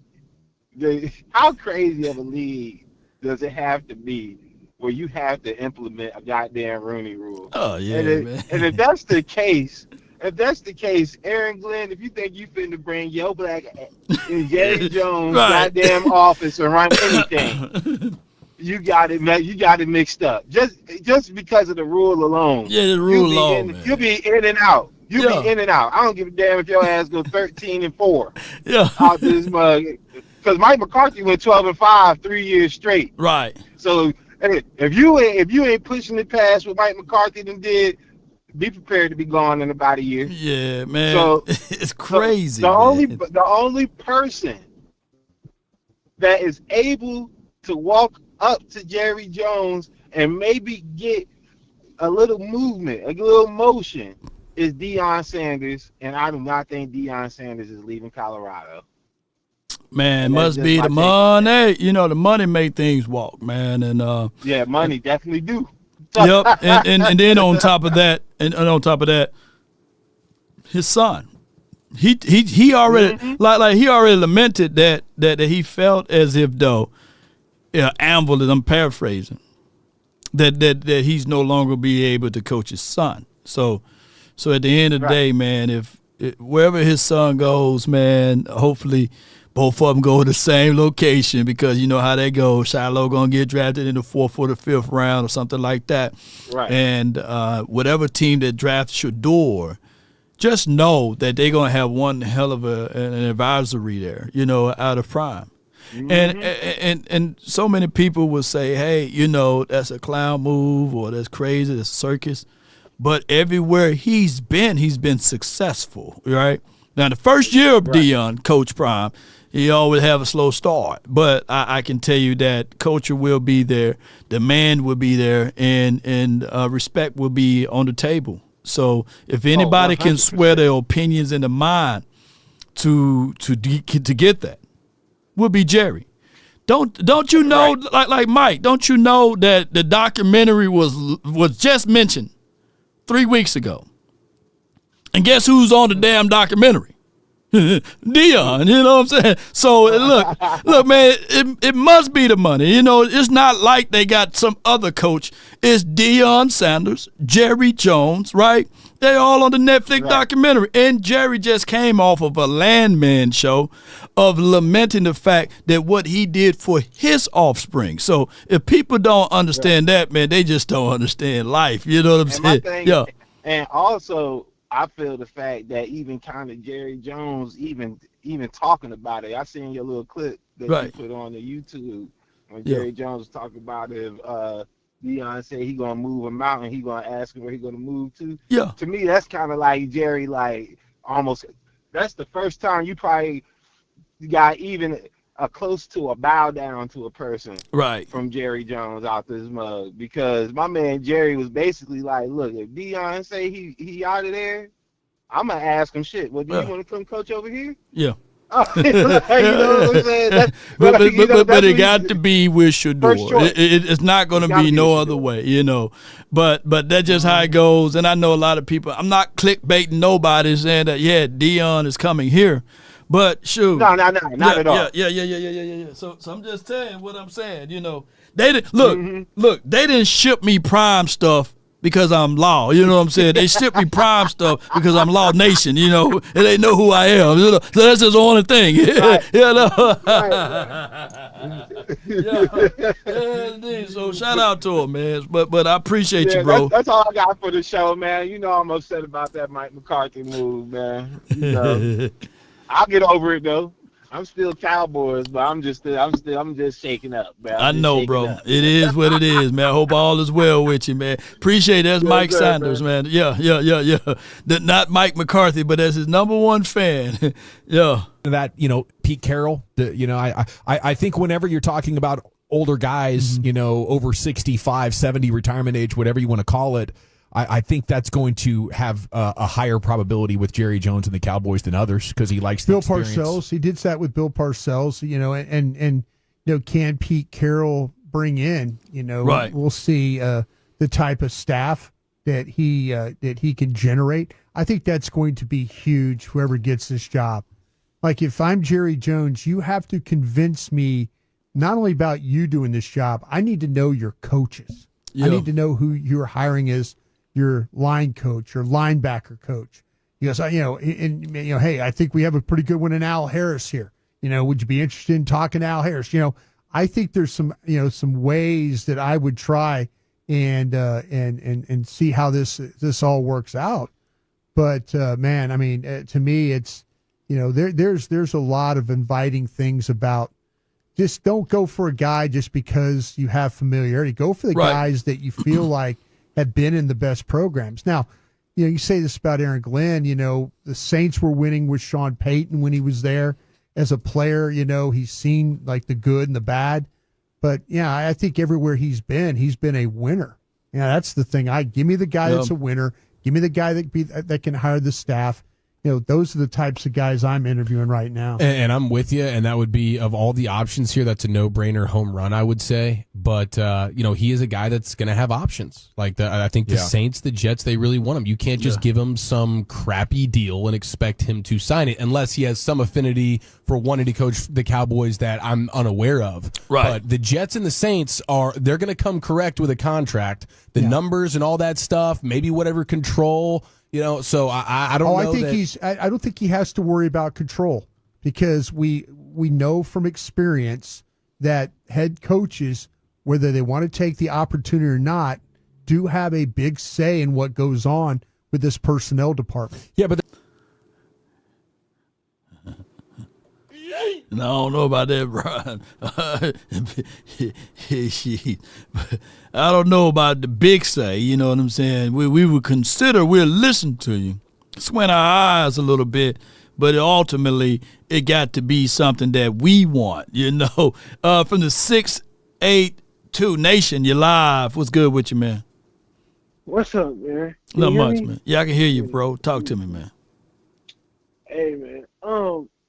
of a league does it have to be where you have to implement a goddamn Rooney Rule? Oh, yeah, man. And if that's the case, Aaron Glenn, if you think you finna bring your black and Jerry Jones goddamn office and run anything, you got it mixed up. Just because of the rule alone. Yeah, the rule alone. You'll be in and out. You be in and out. I don't give a damn if your ass go 13-4. Yeah. Out this mug. Because Mike McCarthy went 12-5 3 years straight. Right. So if you ain't pushing it past what Mike McCarthy did, be prepared to be gone in about a year. Yeah, man. So it's crazy. The only person that is able to walk up to Jerry Jones and maybe get a little movement, a little motion, is Deion Sanders, and I do not think Deion Sanders is leaving Colorado. Man, must be the money. You know, the money make things walk, man. And yeah, money definitely do. Yep. And then on top of that, his son. He already like he already lamented that he felt as if though Anvil, I'm paraphrasing, that he's no longer be able to coach his son. So at the end of the day, man, if wherever his son goes, man, hopefully both of them go to the same location, because you know how that goes. Shiloh gonna get drafted in the 4th or the 5th round or something like that. Right. And whatever team that drafts Shador, just know that they're gonna have one hell of an advisory there, you know, out of prime. And so many people will say, hey, you know, that's a clown move, or that's crazy, that's a circus. But everywhere he's been successful, right? Now, the first year of Deion, Coach Prime, he always have a slow start. But I can tell you that culture will be there, demand will be there, and respect will be on the table. So if anybody can swear their opinions in the mind to get that, will be Jerry. Don't you know, like Mike, don't you know that the documentary was just mentioned 3 weeks ago? And guess who's on the damn documentary? Deion, you know what I'm saying? So look, man, it must be the money. You know, it's not like they got some other coach. It's Deion Sanders, Jerry Jones, right? They all on the Netflix documentary. And Jerry just came off of a Landman show of lamenting the fact that what he did for his offspring. So if people don't understand that, man, they just don't understand life. You know what I'm saying? Yeah. And also, I feel the fact that even kind of Jerry Jones even talking about it. I seen your little clip that you put on the YouTube when Jerry Jones was talking about if Deion said he gonna move him out and he gonna ask him where he gonna move to. Yeah. To me, that's kind of like Jerry, like almost. That's the first time you probably got even close to a bow down to a person from Jerry Jones out this mug, because my man Jerry was basically like, look, if Deion say he out of there, I'm gonna ask him shit. Well, do you want to come coach over here? Yeah. You know what I'm saying? But it got to be with Shador. It's not going to be no other way, you know. But that's just how it goes. And I know a lot of people. I'm not clickbaiting nobody saying that Deion is coming here. But shoot, not at all. Yeah. So I'm just saying what I'm saying. You know, they look. They didn't ship me Prime stuff because I'm Law. You know what I'm saying? They ship me Prime stuff because I'm Law Nation. You know, and they know who I am. You know? So that's just the only thing. Indeed. So shout out to him, man. But I appreciate you, bro. That's all I got for the show, man. You know, I'm upset about that Mike McCarthy move, man. You know. I'll get over it though. I'm still Cowboys, but I'm just shaking up, man. I know, bro. It is what it is, man. I hope all is well with you, man. Appreciate it. That's Mike Sanders, man. Yeah. Not Mike McCarthy, but as his number one fan. Yeah. That, you know, Pete Carroll, I think whenever you're talking about older guys, you know, over 65, 70 retirement age, whatever you want to call it, I think that's going to have a higher probability with Jerry Jones and the Cowboys than others, because he likes Bill the experience. Parcells. He did that with Bill Parcells, you know, and you know, can Pete Carroll bring in, you know, we'll see the type of staff that he can generate. I think that's going to be huge, whoever gets this job. Like, if I'm Jerry Jones, you have to convince me not only about you doing this job, I need to know your coaches. I need to know who you're hiring as your line coach, your linebacker coach. He goes, you know, hey, I think we have a pretty good one in Al Harris here. You know, would you be interested in talking to Al Harris? You know, I think there's some ways that I would try and see how this all works out. But man, I mean, to me, it's there's a lot of inviting things about. Just don't go for a guy just because you have familiarity. Go for the guys that you feel like have been in the best programs. Now, you say this about Aaron Glenn. The Saints were winning with Sean Payton when he was there as a player. He's seen like the good and the bad. But yeah, I think everywhere he's been a winner. That's the thing. Give me the guy that's a winner. Give me the guy that can hire the staff. Those are the types of guys I'm interviewing right now. And I'm with you, and that would be, of all the options here, that's a no-brainer home run, I would say. But, he is a guy that's going to have options. I think the Saints, the Jets, they really want him. You can't just give him some crappy deal and expect him to sign it unless he has some affinity for wanting to coach the Cowboys that I'm unaware of. Right. But the Jets and the Saints they're going to come correct with a contract. The numbers and all that stuff, maybe whatever control. So I don't know. I don't think he has to worry about control because we know from experience that head coaches, whether they want to take the opportunity or not, do have a big say in what goes on with this personnel department. Yeah, but I don't know about that, Brian. I don't know about the big say, you know what I'm saying? We would consider, we'll listen to you, squint our eyes a little bit, but ultimately it got to be something that we want, From the 682 Nation, you're live. What's good with you, man? What's up, man? Not much, man. Yeah, I can hear you, bro. Talk to me, man. Hey, man.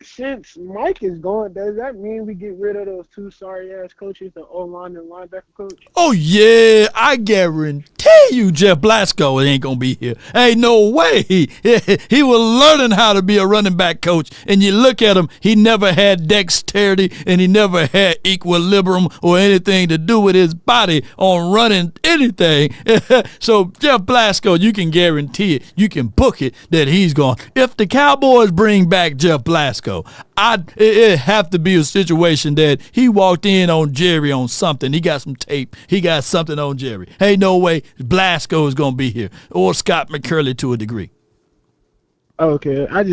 Since Mike is gone, does that mean we get rid of those two sorry-ass coaches, the O-line and linebacker coach? Oh, yeah. I guarantee you Jeff Blasco ain't going to be here. Ain't no way. He was learning how to be a running back coach, and you look at him, he never had dexterity, and he never had equilibrium or anything to do with his body on running anything. So, Jeff Blasco, you can guarantee it. You can book it that he's gone. If the Cowboys bring back Jeff Blasco, it have to be a situation that he walked in on Jerry on something. He got some tape. He got something on Jerry. Hey, no way Blasco is going to be here, or Scott McCurley to a degree. Okay, I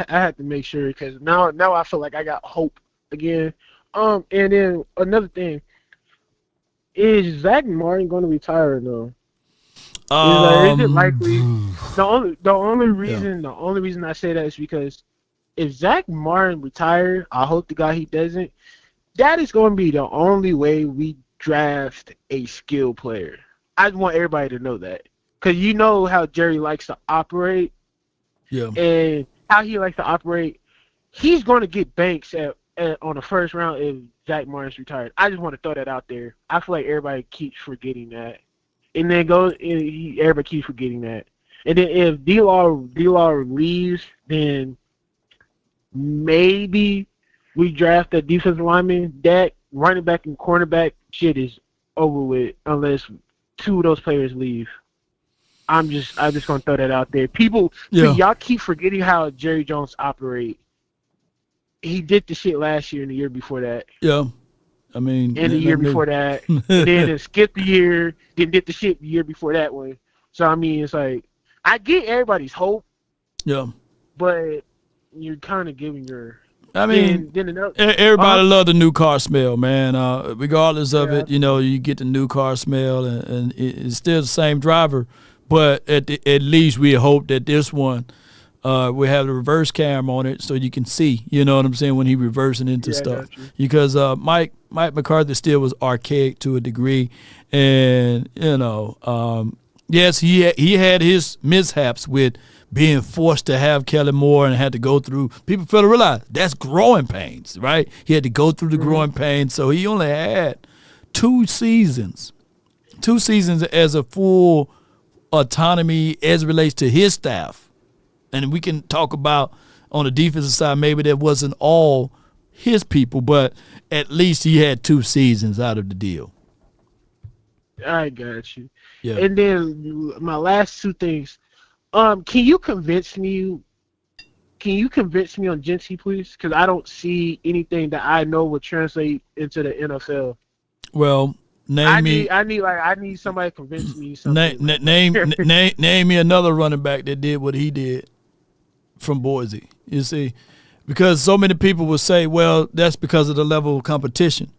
had to make sure because now I feel like I got hope again. And then another thing, is Zach Martin going to retire or no? Is it likely? The only reason I say that is because if Zach Martin retired, I hope to God he doesn't. That is going to be the only way we draft a skill player. I want everybody to know that because you know how Jerry likes to operate, and how he likes to operate. He's going to get Banks on the first round if Zach Martin's retired. I just want to throw that out there. I feel like everybody keeps forgetting that, and then everybody keeps forgetting that. And then if D-Law leaves, then maybe we draft a defensive lineman. That running back and cornerback shit is over with unless two of those players leave. I'm just gonna throw that out there. Y'all keep forgetting how Jerry Jones operate. He did the shit last year and the year before that. Yeah. I mean, and the year before that. And then it skipped the year, then did the shit the year before that one. So I mean, it's like I get everybody's hope. Yeah. But you're kind of giving your. I mean, everybody love the new car smell, man. Regardless of it, you get the new car smell, and it's still the same driver. But at least we hope that this one, we have the reverse cam on it so you can see. You know what I'm saying when he reversing into stuff. Because Mike McCarthy still was archaic to a degree, and yes, he had his mishaps with being forced to have Kellen Moore and had to go through. People fail to realize that's growing pains, right? He had to go through the growing pains, so he only had 2 seasons as a full autonomy as it relates to his staff. And we can talk about on the defensive side, maybe that wasn't all his people, but at least he had 2 seasons out of the deal. I got you. Yeah. And then my last 2 things. Can you convince me on Jency, please? Because I don't see anything that I know would translate into the NFL. Well, Name me. I need somebody to convince me something. Name me another running back that did what he did from Boise. You see, because so many people will say, well, that's because of the level of competition.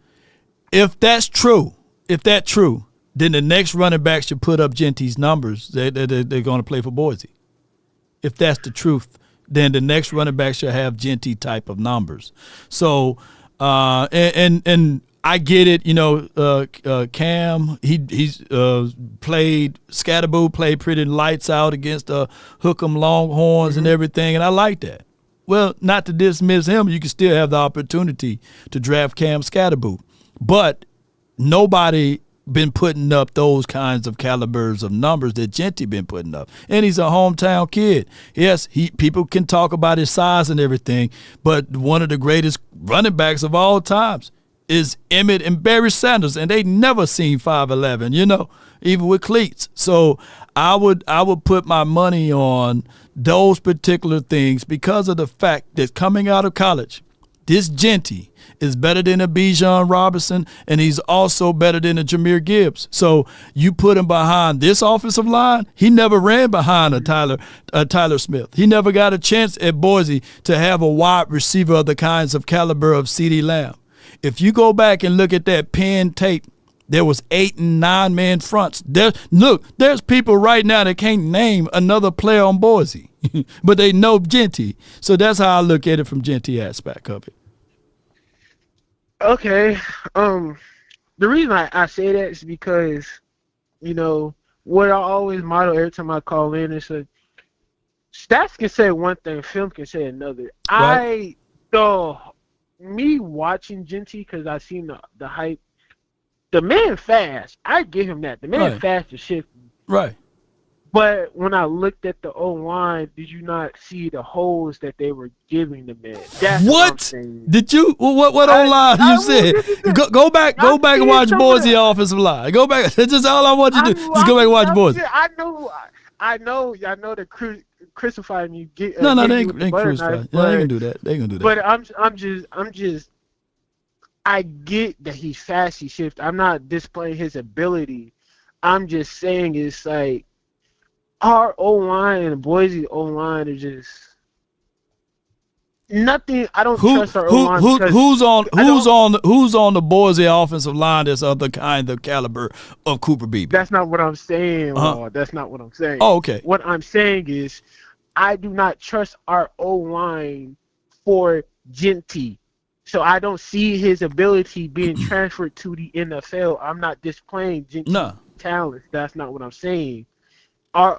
If that's true, then the next running back should put up Genty's numbers. They're going to play for Boise. If that's the truth, then the next running back should have Genty type of numbers. So, and I get it. You know, Cam, he's played Scatterboo, played pretty lights out against the Hook'em Longhorns and everything, and I like that. Well, not to dismiss him, you can still have the opportunity to draft Cam Scatterboo, but nobody been putting up those kinds of calibers of numbers that Genty been putting up. And he's a hometown kid. Yes, people can talk about his size and everything, but one of the greatest running backs of all times is Emmett and Barry Sanders, and they never seen 5'11", you know, even with cleats. So I would put my money on those particular things because of the fact that coming out of college, this Genty is better than a Bijan Robinson, and he's also better than a Jahmyr Gibbs. So you put him behind this offensive line. He never ran behind a Tyler Smith. He never got a chance at Boise to have a wide receiver of the kinds of caliber of CeeDee Lamb. If you go back and look at that Penn tape, there was 8 and 9 man fronts. There's people right now that can't name another player on Boise, but they know Genty. So that's how I look at it from Genty aspect of it. Okay. The reason I say that is because, you know, what I always model every time I call in is stats can say one thing, film can say another. Right. Me watching Genty, because I seen the hype, the man fast. I give him that. The man fast is shit. Right. But when I looked at the O-line, did you not see the holes that they were giving the man? That's what I'm saying. Did you? What O-line you said? Go back and watch Boise offensive line. Go back. That's just all I want you to do. Just go back and watch Boise. I know the crucifying me. No, they ain't crucifying. Yeah, they ain't gonna do that. They ain't gonna do that. But I'm just. I get that he's fast, he shifts. I'm not displaying his ability. I'm just saying it's like our O-line and Boise O-line are just nothing. I don't trust our O-line. Who's on the Boise offensive line that's of the kind of caliber of Cooper Beebe? That's not what I'm saying. That's not what I'm saying. Oh, okay. What I'm saying is I do not trust our O-line for Genty. So I don't see his ability being transferred to the NFL. I'm not displaying Genty talent. That's not what I'm saying. I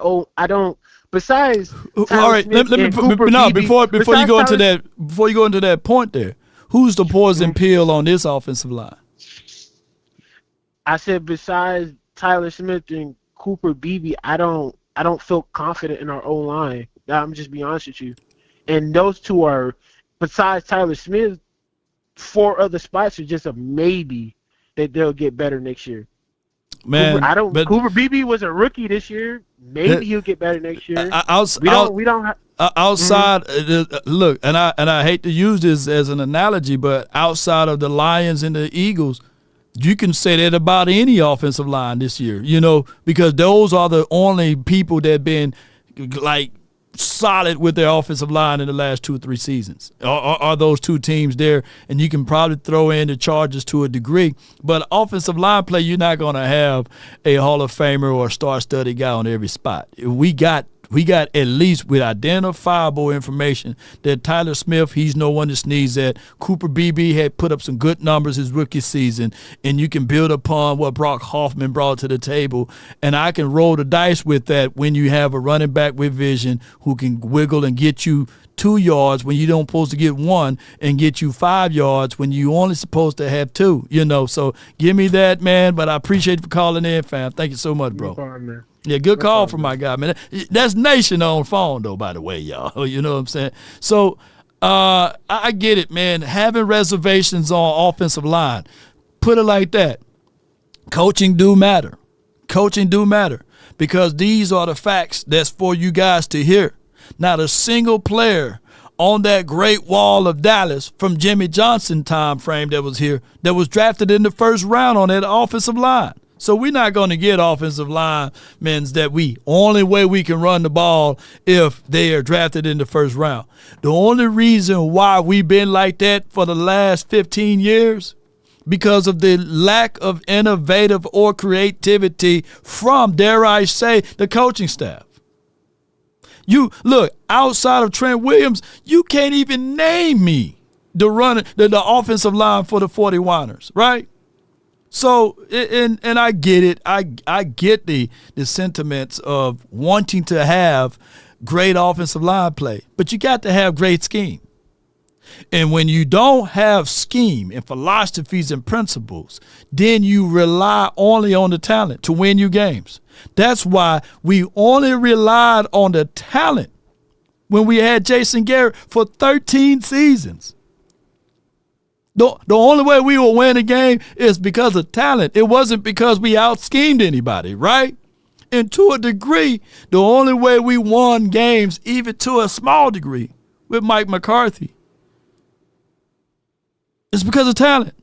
don't. Besides, all right. Let me before you go into that point there. Who's the poison pill on this offensive line? I said besides Tyler Smith and Cooper Beebe, I don't feel confident in our O-line. I'm just being honest with you. And those two are, besides Tyler Smith, 4 other spots are just a maybe that they'll get better next year. Man, Cooper Beebe was a rookie this year. Maybe he'll get better next year. Outside, look, and I hate to use this as an analogy, but outside of the Lions and the Eagles, you can say that about any offensive line this year. You know, because those are the only people that have been like solid with their offensive line in the last 2 or 3 seasons. Are those 2 teams there? And you can probably throw in the Chargers to a degree, but offensive line play, you're not going to have a Hall of Famer or a star-studded guy on every spot. We got at least with identifiable information that Tyler Smith, he's no one to sneeze at. Cooper Beebe had put up some good numbers his rookie season, and you can build upon what Brock Hoffman brought to the table. And I can roll the dice with that when you have a running back with vision who can wiggle and get you 2 yards when you don't supposed to get 1 and get you 5 yards when you only supposed to have 2, you know. So give me that, man. But I appreciate you for calling in, fam. Thank you so much, bro. No problem, man. Yeah, good call from my guy, man. That's Nation on phone, though, by the way, y'all. You know what I'm saying? So I get it, man. Having reservations on offensive line, put it like that. Coaching do matter. Coaching do matter because these are the facts that's for you guys to hear. Not a single player on that Great Wall of Dallas from Jimmy Johnson time frame that was here, that was drafted in the first round on that offensive line. So we're not going to get offensive linemen that only way we can run the ball if they are drafted in the first round. The only reason why we've been like that for the last 15 years, because of the lack of innovative or creativity from, dare I say, the coaching staff. You look, outside of Trent Williams, you can't even name me the offensive line for the 49ers, right? So, and I get it. I get the sentiments of wanting to have great offensive line play, but you got to have great scheme. And when you don't have scheme and philosophies and principles, then you rely only on the talent to win you games. That's why we only relied on the talent when we had Jason Garrett for 13 seasons. The only way we will win a game is because of talent. It wasn't because we out-schemed anybody, right? And to a degree, the only way we won games, even to a small degree, with Mike McCarthy, is because of talent.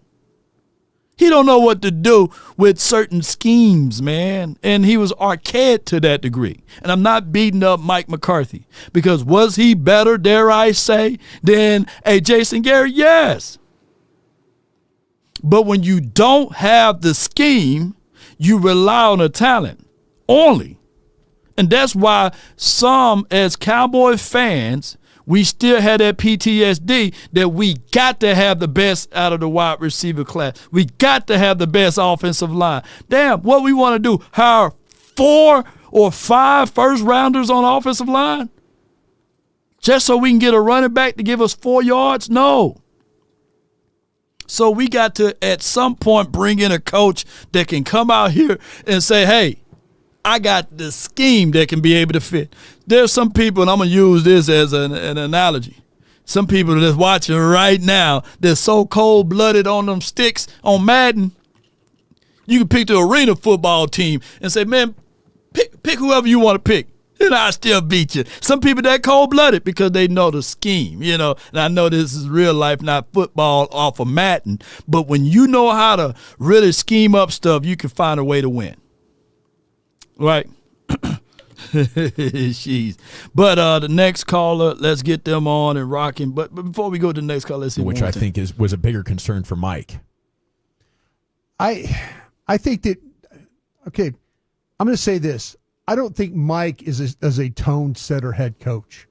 He don't know what to do with certain schemes, man. And he was archaic to that degree. And I'm not beating up Mike McCarthy, because was he better, dare I say, than a Jason Garrett? Yes. But when you don't have the scheme, you rely on the talent only. And that's why some, as Cowboy fans, we still had that PTSD that we got to have the best out of the wide receiver class. We got to have the best offensive line. Damn, what we want to do, hire 4 or 5 first-rounders on offensive line? Just so we can get a running back to give us 4 yards? No. So we got to, at some point, bring in a coach that can come out here and say, hey, I got the scheme that can be able to fit. There's some people, and I'm going to use this as an analogy. Some people that's watching right now, they're so cold-blooded on them sticks on Madden. You can pick the arena football team and say, man, pick whoever you want to pick, and I still beat you. Some people that cold-blooded because they know the scheme, you know. And I know this is real life, not football off of Madden. But when you know how to really scheme up stuff, you can find a way to win. Right. Jeez. But the next caller, let's get them on and rocking. But before we go to the next caller, let's see. Which I think was a bigger concern for Mike. I think that, okay, I'm going to say this. I don't think Mike is a tone setter head coach.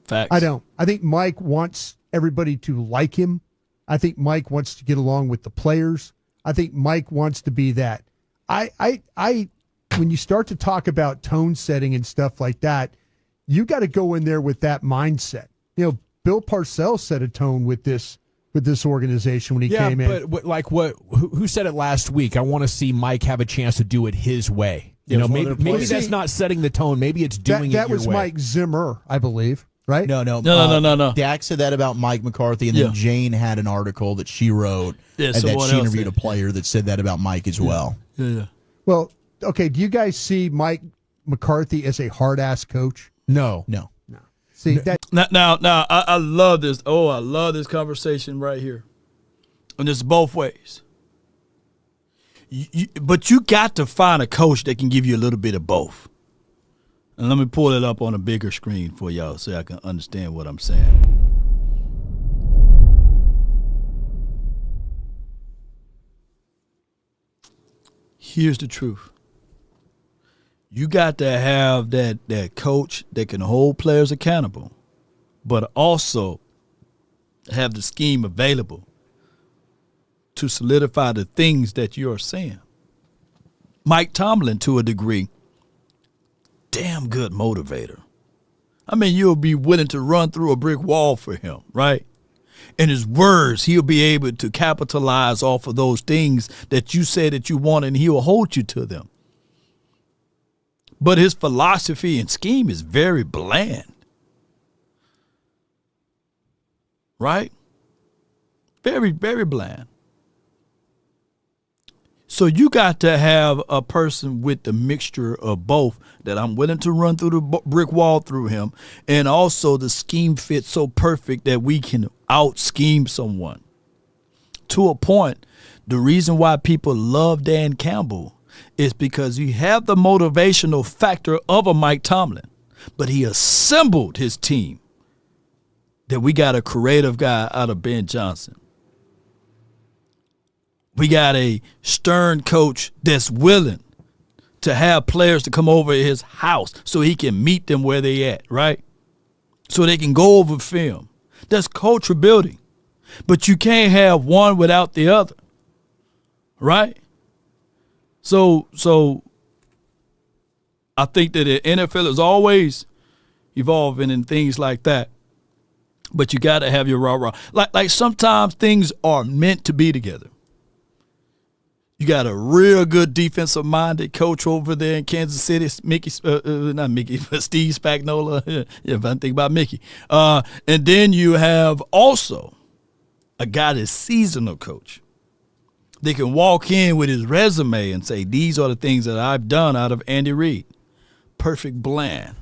Facts. I don't. I think Mike wants everybody to like him. I think Mike wants to get along with the players. I think Mike wants to be that. When you start to talk about tone setting and stuff like that, you got to go in there with that mindset. You know, Bill Parcells set a tone with this organization when he came in. Yeah, but who said it last week? I want to see Mike have a chance to do it his way. You know, maybe that's not setting the tone. Maybe it's doing it your way. That was Mike Zimmer, I believe, right? No. Dak said that about Mike McCarthy, and then Jane had an article that she wrote and that she interviewed a player that said that about Mike as well. Yeah. Well, okay, do you guys see Mike McCarthy as a hard-ass coach? No. See, that now, I love this. Oh, I love this conversation right here. And it's both ways. But you got to find a coach that can give you a little bit of both. And let me pull it up on a bigger screen for y'all so I can understand what I'm saying. Here's the truth. You got to have that coach that can hold players accountable, but also have the scheme available to solidify the things that you're saying. Mike Tomlin, to a degree, damn good motivator. I mean, you'll be willing to run through a brick wall for him, right? In his words, he'll be able to capitalize off of those things that you say that you want, and he'll hold you to them. But his philosophy and scheme is very bland. Right? Very, very bland. So you got to have a person with the mixture of both, that I'm willing to run through the brick wall through him, and also the scheme fits so perfect that we can out-scheme someone. To a point, the reason why people love Dan Campbell is because you have the motivational factor of a Mike Tomlin, but he assembled his team that we got a creative guy out of Ben Johnson. We got a stern coach that's willing to have players to come over to his house so he can meet them where they at, right? So they can go over film. That's culture building. But you can't have one without the other, right? So I think that the NFL is always evolving and things like that. But you got to have your rah-rah. Like sometimes things are meant to be together. You got a real good defensive-minded coach over there in Kansas City, not Mickey, but Steve Spagnuolo. Yeah, if I think about Mickey. And then you have also a guy that's seasonal coach. They can walk in with his resume and say, these are the things that I've done out of Andy Reid. Perfect blend.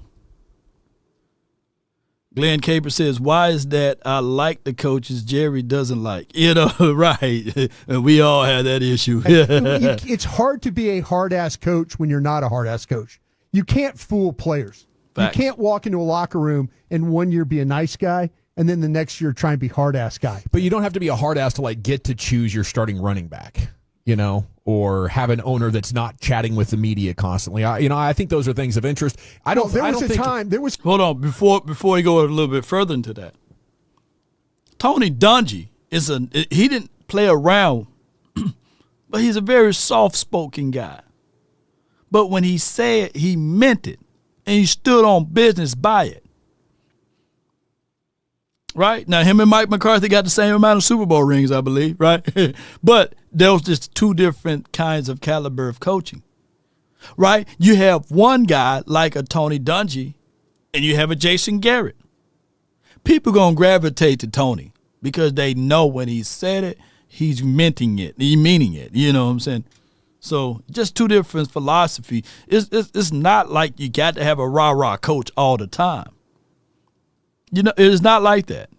Glenn Caper says, why is that I like the coaches Jerry doesn't like? Right. And we all have that issue. It's hard to be a hard-ass coach when you're not a hard-ass coach. You can't fool players. Facts. You can't walk into a locker room and one year be a nice guy and then the next year try and be hard-ass guy. But you don't have to be a hard-ass to get to choose your starting running back, or have an owner that's not chatting with the media constantly. I think those are things of interest. Hold on, before we go a little bit further into that. Tony Dungy he didn't play around, but he's a very soft-spoken guy. But when he said it, he meant it, and he stood on business by it. Right? Now, him and Mike McCarthy got the same amount of Super Bowl rings, I believe, right? But there was just two different kinds of caliber of coaching, right? You have one guy like a Tony Dungy, and you have a Jason Garrett. People going to gravitate to Tony because they know when he said it, he's meaning it. You know what I'm saying? So just two different philosophy. It's not like you got to have a rah-rah coach all the time. It's not like that.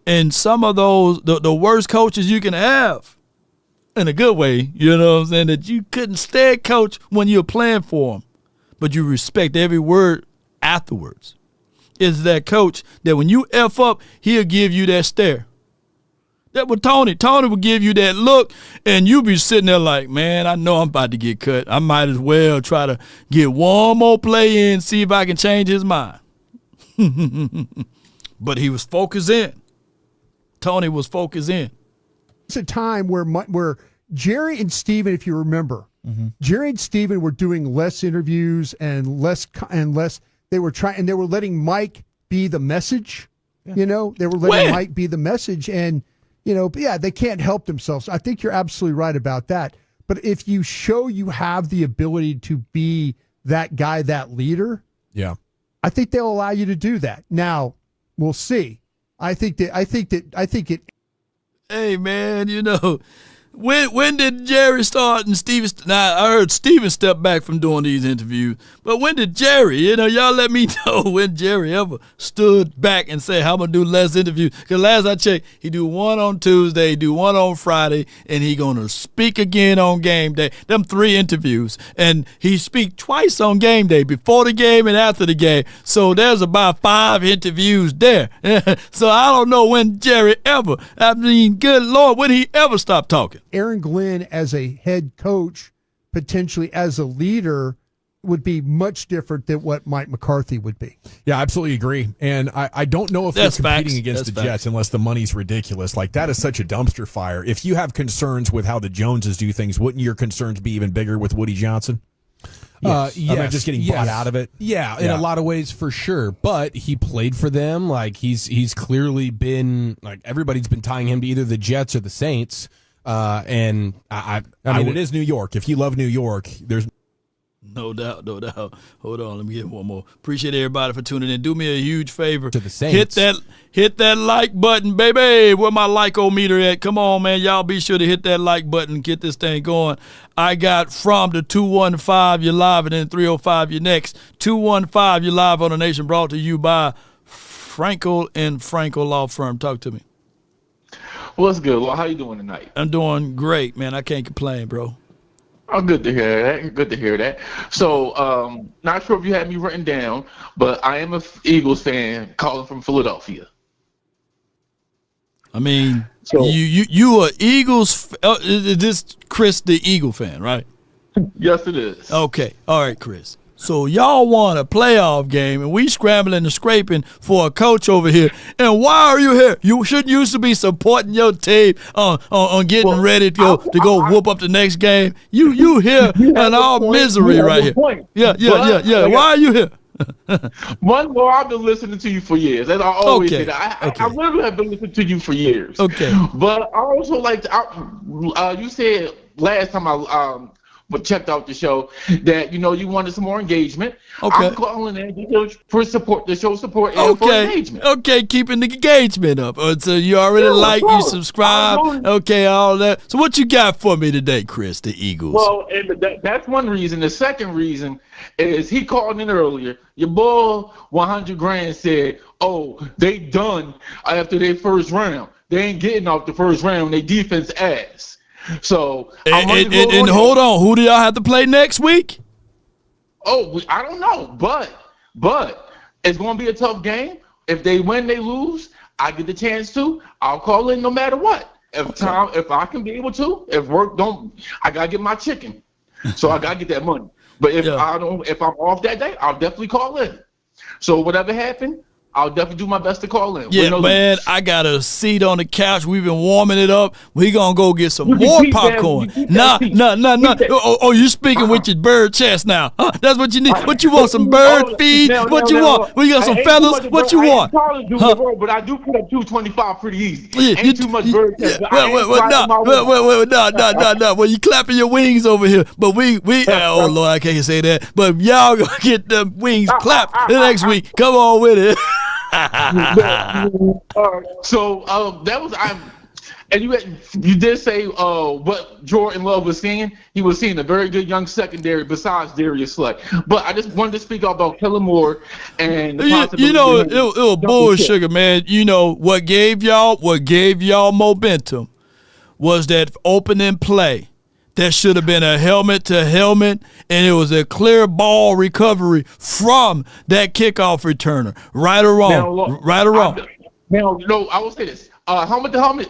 And some of those, the worst coaches you can have, in a good way, you know what I'm saying, that you couldn't stand coach when you're playing for him, but you respect every word afterwards, is that coach that when you F up, he'll give you that stare. That was Tony. Tony would give you that look, and you be sitting there like, man, I know I'm about to get cut. I might as well try to get one more play in, see if I can change his mind. But he was focused in. Tony was focused in. It's a time where Jerry and Steven, if you remember, Jerry and Steven were doing less interviews and less. They were letting Mike be the message. They were letting Mike be the message, and they can't help themselves. I think you're absolutely right about that. But if you show you have the ability to be that guy, that leader, I think they'll allow you to do that. Now, we'll see. I think it. Hey, man, when did Jerry start and Steven? Now, I heard Steven step back from doing these interviews, but when did Jerry? Y'all let me know when Jerry ever stood back and said, I'm going to do less interviews. Because last I checked, he do one on Tuesday, do one on Friday, and he going to speak again on game day. Them 3 interviews. And he speak twice on game day, before the game and after the game. So there's about 5 interviews there. So I don't know when Jerry ever, good Lord, when he ever stopped talking. Aaron Glenn as a head coach, potentially as a leader, would be much different than what Mike McCarthy would be. Yeah, I absolutely agree. And I don't know if they're competing against the Jets unless the money's ridiculous. That is such a dumpster fire. If you have concerns with how the Joneses do things, wouldn't your concerns be even bigger with Woody Johnson? Yes. Just getting bought out of it. Yeah, in a lot of ways for sure. But he played for them. He's clearly been everybody's been tying him to either the Jets or the Saints. And I mean, it is New York. If you love New York, there's No doubt, no doubt. Hold on, let me get one more. Appreciate everybody for tuning in. Do me a huge favor. To the Saints. Hit that like button, baby. Where my like-o-meter at? Come on, man. Y'all be sure to hit that like button. Get this thing going. I got from the 215, you're live, and then 305, you're next. 215, you're live on the Nation, brought to you by Frenkel and Frenkel Law Firm. Talk to me. What's good? Well, how you doing tonight? I'm doing great, man. I can't complain, bro. Oh, good to hear that. Good to hear that. So, not sure if you had me written down, but I am a Eagles fan calling from Philadelphia. I mean, so, you are Eagles. Is this Chris, the Eagle fan, right? Yes, it is. Okay. All right, Chris. So y'all won a playoff game, and we scrambling and scraping for a coach over here. And why are you here? You shouldn't used to be supporting your team on getting ready to go whoop up the next game. You here in all misery right here. Yeah. Why are you here? Well, I've been listening to you for years. As I always say that. I literally have been listening to you for years. Okay. But I also like to, you said last time I checked out the show that you wanted some more engagement. Okay. I'm calling in for support, the show support, and for engagement. Okay, keeping the engagement up. So you already you subscribe. Okay, all that. So what you got for me today, Chris, the Eagles? Well, and that's one reason. The second reason is he called in earlier. Your boy 100 Grand said, "Oh, they done after their first round. They ain't getting off the first round. They defense ass." So and hold on, who do y'all have to play next week? Oh, I don't know, but it's going to be a tough game. If they win, they lose. I get the chance to. I'll call in no matter what. If I can be able to. If work don't, I gotta get my chicken. So I gotta get that money. But if if I'm off that day, I'll definitely call in. So whatever happened, I'll definitely do my best to call in. Yeah, man, I got a seat on the couch. We've been warming it up. We gonna go get some more popcorn. Nah. Oh, you speaking with your bird chest now? Huh? That's what you need. What you want? Some bird feed? What you want? We got some feathers. What you want? But I do put up 225 pretty easy. Ain't too much bird chest. Well, you clapping your wings over here, but we. Oh Lord, I can't say that. But y'all gonna get them wings clapped the next week. Come on with it. So that was and you did say what Jordan Love was seeing. He was seeing a very good young secondary besides Darius Slay. But I just wanted to speak about Kellen Moore and the possibility. It was bullshit, man. You know what gave y'all momentum was that opening play. That should have been a helmet to helmet, and it was a clear ball recovery from that kickoff returner. Right or wrong? Right or wrong? No, I will say this. Helmet to helmet.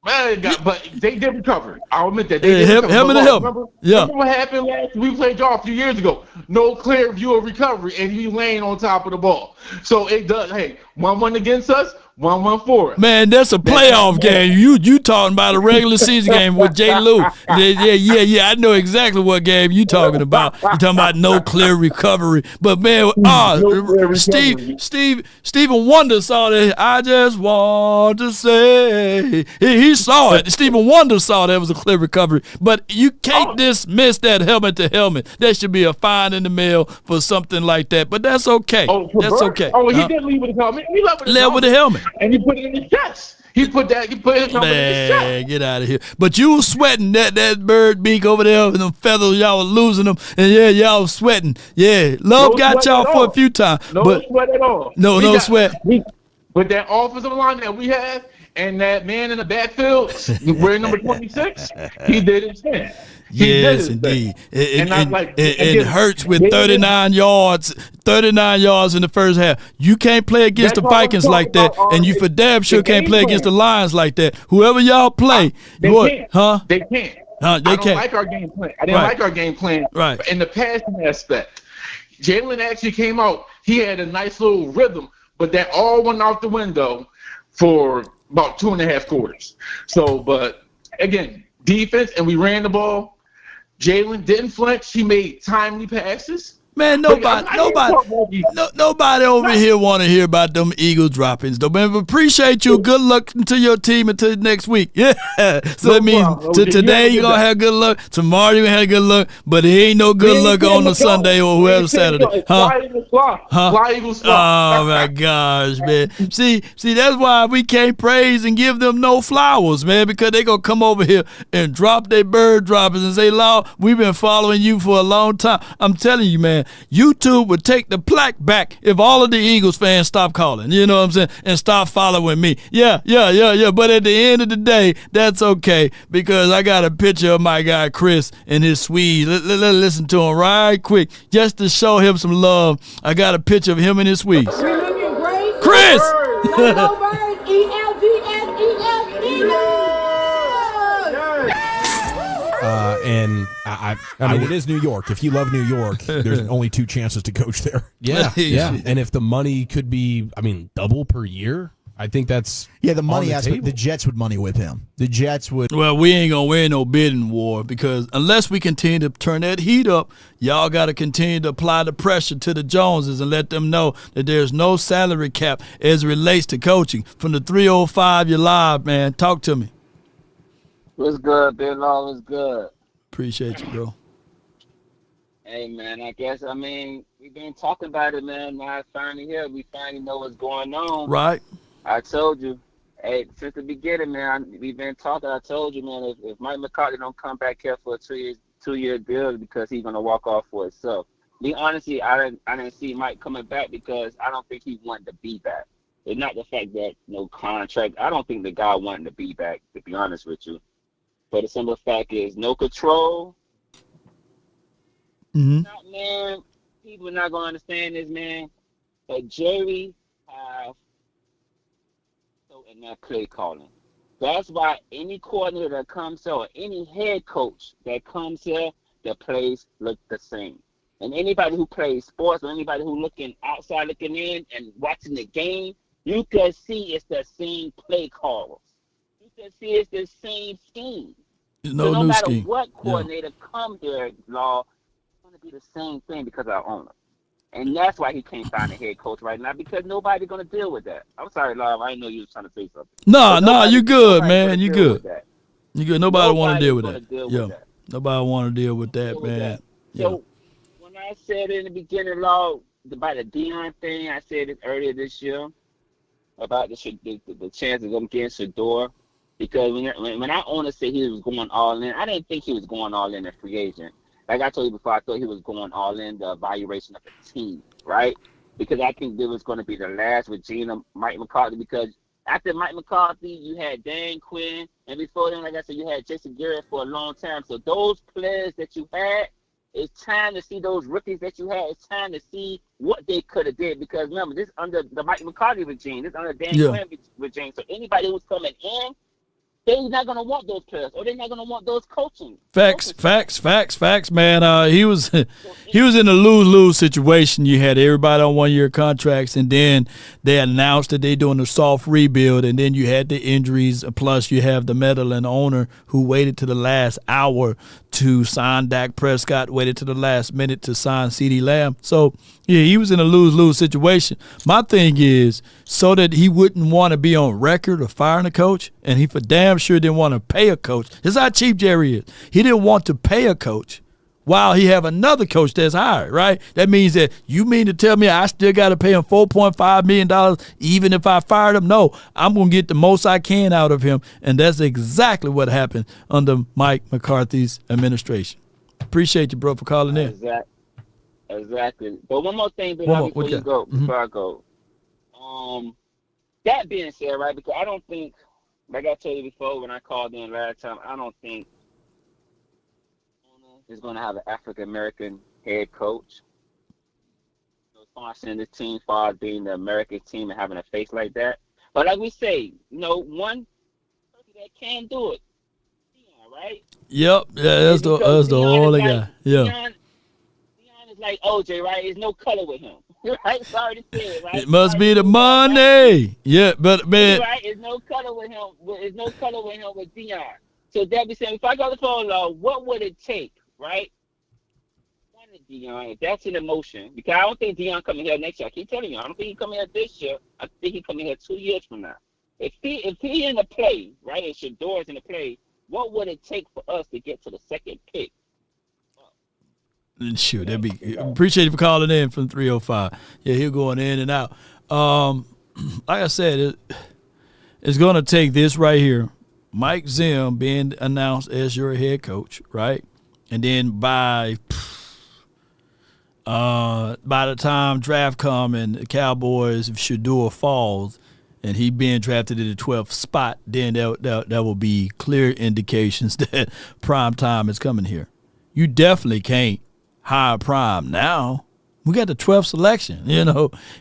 But they did recover. I'll admit that. They did helmet to helmet. Remember what happened we played y'all a few years ago. No clear view of recovery, and he laying on top of the ball. So it does, 1-1 against us, 1-1 for us. Man, that's a playoff game. You talking about a regular season game with J. Lou. Yeah. I know exactly what game you talking about. You talking about no clear recovery. But man, Stephen Wonder saw that. I just want to say he saw it. Stephen Wonder saw that it was a clear recovery. But you can't dismiss that helmet to helmet. That should be a fine in the mail for something like that. But that's okay. That's okay. Oh, he did leave with the helmet. He left with the helmet. And he put it in his chest. He put his helmet in his chest. Man, get out of here. But you was sweating that bird beak over there and them feathers, y'all was losing them. And y'all was sweating. Yeah, Love got y'all for a few times. No sweat at all. No sweat. With that offensive line that we have and that man in the backfield wearing number 26, he did his thing. Yes, indeed. It hurts with 39 yards in the first half. You can't play against the Vikings like that, and you for damn sure can't play against the Lions like that. Whoever y'all play, they can't. They can't. I don't like our game plan. I didn't like our game plan in the passing aspect. Jalen actually came out. He had a nice little rhythm, but that all went out the window for about 2.5 quarters. So, but again, defense, and we ran the ball. Jalen didn't flinch. He made timely passes. Man, nobody over here want to hear about them Eagles droppings. Though, man, appreciate you. Good luck to your team until next week. Yeah. So that means today you're going to have good luck. Tomorrow you're going to have good luck. But it ain't no good luck on the Sunday or whoever Saturday. Fly Eagles fly. Fly Eagles fly. Oh, my gosh, man. See, that's why we can't praise and give them no flowers, man, because they going to come over here and drop their bird droppers and say, Law, we've been following you for a long time. I'm telling you, man, YouTube would take the plaque back if all of the Eagles fans stop calling, you know what I'm saying, and stop following me. Yeah. But at the end of the day, that's okay because I got a picture of my guy Chris and his Swedes. Let's listen to him right quick just to show him some love. I got a picture of him and his Swedes. Chris! And I mean, it is New York. If you love New York, there's only 2 chances to coach there. Yeah. And if the money could be, double per year, I think that's the money aspect. The Jets would money with him. The Jets would. Well, we ain't gonna win no bidding war because unless we continue to turn that heat up, y'all got to continue to apply the pressure to the Joneses and let them know that there's no salary cap as it relates to coaching. From the 305, you're live, man. Talk to me. What's good, Bill Law? What's good? Appreciate you, bro. Hey, man, we've been talking about it, man. Now it's finally here. We finally know what's going on. Right. I told you. Hey, since the beginning, man, we've been talking. I told you, man, if Mike McCarthy don't come back here for a two-year deal because he's going to walk off for himself. Be honestly, I didn't see Mike coming back because I don't think he wanted to be back. It's not the fact that no contract. I don't think the guy wanted to be back, to be honest with you. But the simple fact is no control. Man, people are not going to understand this, man. But Jerry have in that play calling. That's why any coordinator that comes here or any head coach that comes here, the plays look the same. And anybody who plays sports or anybody who looking outside looking in and watching the game, you can see it's the same play callers. You can see it's the same scheme. No matter scheme. What coordinator come here, Law, it's going to be the same thing because of our owner. And that's why he can't find a head coach right now because nobody's going to deal with that. I'm sorry, Law. I didn't know you was trying to say something. No, you good, man. You good. You good. Nobody want to deal with that. Nobody want to deal with that, man. So when I said in the beginning, Law, about the Deion thing, I said it earlier this year about the chances of him getting Shador. Because when our owner said he was going all in, I didn't think he was going all in a free agent. Like I told you before, I thought he was going all in the evaluation of the team, right? Because I think it was going to be the last with Mike McCarthy. Because after Mike McCarthy, you had Dan Quinn, and before then, like I said, you had Jason Garrett for a long time. So those players that you had, it's time to see those rookies that you had. It's time to see what they could have did. Because remember, this under the Mike McCarthy regime, this under Dan Quinn regime. So anybody who's coming in, they're not going to want those players, or they're not going to want those coaching. Facts, man. He was in a lose-lose situation. You had everybody on one-year contracts, and then they announced that they're doing a soft rebuild, and then you had the injuries. Plus, you have the meddling owner who waited to the last hour to sign Dak Prescott, waited to the last minute to sign CeeDee Lamb. So, yeah, he was in a lose-lose situation. My thing is, so that he wouldn't want to be on record of firing a coach, and he for damn sure didn't want to pay a coach. This is how cheap Jerry is. He didn't want to pay a coach while he have another coach that's hired, right? That means that you mean to tell me I still got to pay him $4.5 million even if I fired him? No, I'm going to get the most I can out of him, and that's exactly what happened under Mike McCarthy's administration. Appreciate you, bro, for calling in. Exactly. But one more thing before I go. That being said, right, because I don't think, like I told you before when I called in last time, I don't think is going to have an African-American head coach. Sponsoring this team, far as being the American team and having a face like that. But like we say, one person that can do it, Deion, right? Yep, that's the only guy. Yeah. Deion is like OJ, right? There's no color with him. Right? Sorry to say it, right? It must be the money. Yeah, but man. Right? There's no color with him. There's no color with him with Deion. So that be saying, if I got the phone, what would it take, right? One Deion, if that's an emotion, because I don't think Deion coming here next year. I keep telling you, I don't think he coming here this year. I think he coming here 2 years from now. If he in the play, right, and Shador's in the play, what would it take for us to get to the second pick? Shoot, that'd be appreciate you for calling in from 305. Yeah, he'll going in and out. Like I said, it's going to take this right here, Mike Zim being announced as your head coach, right? And then by the time draft come and the Cowboys, if Shador falls and he being drafted in the 12th spot, then that will be clear indications that prime time is coming here. You definitely can't hire prime now. We got the 12th selection,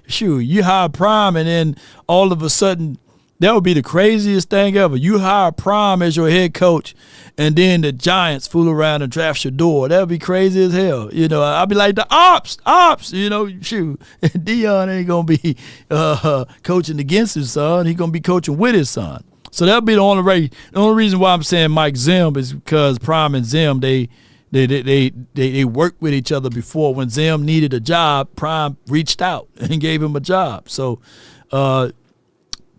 Shoot, you hire prime and then all of a sudden, that would be the craziest thing ever. You hire prime as your head coach and then the Giants fool around and draft Shador. That would be crazy as hell. I'd be like the ops, shoot. Deion ain't going to be coaching against his son. He's going to be coaching with his son. So that'll be the only reason why I'm saying Mike Zim is because Prime and Zim, they worked with each other before. When Zim needed a job, Prime reached out and gave him a job. So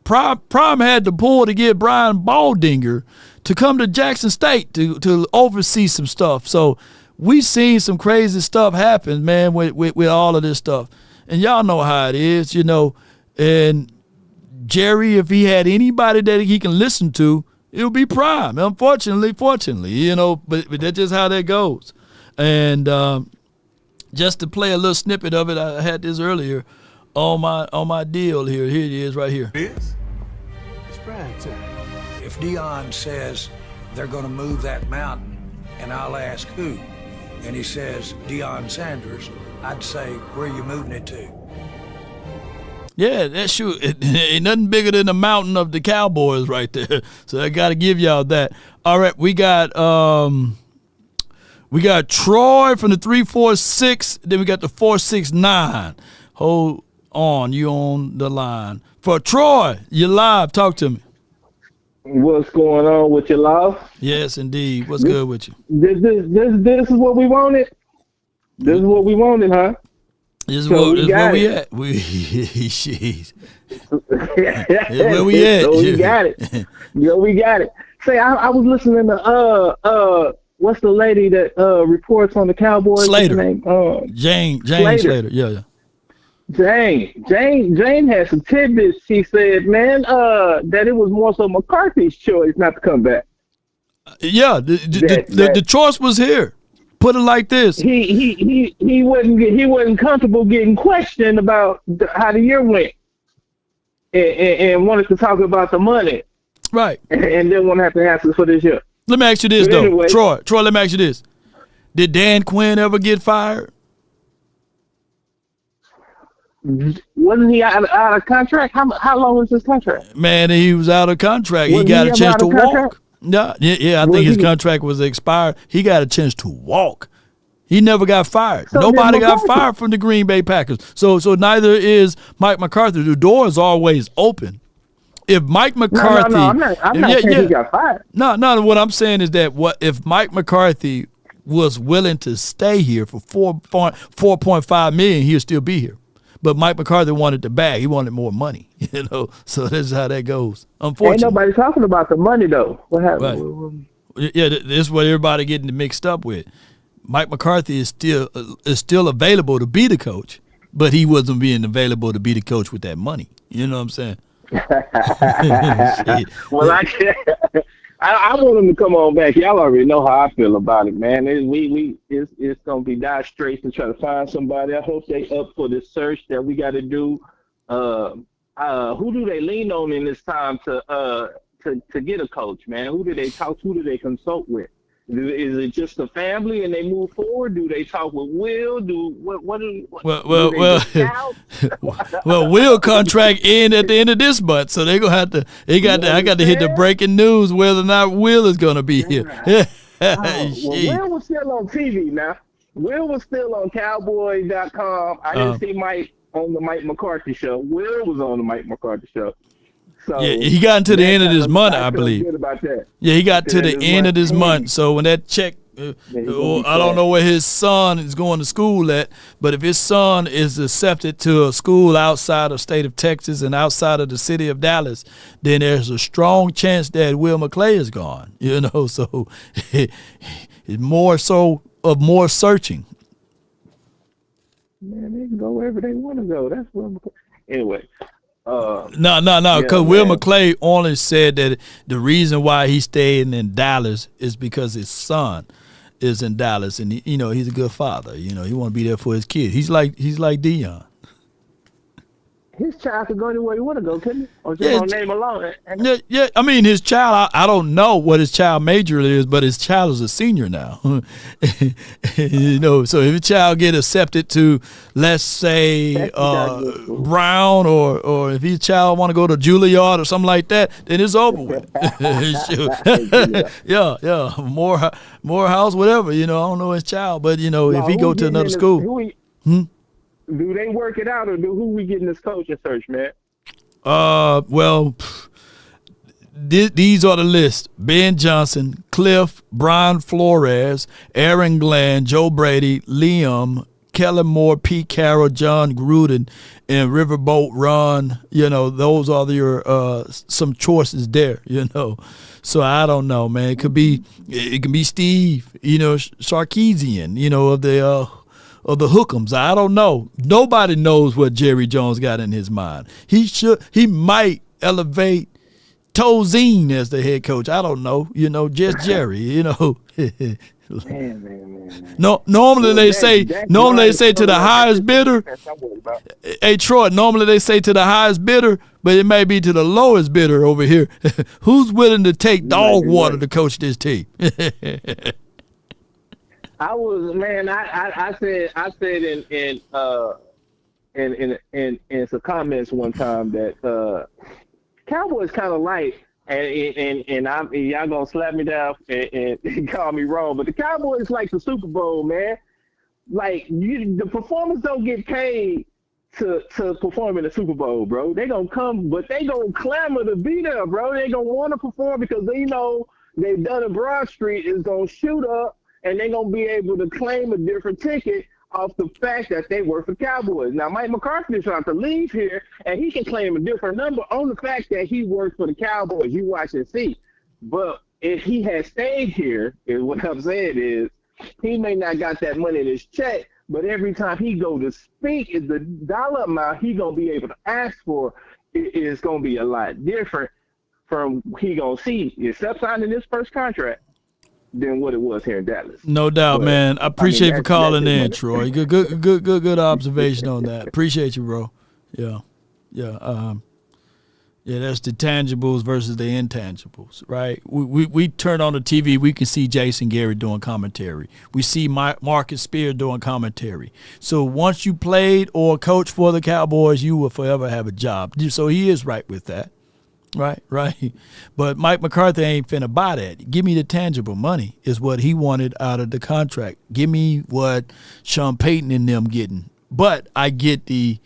Prime had the pull to get Brian Baldinger to come to Jackson State to oversee some stuff. So we seen some crazy stuff happen, man, with all of this stuff. And y'all know how it is, And Jerry, if he had anybody that he can listen to, it'll be Prime. Fortunately, but that's just how that goes. And just to play a little snippet of it, I had this earlier on my deal here. Here it is, right here. It's brag time. If Deion says they're going to move that mountain, and I'll ask who, and he says Deion Sanders, I'd say, where are you moving it to? Yeah, that's true. Ain't nothing bigger than the mountain of the Cowboys right there. So I got to give y'all that. All right, we got Troy from the 346. Then we got the 469. Hold on, you on the line for Troy. You live. Talk to me. What's going on with your love? Yes, indeed. What's good with you? This is what we wanted. This is what we wanted, huh? This is where we at. Jeez. Where we at? So we got it. Yeah, we got it. Say, I was listening to what's the lady that reports on the Cowboys? Slater. Jane Slater. Yeah. Jane had some tidbits. She said, man, that it was more so McCarthy's choice not to come back. Yeah, the choice was here. Put it like this: he wasn't comfortable getting questioned about how the year went, and wanted to talk about the money, right? And didn't want to have to answer for this year. Let me ask you this though, Troy. Let me ask you this: did Dan Quinn ever get fired? Wasn't he out of contract? How long was his contract? Man, he was out of contract. He got a chance to walk. Yeah. I think his contract was expired. He got a chance to walk. He never got fired. So nobody got fired from the Green Bay Packers. So neither is Mike McCarthy. The door is always open. If Mike McCarthy, I'm not saying he got fired. No. What I'm saying is that if Mike McCarthy was willing to stay here for $4.5 million, he'll still be here. But Mike McCarthy wanted the bag. He wanted more money, So that's how that goes. Unfortunately, ain't nobody talking about the money though. What happened? Right. Yeah, this is what everybody getting mixed up with. Mike McCarthy is still available to be the coach, but he wasn't being available to be the coach with that money. You know what I'm saying? Well, I want him to come on back. Y'all already know how I feel about it, man. It's gonna be dire straits to try to find somebody. I hope they up for this search that we got to do. Who do they lean on in this time to get a coach, man? Who do they talk to? Who do they consult with? Is it just the family and they move forward? Do they talk with Will? Well, Will contract in at the end of this month, so they're gonna have to. I got to hit the breaking news whether or not Will is gonna be here. Will was still on TV now. Will was still on Cowboys.com. I didn't see Mike on the Mike McCarthy show. Will was on the Mike McCarthy show. So yeah, he got into the end of this month, I believe. Good about that. Yeah, he got to the end of this month. So when that check I don't know where his son is going to school at, but if his son is accepted to a school outside of state of Texas and outside of the city of Dallas, then there's a strong chance that Will McClay is gone. So it's more so of more searching. Man, they can go wherever they want to go. That's what. Anyway. No. Because Will McClay only said that the reason why he's staying in Dallas is because his son is in Dallas, and he's a good father. He want to be there for his kids. He's like Deion. His child could go anywhere he want to go, couldn't he? Or just on name alone. Yeah. I mean, his child. I don't know what his child major is, but his child is a senior now. So if a child get accepted to, let's say, Brown, or if his child want to go to Juilliard or something like that, then it's over with. Yeah. Morehouse, whatever. I don't know his child, but if he go to another school. Do they work it out, or who we getting this coaching search, man? Well, these are the list: Ben Johnson, Cliff, Brian Flores, Aaron Glenn, Joe Brady, Liam, Kellen Moore, Pete Carroll, John Gruden, and Riverboat Ron. Those are your some choices there. So I don't know, man. It can be Steve, Sarkisian, of the Hook'ems. I don't know. Nobody knows what Jerry Jones got in his mind. He might elevate Tozine as the head coach. I don't know. Just Jerry. Man. No, normally they say to the highest bidder. Hey Troy, normally they say to the highest bidder, but it may be to the lowest bidder over here. Who's willing to take dog water to coach this team? I said in some comments one time that Cowboys kind of like, and y'all gonna slap me down and call me wrong, but the Cowboys like the Super Bowl, man. Like the performers don't get paid to perform in the Super Bowl, bro. They gonna come, but they gonna clamor to be there, bro. They gonna want to perform because they know they've done a Broad Street is gonna shoot up. And they're going to be able to claim a different ticket off the fact that they work for Cowboys. Now, Mike McCarthy is trying to leave here, and he can claim a different number on the fact that he works for the Cowboys. You watch and see. But if he had stayed here, what I'm saying is he may not got that money in his check, but every time he go to speak, is the dollar amount he going to be able to ask for is going to be a lot different from he going to see, except signing this first contract, than what it was here in Dallas. No doubt, man. I appreciate you for calling in, Troy. Good observation on that. Appreciate you, bro. Yeah. That's the tangibles versus the intangibles, right? We turn on the TV, we can see Jason Garrett doing commentary. We see Marcus Spear doing commentary. So once you played or coached for the Cowboys, you will forever have a job. So he is right with that. Right. But Mike McCarthy ain't finna buy that. Give me the tangible money is what he wanted out of the contract. Give me what Sean Payton and them getting. But I get the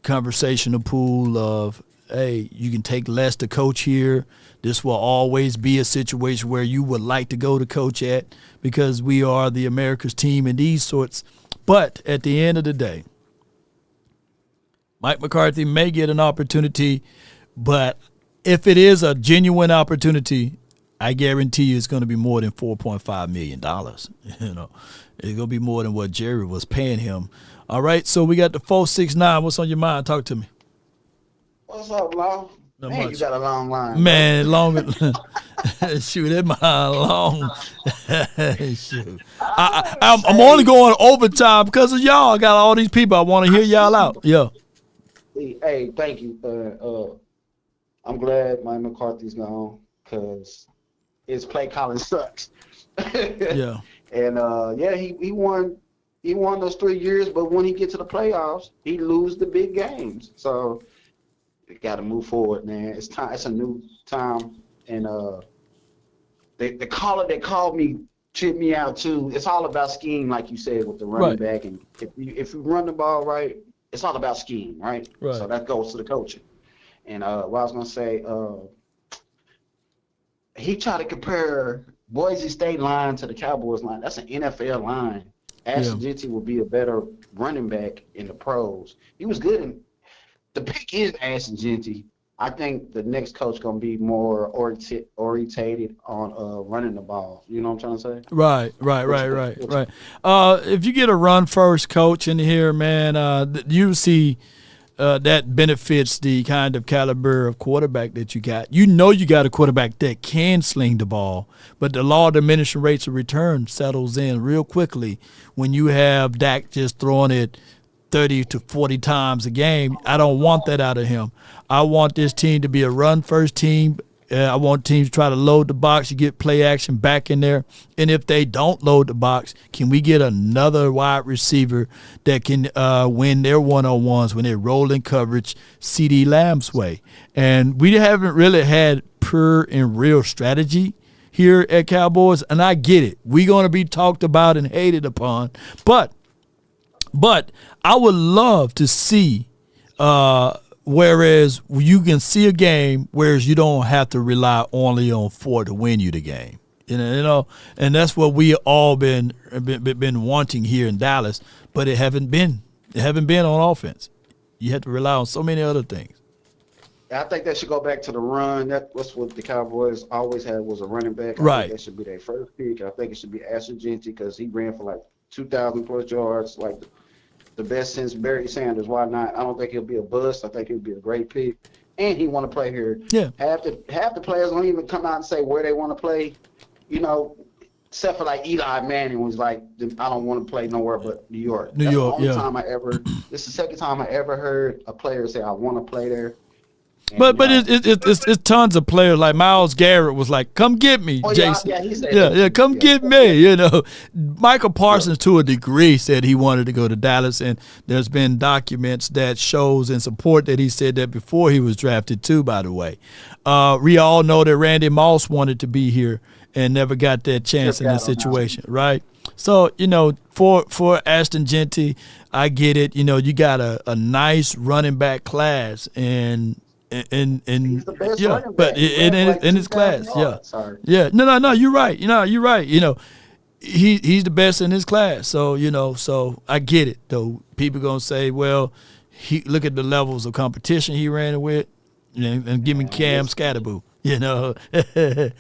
conversational pool of, hey, you can take less to coach here. This will always be a situation where you would like to go to coach at because we are the America's team and these sorts. But at the end of the day, Mike McCarthy may get an opportunity, but if it is a genuine opportunity, I guarantee you it's going to be more than $4.5 million. It's going to be more than what Jerry was paying him. All right, so we got the 469. What's on your mind? Talk to me. What's up, Law? Man, you got a long line. Man, longer. Shoot, that mine long. Shoot. I'm only going overtime because of y'all. I got all these people. I want to hear y'all out. Yeah. Hey, thank you. I'm glad Mike McCarthy's gone because his play calling sucks. Yeah. And he won those 3 years, but when he gets to the playoffs, he lose the big games. So you got to move forward, man. It's time. It's a new time, and the caller that called me tripped me out too. It's all about scheme, like you said, with the running back, and if you run the ball right, it's all about scheme, right? So that goes to the coaching. And what I was gonna say, he tried to compare Boise State line to the Cowboys line, that's an NFL line. Ashton Jeanty will be a better running back in the pros. He was good in the pick is Ashton Jeanty. I think the next coach gonna be more orientated on running the ball. You know what I'm trying to say? Right. If you get a run first coach in here, man, you see that benefits the kind of caliber of quarterback that you got. You know you got a quarterback that can sling the ball, but the law of diminishing rates of return settles in real quickly when you have Dak just throwing it 30 to 40 times a game. I don't want that out of him. I want this team to be a run-first team. I want teams to try to load the box. You get play action back in there. And if they don't load the box, can we get another wide receiver that can win their one-on-ones when they're rolling coverage CeeDee Lamb's way? And we haven't really had pure and real strategy here at Cowboys, and I get it. We're going to be talked about and hated upon. But I would love to see whereas you can see a game, whereas you don't have to rely only on 4 to win you the game. You know, and that's what we all been wanting here in Dallas, but it haven't been on offense. You have to rely on so many other things. I think they should go back to the run. That's what the Cowboys always had was a running back. Right. I think that should be their first pick. I think it should be Ashton Jeanty because he ran for like 2,000 plus yards, like the best since Barry Sanders. Why not? I don't think he'll be a bust. I think he'll be a great pick. And he want to play here. Yeah. Half the players don't even come out and say where they want to play, you know, except for like Eli Manning was like, I don't want to play nowhere but New York. That's the only time this is the second time I ever heard a player say I want to play there. And, but it's tons of players like Myles Garrett was like, come get me, Jason. Yeah, he said come get me. You know, Michael Parsons to a degree said he wanted to go to Dallas, and there's been documents that shows and support that he said that before he was drafted too. By the way, we all know that Randy Moss wanted to be here and never got that chance in this situation, right? So, you know, for Ashton Jeanty, I get it. You know, you got a nice running back class and in his class, no, you're right. You're right. You know, he's the best in his class. So so I get it. Though people gonna say, well, look at the levels of competition he ran with, and give me Cam Scatterboo. You know. Hey,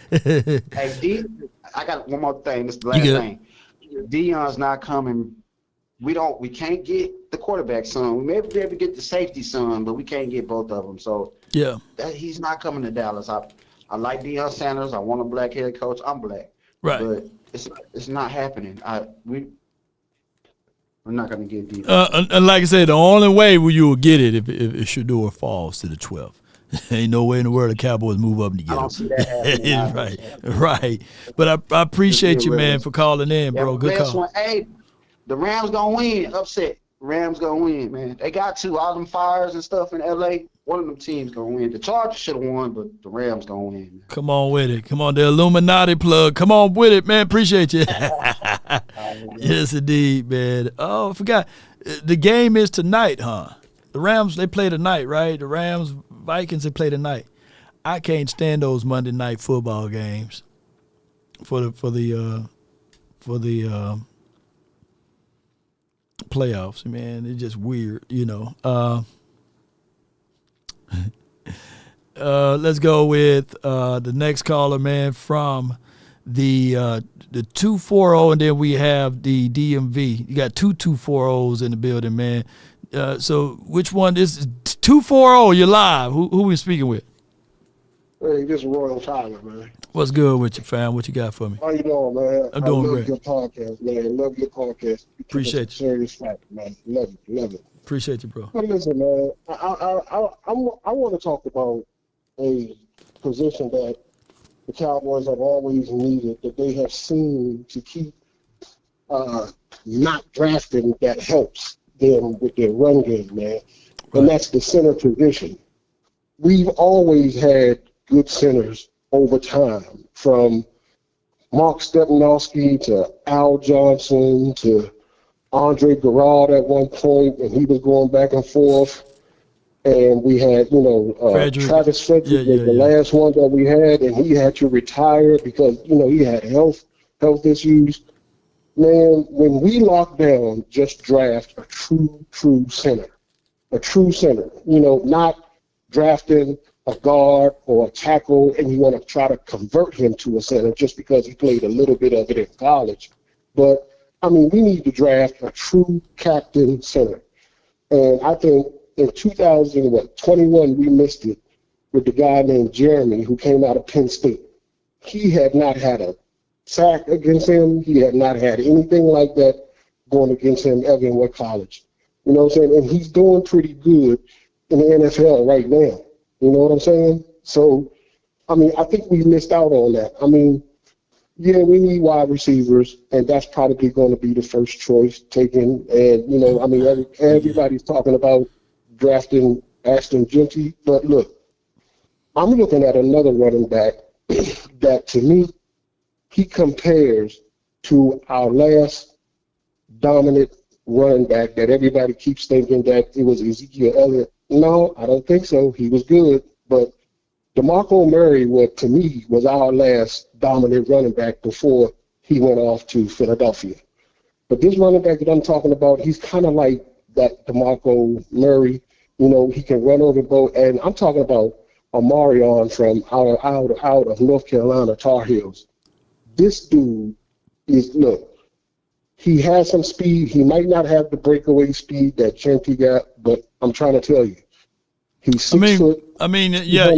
I got one more thing. This is the last thing. Deion's not coming. We can't get the quarterback son. We may be able to get the safety son, but we can't get both of them. So he's not coming to Dallas. I like Deion Sanders. I want a black head coach. I'm black, right? But it's not happening. We're not going to get Deion. And like I said, the only way you will get it if Shador falls to the 12th. Ain't no way in the world the Cowboys move up and get him. I don't see that happening. right. But I appreciate you, man, for calling in, bro. Good call. Hey, the Rams gonna win. Upset. Rams gonna win, man. They got to. All them fires and stuff in L.A., one of them teams gonna win. The Chargers should have won, but the Rams gonna win. Man. Come on with it. Come on, the Illuminati plug. Come on with it, man. Appreciate you. Yes, indeed, man. Oh, I forgot. The game is tonight, huh? The Rams, they play tonight, right? The Rams, Vikings, they play tonight. I can't stand those Monday night football games for the playoffs, man. It's just weird, you know. Let's go with the next caller, man, from the 240, and then we have the DMV. You got two 240s in the building, man. So which one is 240? You're live. Who we speaking with? Hey, this is Royal Tyler, man. What's good with you, fam? What you got for me? How you doing, man? I'm doing great. I love your podcast, man. Love your podcast. Appreciate you. Serious fact, man. Love it. Appreciate you, bro. But listen, man. I want to talk about a position that the Cowboys have always needed, that they have seen to keep not drafting that helps them with their run game, man. And that's the center position. We've always had good centers over time, from Mark Stepnowski to Al Johnson to Andre Garrard at one point, and he was going back and forth. and we had, Frederick. Travis Frederick was the last one that we had, and he had to retire because, he had health issues. Man, when we lock down, just draft a true center. A true center. Not drafting a guard or a tackle, and you want to try to convert him to a center just because he played a little bit of it in college. But, we need to draft a true captain center. And I think in 2021, we missed it with the guy named Jeremy who came out of Penn State. He had not had a sack against him. He had not had anything like that going against him ever in what college. You know what I'm saying? And he's doing pretty good in the NFL right now. You know what I'm saying? So, I think we missed out on that. Yeah, we need wide receivers, and that's probably going to be the first choice taken. And, everybody's talking about drafting Ashton Genty. But look, I'm looking at another running back that, to me, he compares to our last dominant running back that everybody keeps thinking that it was Ezekiel Elliott. No, I don't think so. He was good, but DeMarco Murray, to me, was our last dominant running back before he went off to Philadelphia. But this running back that I'm talking about, he's kind of like that DeMarco Murray. He can run over both. And I'm talking about Omarion from out of North Carolina Tar Heels. This dude he has some speed. He might not have the breakaway speed that Genty got, but I'm trying to tell you, he's 6 foot. Yeah.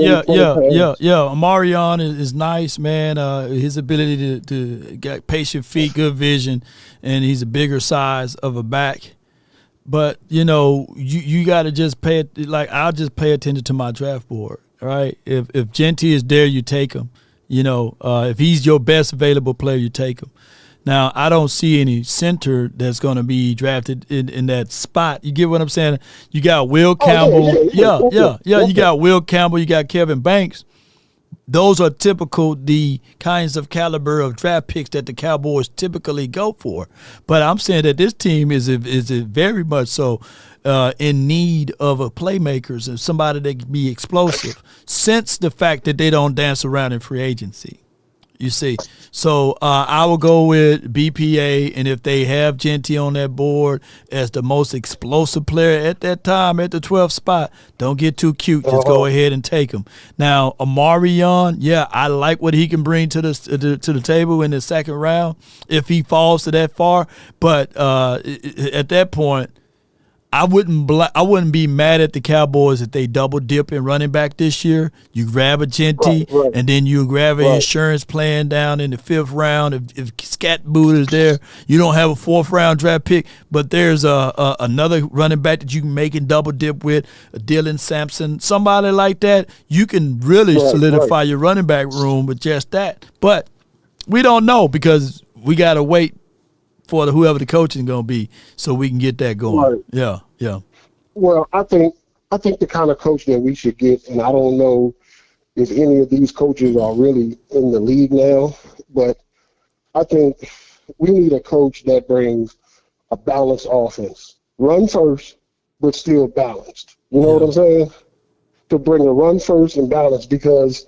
Omarion is nice, man. His ability to get patient feet, good vision, and he's a bigger size of a back. But, you got to just I'll just pay attention to my draft board, right? If Genty is there, you take him. If he's your best available player, you take him. Now, I don't see any center that's going to be drafted in that spot. You get what I'm saying? You got Will Campbell. You got Will Campbell. You got Kevin Banks. Those are the kinds of caliber of draft picks that the Cowboys typically go for. But I'm saying that this team is very much so in need of a playmakers and somebody that can be explosive, since the fact that they don't dance around in free agency. You see, so I will go with BPA, and if they have Genty on that board as the most explosive player at that time at the 12th spot, don't get too cute. Just go ahead and take him. Now, Omarion, I like what he can bring to the table in the second round if he falls to that far. But at that point, I wouldn't be mad at the Cowboys if they double dip in running back this year. You grab a Genty, and then you grab an insurance plan down in the 5th round. If Scat Boot is there, you don't have a 4th round draft pick, but there's another running back that you can make and double dip with, a Dylan Sampson, somebody like that. You can really solidify your running back room with just that. But we don't know because we got to wait for whoever the coaching going to be so we can get that going. Yeah. Well, I think the kind of coach that we should get, and I don't know if any of these coaches are really in the league now, but I think we need a coach that brings a balanced offense. Run first, but still balanced. You know what I'm saying? To bring a run first and balance, because,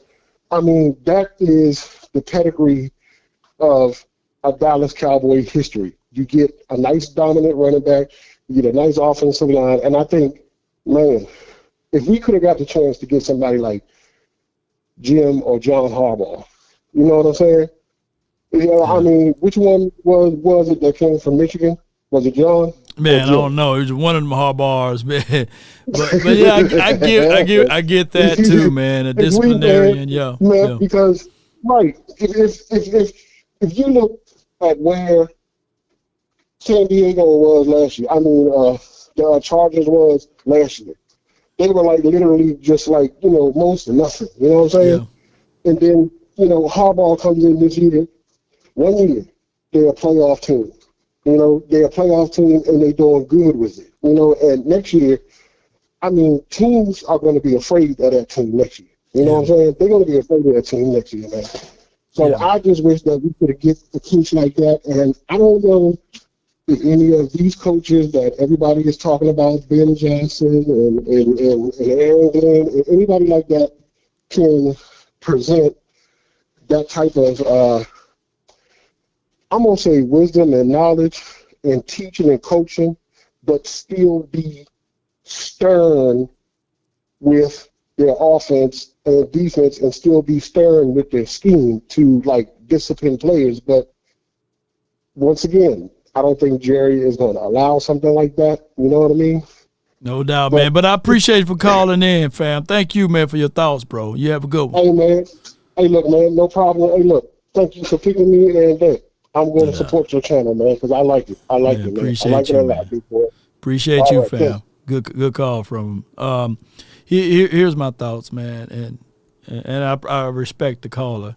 that is the pedigree of a Dallas Cowboy history. You get a nice dominant running back, you get a nice offensive line, and I think, man, if we could have got the chance to get somebody like Jim or John Harbaugh, you know what I'm saying? Which one was it that came from Michigan? Was it John? Man, I don't know. It was one of them Harbaughs, man. But yeah, I get that too, man. A disciplinarian, because if you look at where San Diego was last year, the Chargers was last year, they were literally just most of nothing. You know what I'm saying? Yeah. And then Harbaugh comes in this year. 1 year, they're a playoff team. They're a playoff team and they're doing good with it. And next year, teams are going to be afraid of that team next year. You know what I'm saying? They're going to be afraid of that team next year, man. So I just wish that we could have get a coach like that. And I don't know any of these coaches that everybody is talking about, Ben Johnson and Aaron Glenn, and anybody like that can present that type of, I'm going to say wisdom and knowledge and teaching and coaching, but still be stern with their offense and defense and still be stern with their scheme to like discipline players. But once again, I don't think Jerry is going to allow something like that. You know what I mean? No doubt, man. But I appreciate you for calling in, fam. Thank you, man, for your thoughts, bro. You have a good one. Hey, man. Hey, look, man, no problem. Hey, look, thank you for picking me, and I'm going to support your channel, man, because I like it. I like it, man. Appreciate I like you, it a man. lot, big boy. Appreciate All you, right, fam. Good call from him. Here's my thoughts, man, and I respect the caller,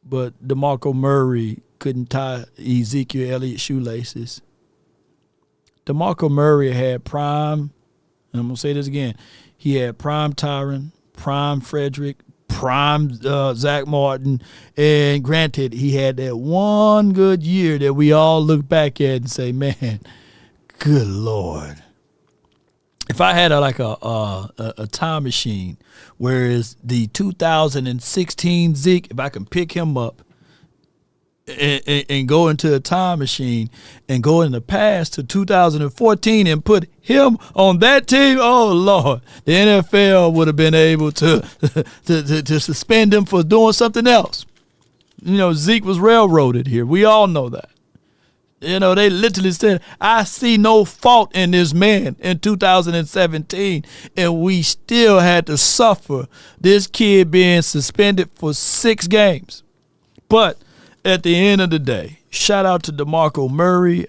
but DeMarco Murray couldn't tie Ezekiel Elliott's shoelaces. DeMarco Murray had prime, and I'm gonna say this again, he had prime Tyron, prime Frederick, prime Zach Martin, and granted, he had that one good year that we all look back at and say, man, good Lord. If I had a time machine, whereas the 2016 Zeke, if I can pick him up and go into a time machine and go in the past to 2014 and put him on that team, oh Lord, the NFL would have been able to suspend him for doing something else. You know, Zeke was railroaded here. We all know that. You know, they literally said, I see no fault in this man in 2017, and we still had to suffer this kid being suspended for 6 games. But at the end of the day, shout out to DeMarco Murray.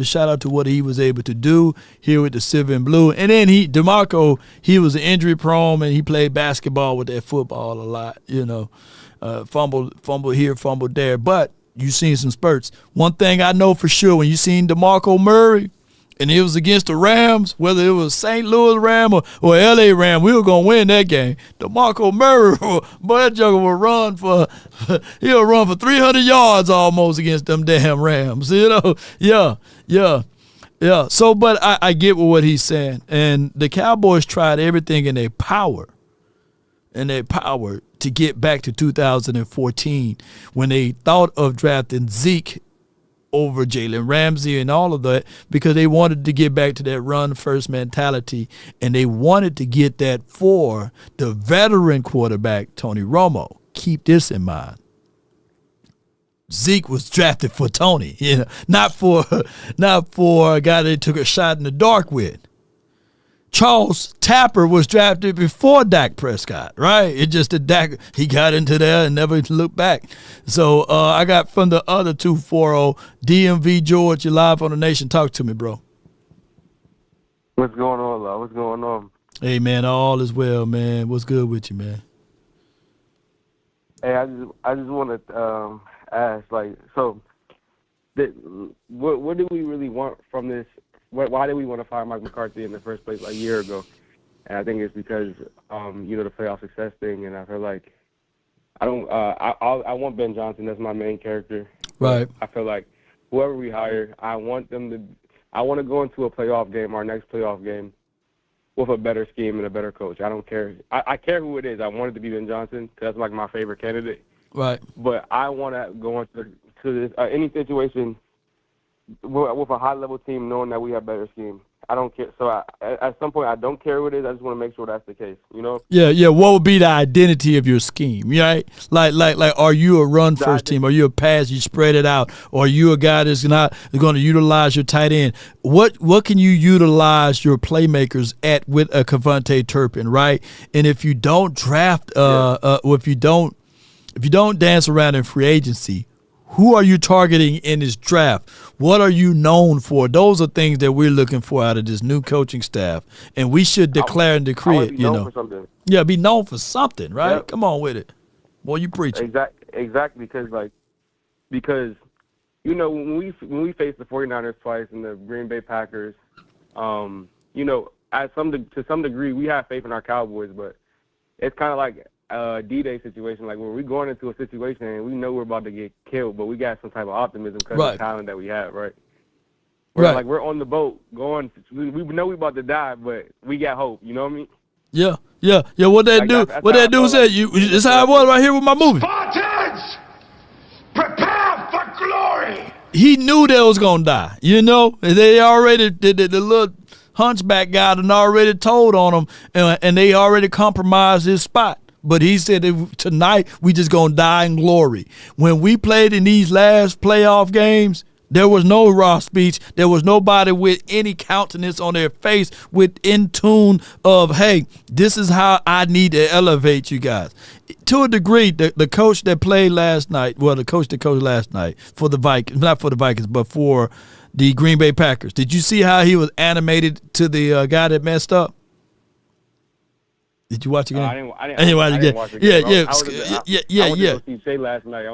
Shout out to what he was able to do here with the Silver and Blue. And then DeMarco, he was injury prone, and he played basketball with that football a lot, you know. Fumble here, fumble there. But you seen some spurts. One thing I know for sure, when you seen DeMarco Murray and it was against the Rams, whether it was St. Louis Ram or LA Ram, we were gonna win that game. DeMarco Murray, boy, that jugger will run for 300 yards almost against them damn Rams. You know, yeah. So, but I get what he's saying, and the Cowboys tried everything in their power. To get back to 2014 when they thought of drafting Zeke over Jalen Ramsey and all of that, because they wanted to get back to that run-first mentality, and they wanted to get that for the veteran quarterback, Tony Romo. Keep this in mind. Zeke was drafted for Tony, you know, not for a guy they took a shot in the dark with. Charles Tapper was drafted before Dak Prescott, right? It just that Dak, he got into there and never looked back. So I got from the other 240, DMV George, you're live on the Nation. Talk to me, bro. What's going on, love? What's going on? Hey, man, all is well, man. What's good with you, man? Hey, I just want to ask, like, so what do we really want from this? Why did we want to fire Mike McCarthy in the first place like a year ago? And I think it's because, the playoff success thing. And I feel like I want Ben Johnson. That's my main character. Right. I feel like whoever we hire, I want to go into a playoff game, our next playoff game, with a better scheme and a better coach. I don't care. I care who it is. I want it to be Ben Johnson because that's like my favorite candidate. Right. But I want to go into this any situation with a high-level team, knowing that we have better scheme. I don't care. So at some point, I don't care what it is. I just want to make sure that's the case. You know? Yeah. What would be the identity of your scheme? Right? Like, are you a run-first team? Are you a pass? You spread it out? Or are you a guy that's not going to utilize your tight end? What can you utilize your playmakers at with a Cavante Turpin? Right? And if you don't draft, if you don't dance around in free agency, who are you targeting in this draft? What are you known for? Those are things that we're looking for out of this new coaching staff, and we should declare and decree it. You know, yeah, be known for something, right? Yep. Come on with it, boy. You preaching. Exactly, because when we faced the 49ers twice and the Green Bay Packers, to some degree we have faith in our Cowboys, but it's kind of like D-Day situation, like when we're going into a situation and we know we're about to get killed, but we got some type of optimism because of the talent that we have, right? Where Right. like we're on the boat going. We know we about to die, but we got hope. You know what I mean? Yeah. What that Like, dude? that's What how that I dude felt said? like- You. This how it was right here with my movie. Spartans, prepare for glory. He knew they was gonna die. You know, they already the little hunchback guy done already told on him, and they already compromised his spot. But he said tonight we just gonna die in glory. When we played in these last playoff games, there was no raw speech. There was nobody with any countenance on their face with in tune of, hey, this is how I need to elevate you guys. To a degree, the coach that played last night, well, the coach that coached last night for the Vikings, not for the Vikings, but for the Green Bay Packers. Did you see how he was animated to the guy that messed up? Did you watch the game? I didn't watch the game. Yeah. I went to go see Shay last night.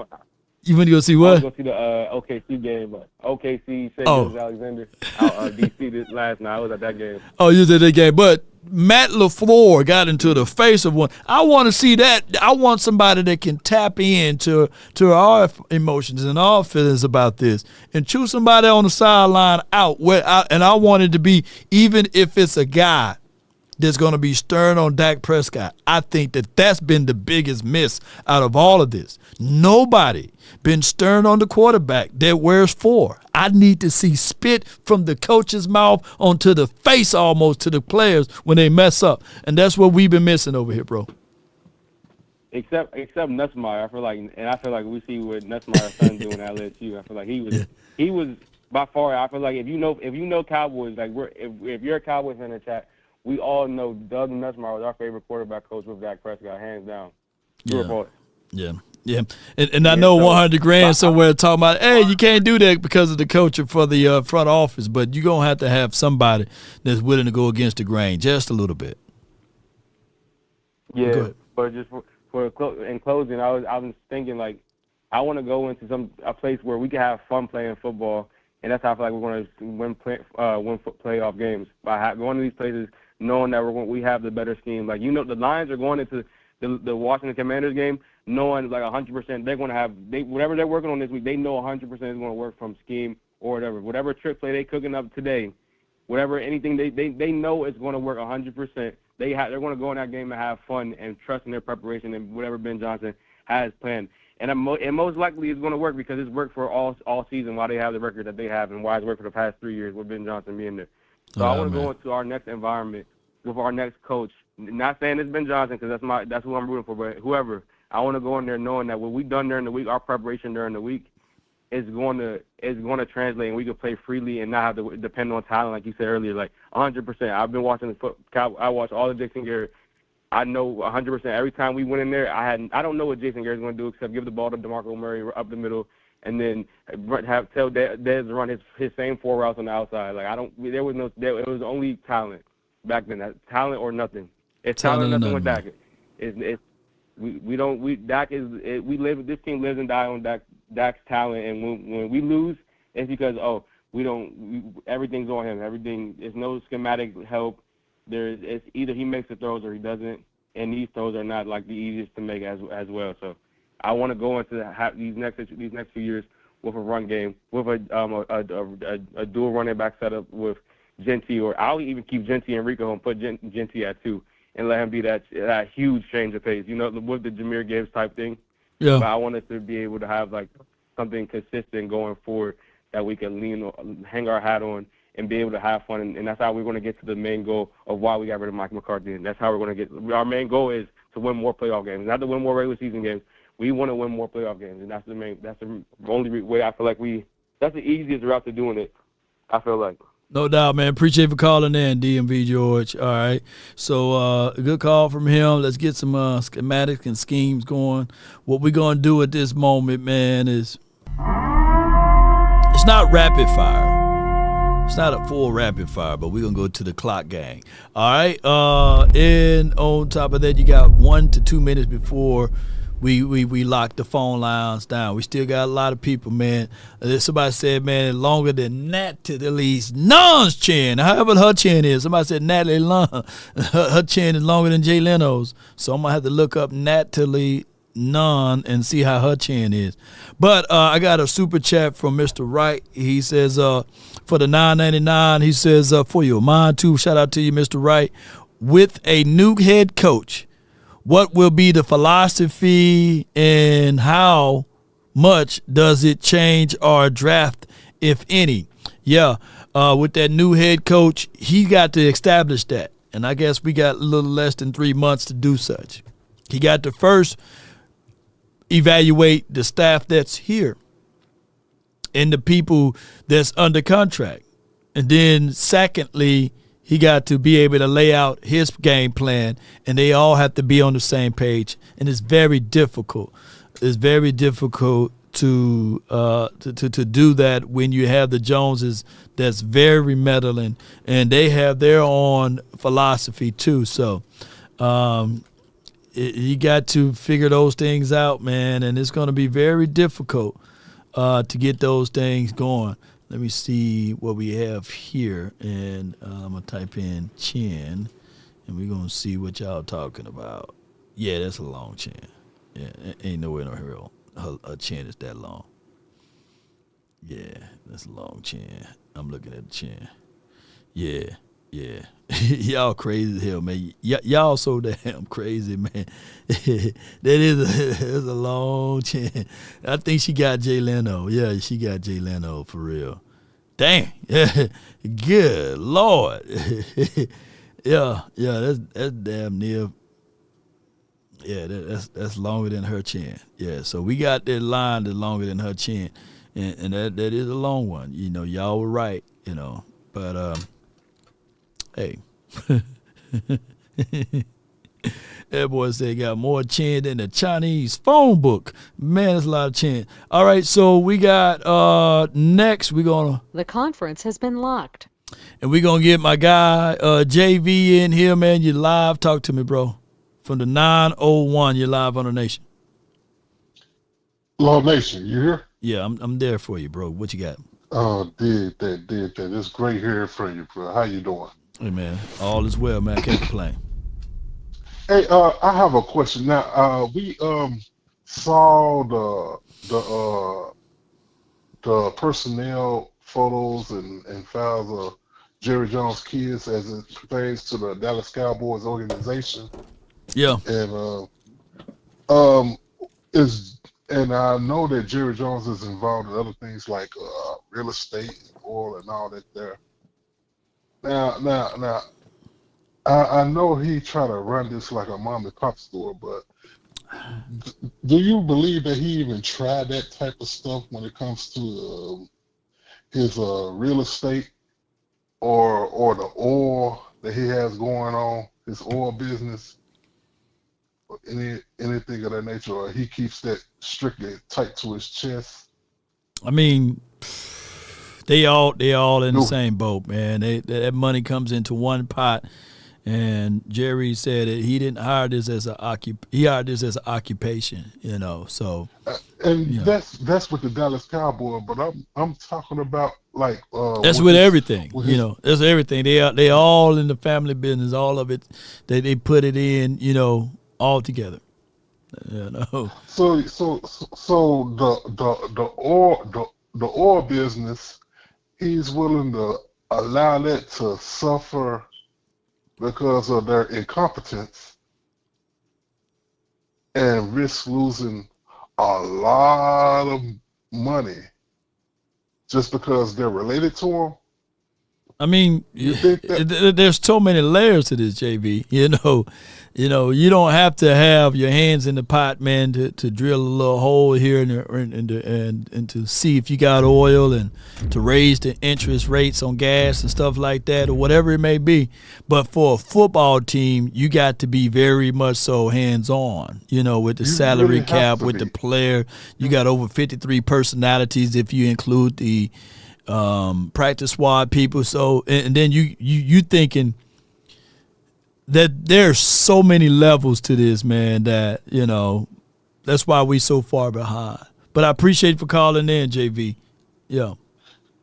You went to go see I what? was going to see the OKC game, but OKC St. Alexander out DC this last night. I was at that game. Oh, you did that game. But Matt LaFleur got into the face of one. I want to see that. I want somebody that can tap into our emotions and our feelings about this and choose somebody on the sideline out. And I want it to be, even if it's a guy that's going to be stern on Dak Prescott. I think that's been the biggest miss out of all of this. Nobody been stern on the quarterback that wears 4. I need to see spit from the coach's mouth onto the face almost to the players when they mess up. And that's what we've been missing over here, bro. Except Nussmeier, I feel like we see what Nussmeier's son doing at LSU. I feel like he was by far. I feel like if you know Cowboys, like if you're a Cowboys fan in the chat, we all know Doug Nussmeier was our favorite quarterback coach with Dak Prescott, hands down. Yeah. And I know 100 grand somewhere talking about, hey, you can't do that because of the coach for the front office, but you're going to have somebody that's willing to go against the grain just a little bit. Yeah, but just in closing, I was thinking, like, I want to go into a place where we can have fun playing football, and that's how I feel like we're going to win playoff games by going to these places, knowing that we have the better scheme. Like, the Lions are going into the Washington Commanders game knowing like 100% they're going to have whatever they're working on this week. They know 100% is going to work from scheme or whatever trick play they cooking up today, anything they know it's going to work 100%. They're going to go in that game and have fun and trust in their preparation and whatever Ben Johnson has planned. And most likely it's going to work because it's worked for all season while they have the record that they have and why it's worked for the past 3 years with Ben Johnson being there. So I want to go into our next environment with our next coach. Not saying it's Ben Johnson because that's who I'm rooting for, but whoever. I want to go in there knowing that what we've done during the week, our preparation during the week, is going to translate and we can play freely and not have to depend on talent like you said earlier, like 100%. I've been watching I watched all of Jason Garrett. I know 100%. Every time we went in there, I don't know what Jason Garrett's going to do except give the ball to DeMarco Murray up the middle and then tell Dez to run his same 4 routes on the outside. Like it was only talent back then. That talent or nothing. It's talent or nothing with Dak. This team lives and dies on Dak's talent, and when we lose, it's because everything's on him. There's no schematic help. It's either he makes the throws or he doesn't, and these throws are not like the easiest to make as well. So I want to go into these next few years with a run game, with a dual running back setup with Genty, or I'll even keep Genty and Rico and put Genty at 2. And let him be that huge change of pace, with the Jahmyr Gibbs type thing. Yeah. But I want us to be able to have like something consistent going forward that we can lean on, hang our hat on, and be able to have fun. And that's how we're going to get to the main goal of why we got rid of Mike McCarthy. And that's how we're going to get. Our main goal is to win more playoff games, not to win more regular season games. We want to win more playoff games, and that's the only way I feel like that's the easiest route to doing it. I feel like. No doubt, man. Appreciate you for calling in, DMV George. All right. So a good call from him. Let's get some schematics and schemes going. What we're going to do at this moment, man, is it's not rapid fire. It's not a full rapid fire, but we're going to go to the clock gang. All right. And on top of that, you got 1 to 2 minutes before we lock the phone lines down. We still got a lot of people, man. Somebody said, man, longer than Natalie's Nunn's chin. However her chin is. Somebody said Natalie Nunn. Her chin is longer than Jay Leno's. So I'm going to have to look up Natalie none and see how her chin is. But I got a super chat from Mr. Wright. He says for the $9.99, he says for your mind too. Shout out to you, Mr. Wright. With a new head coach, what will be the philosophy and how much does it change our draft, if any? Yeah, with that new head coach, he got to establish that. And I guess we got a little less than 3 months to do such. He got to first evaluate the staff that's here and the people that's under contract. And then secondly, he got to be able to lay out his game plan, and they all have to be on the same page. And it's very difficult. It's very difficult to do that when you have the Joneses that's very meddling, and they have their own philosophy too. So you got to figure those things out, man, and it's going to be very difficult to get those things going. Let me see what we have here, and I'm going to type in chin, and we're going to see what y'all talking about. Yeah, that's a long chin. Yeah, ain't nowhere in her chin is that long. Yeah, that's a long chin. I'm looking at the chin. Yeah. Y'all crazy as hell, man. Y'all so damn crazy, man. That is a long chin. I think she got Jay Leno. Yeah, she got Jay Leno for real. Dang. Good Lord. yeah, that's damn near. Yeah, that's longer than her chin. Yeah, so we got that line that's longer than her chin. And that is a long one. You know, y'all were right, you know. But hey. That boy said got more chin than the Chinese phone book. Man, that's a lot of chin. All right, so we got next we're gonna. The conference has been locked. And we're gonna get my guy JV in here, man. You live. Talk to me, bro. From the 901, you're live on the Nation. Law Nation, you here? Yeah, I'm there for you, bro. What you got? Did that. It's great hearing from you, bro. How you doing? Hey, man. All is well, man. I can't complain. Hey, I have a question. Now, we saw the personnel photos and files of Jerry Jones' kids as it pertains to the Dallas Cowboys organization. Yeah. And I know that Jerry Jones is involved in other things like real estate, oil, and all that there. Now, I know he tried to run this like a mom and pop store, but do you believe that he even tried that type of stuff when it comes to his real estate or the oil that he has going on, his oil business? Anything of that nature, or he keeps that strictly tight to his chest? I mean, they all in the same boat, man. That money comes into one pot, and Jerry said that he didn't hire this as he hired this as an occupation, you know. So, that's with the Dallas Cowboys, but I'm talking about like that's with everything, you know. That's everything. They all in the family business, all of it. They put it in, you know, all together. You know. So the oil business, he's willing to allow that to suffer because of their incompetence and risk losing a lot of money just because they're related to him. I mean, there's so many layers to this, JB. You know, you don't have to have your hands in the pot, man, to drill a little hole here and to see if you got oil and to raise the interest rates on gas and stuff like that or whatever it may be. But for a football team, you got to be very much so hands-on, you know, with the salary cap, with the player. You got over 53 personalities if you include the practice squad people. So, and then you thinking that there's so many levels to this, man, that, you know, that's why we so far behind. But I appreciate you for calling in, JV. Yeah.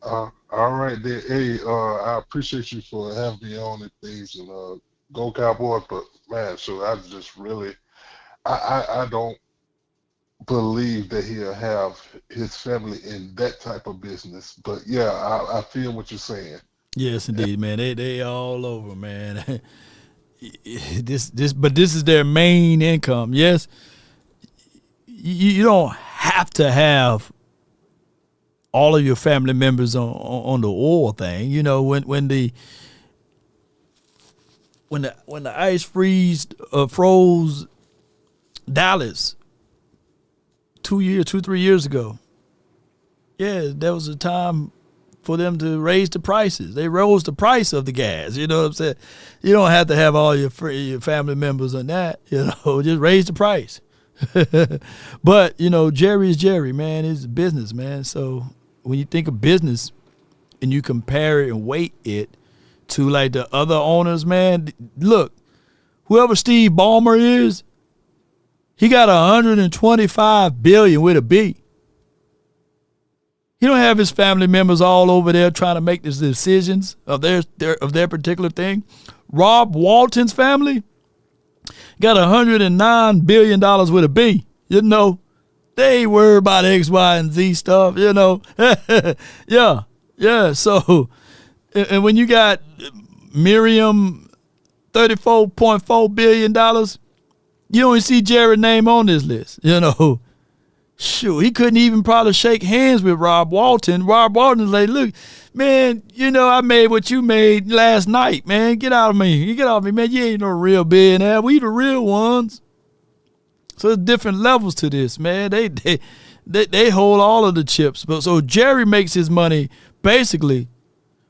All right, then. Hey, I appreciate you for having me on and things, and go Cowboys. But man, so I just really, I don't believe that he'll have his family in that type of business. But yeah, I feel what you're saying. Yes, indeed, man. They all over, man. But this is their main income. Yes, you don't have to have all of your family members on the oil thing. You know, when the ice froze Dallas 3 years ago. Yeah, there was a time for them to raise the prices. They rose the price of the gas. You know what I'm saying? You don't have to have all your family members on that. You know, just raise the price. But you know, Jerry is Jerry, man. It's business, man. So when you think of business and you compare it and weight it to like the other owners, man, look, whoever Steve Ballmer is, he got $125 billion with a B. He don't have his family members all over there trying to make the decisions of their particular thing. Rob Walton's family got $109 billion with a B. You know, they ain't worried about X, Y, and Z stuff, you know. Yeah. So, and when you got Miriam, $34.4 billion, you don't see Jerry's name on this list, you know. Shoot, he couldn't even probably shake hands with Rob Walton. Rob Walton's like, look, man, you know, I made what you made last night, man. Get out of me. You get off of me, man. You ain't no real billionaire. We the real ones. So there's different levels to this, man. They hold all of the chips. But so Jerry makes his money basically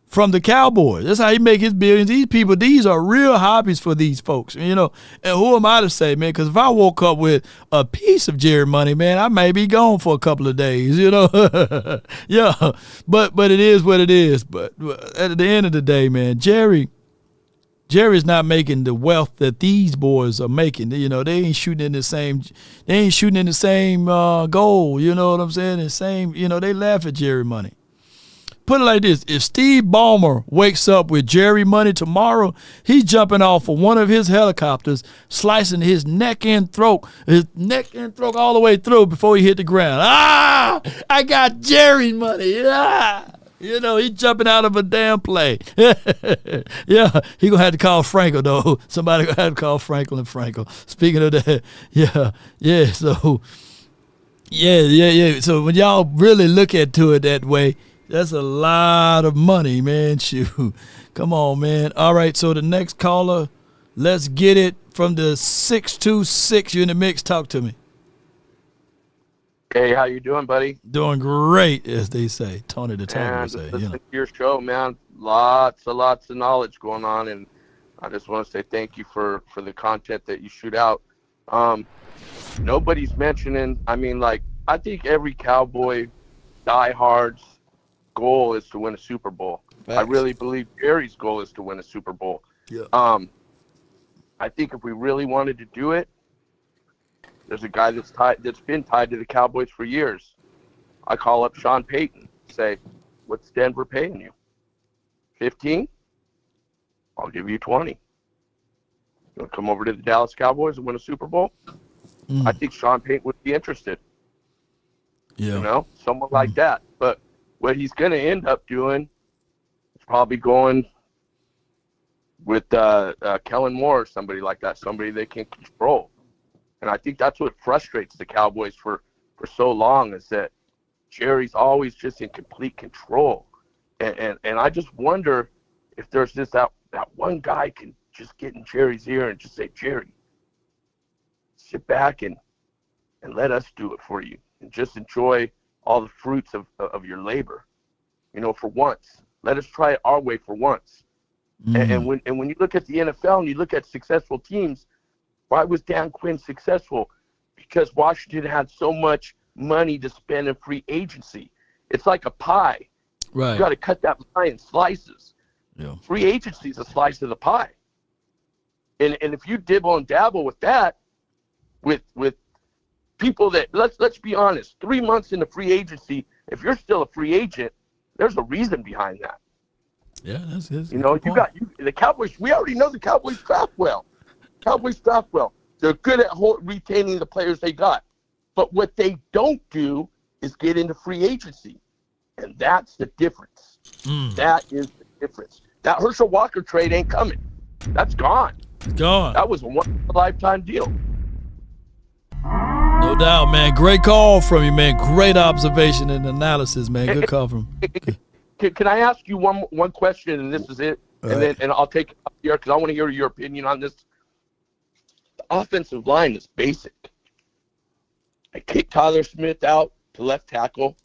from the Cowboys. That's how he make his billions. These people, these are real hobbies for these folks, you know. And who am I to say, man? Because if I woke up with a piece of Jerry money, man, I may be gone for a couple of days, you know. Yeah, but it is what it is. But at the end of the day, man, Jerry's not making the wealth that these boys are making. You know, they ain't shooting in the same goal. You know what I'm saying? The same, you know, they laugh at Jerry money. Put it like this, if Steve Ballmer wakes up with Jerry money tomorrow, he's jumping off of one of his helicopters, slicing his neck and throat all the way through before he hit the ground. I got Jerry money. You know, he's jumping out of a damn plane. Yeah, he going to have to call Frenkel, though. Somebody going to have to call Frenkel and Frenkel. Speaking of that, yeah, so, yeah. So when y'all really look into it that way, that's a lot of money, man. Shoot. Come on, man. All right, so the next caller, let's get it from the 626. You in the mix. Talk to me. Hey, how you doing, buddy? Doing great, as they say. Tony the Tiger would say. Listen to your show, man. Lots of knowledge going on, and I just want to say thank you for the content that you shoot out. Nobody's mentioning, I think every Cowboy diehard's goal is to win a Super Bowl. Facts. I really believe Jerry's goal is to win a Super Bowl. Yeah. I think if we really wanted to do it, there's a guy that's been tied to the Cowboys for years. I call up Sean Payton, say, what's Denver paying you? 15? I'll give you 20. You want to come over to the Dallas Cowboys and win a Super Bowl? I think Sean Payton would be interested. Yeah. You know, someone like that. But what he's going to end up doing is probably going with Kellen Moore or somebody like that, somebody they can control. And I think that's what frustrates the Cowboys for so long, is that Jerry's always just in complete control. And I just wonder if there's just that one guy can just get in Jerry's ear and just say, Jerry, sit back and let us do it for you, and just enjoy all the fruits of your labor. You know, for once. Let us try it our way for once. And when you look at the NFL and you look at successful teams, why was Dan Quinn successful? Because Washington had so much money to spend in free agency. It's like a pie. Right. You got to cut that pie in slices. Yeah. Free agency is a slice of the pie. And if you dibble and dabble with that, with people that, let's be honest, 3 months into free agency, if you're still a free agent, there's a reason behind that. Yeah, that's you know, the Cowboys. We already know the Cowboys draft well. They're good at retaining the players they got. But what they don't do is get into free agency. And that's the difference. That is the difference. That Herschel Walker trade ain't coming. That's gone. It's gone. That was a once-in-a-lifetime deal. No doubt, man. Great call from you, man. Great observation and analysis, man. Good call from Can I ask you one question, and this is it, right. and I'll take it up here because I want to hear your opinion on this. The offensive line is basic. I kicked Tyler Smith out to left tackle.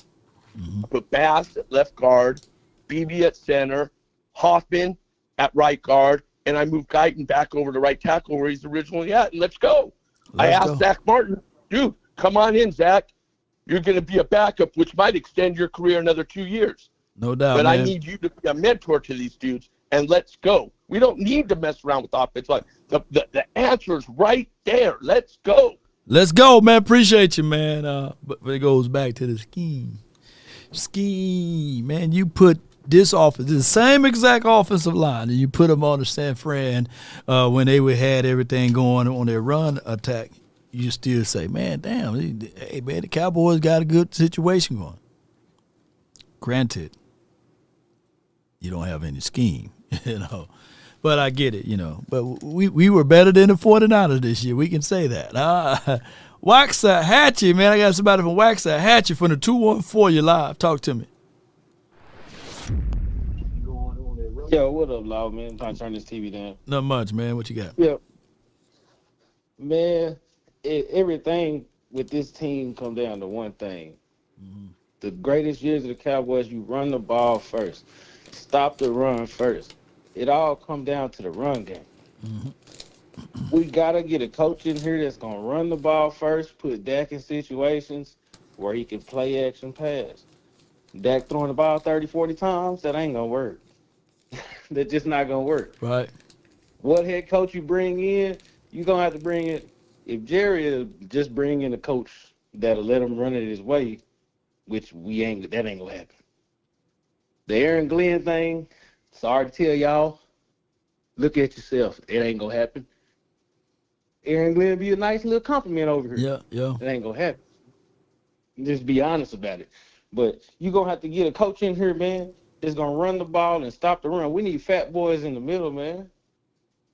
I put Bass at left guard, Beebe at center, Hoffman at right guard, and I moved Guyton back over to right tackle where he's originally at, and let's go. I asked Zach Martin, dude, come on in, Zach. You're going to be a backup, which might extend your career another 2 years. No doubt, But man. I need you to be a mentor to these dudes, and let's go. We don't need to mess around with offensive line. The answer is right there. Let's go. Let's go, man. Appreciate you, man. But it goes back to the scheme. Man. You put this offense, the same exact offensive line, and you put them on the San Fran when they had everything going on their run attack. You still say, man, damn, hey, man, the Cowboys got a good situation going. Granted, you don't have any scheme, But I get it, But we were better than the 49ers this year. We can say that. Waxahachie, man. I got somebody from Waxahachie from the 214. You live. Talk to me. Yo, what up, Law, man? I'm trying to turn this TV down. Not much, man. What you got? Yeah. Man, everything with this team come down to one thing. The greatest years of the Cowboys, you run the ball first. Stop the run first. It all come down to the run game. We got to get a coach in here that's going to run the ball first, put Dak in situations where he can play action pass. Dak throwing the ball 30, 40 times, that ain't going to work. That's just not going to work. Right. What head coach you bring in, you're going to have to bring in. If Jerry is just bring in a coach that'll let him run it his way, which that ain't going to happen. The Aaron Glenn thing, sorry to tell y'all, look at yourself. It ain't going to happen. Aaron Glenn be a nice little compliment over here. Yeah. It ain't going to happen. Just be honest about it. But you're going to have to get a coach in here, man, that's going to run the ball and stop the run. We need fat boys in the middle, man.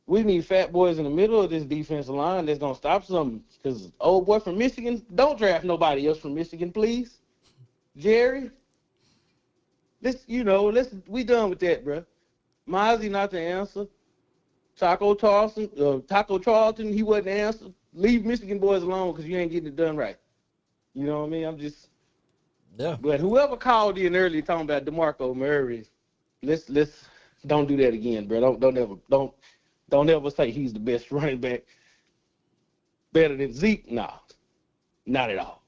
We need fat boys in the middle of this defensive line that's going to stop something. Because old boy from Michigan, don't draft nobody else from Michigan, please. Jerry, we done with that, bro. Mozzie not the answer. Taco Charlton, he wasn't the answer. Leave Michigan boys alone because you ain't getting it done right. You know what I mean? Yeah. But whoever called in early talking about DeMarco Murray, let's don't do that again, bro. Don't ever say he's the best running back. Better than Zeke? Nah, not at all.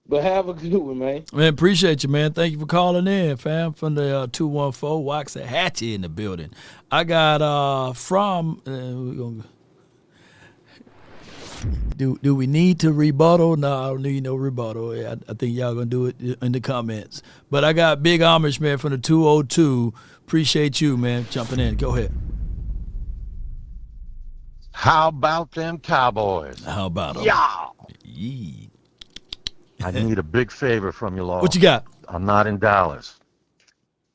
But have a good one, man. Man, appreciate you, man. Thank you for calling in, fam, from the 214. Waxahachie in the building. I got we're gonna. Do we need to rebuttal? No, I don't need no rebuttal. I think y'all gonna do it in the comments. But I got Big Amish, man, from the 202. Appreciate you, man, jumping in. Go ahead. How about them Cowboys? How about them? Yeah. I need a big favor from you, Law. What you got? I'm not in Dallas.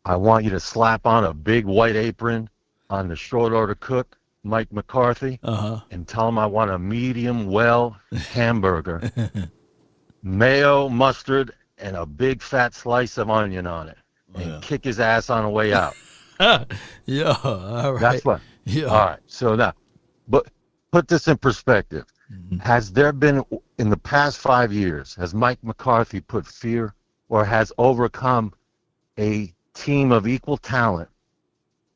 I want you to slap on a big white apron on the short order cook, Mike McCarthy, and tell him I want a medium well hamburger, mayo, mustard, and a big fat slice of onion on it, and kick his ass on the way out. Yeah, all right. That's what. Yeah. All right. So now, but put this in perspective. Has there been, in the past 5 years, has Mike McCarthy put fear or has overcome a team of equal talent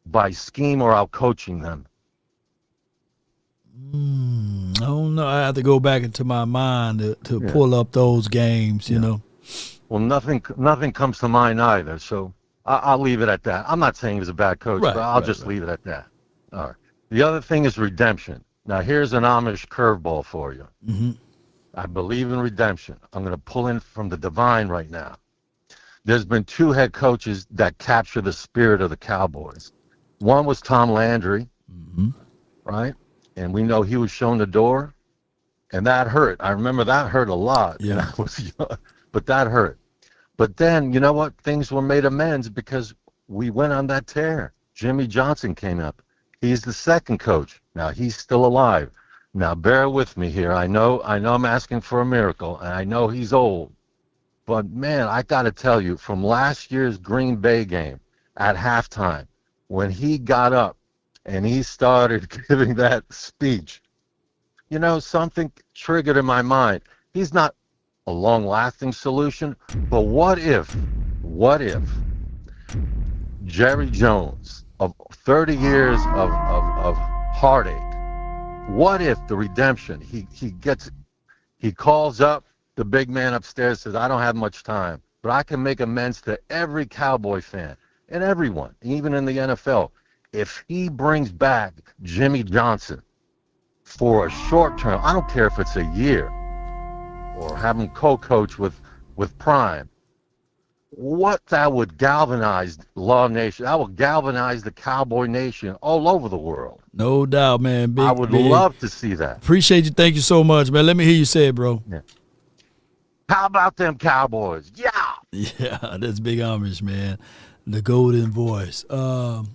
by scheme or out coaching them? I don't know. I have to go back into my mind to pull up those games, you know. Well, nothing comes to mind either, so I'll leave it at that. I'm not saying he's a bad coach, but I'll just leave it at that. All right. The other thing is redemption. Now, here's an Amish curveball for you. I believe in redemption. I'm going to pull in from the divine right now. There's been 2 head coaches that capture the spirit of the Cowboys. One was Tom Landry, right? And we know he was shown the door, And that hurt. I remember that hurt a lot. Yeah. And I was young, but that hurt. But then, you know what? Things were made amends because we went on that tear. Jimmy Johnson came up. He's the second coach. Now, he's still alive. Now, bear with me here. I know I'm asking for a miracle, and I know he's old. But, man, I got to tell you, from last year's Green Bay game at halftime, when he got up and he started giving that speech, you know, something triggered in my mind. He's not a long-lasting solution, but what if Jerry Jones, of 30 years of heartache, what if the redemption, he calls up the big man upstairs, says, I don't have much time, but I can make amends to every Cowboy fan and everyone, even in the NFL. If he brings back Jimmy Johnson for a short term, I don't care if it's a year, or have him co-coach with Prime, what that would galvanize Law Nation, that would galvanize the Cowboy Nation all over the world. No doubt, man. I would love to see that. Appreciate you. Thank you so much, man. Let me hear you say it, bro. Yeah. How about them Cowboys? Yeah. Yeah, that's Big Amish, man. The golden voice. All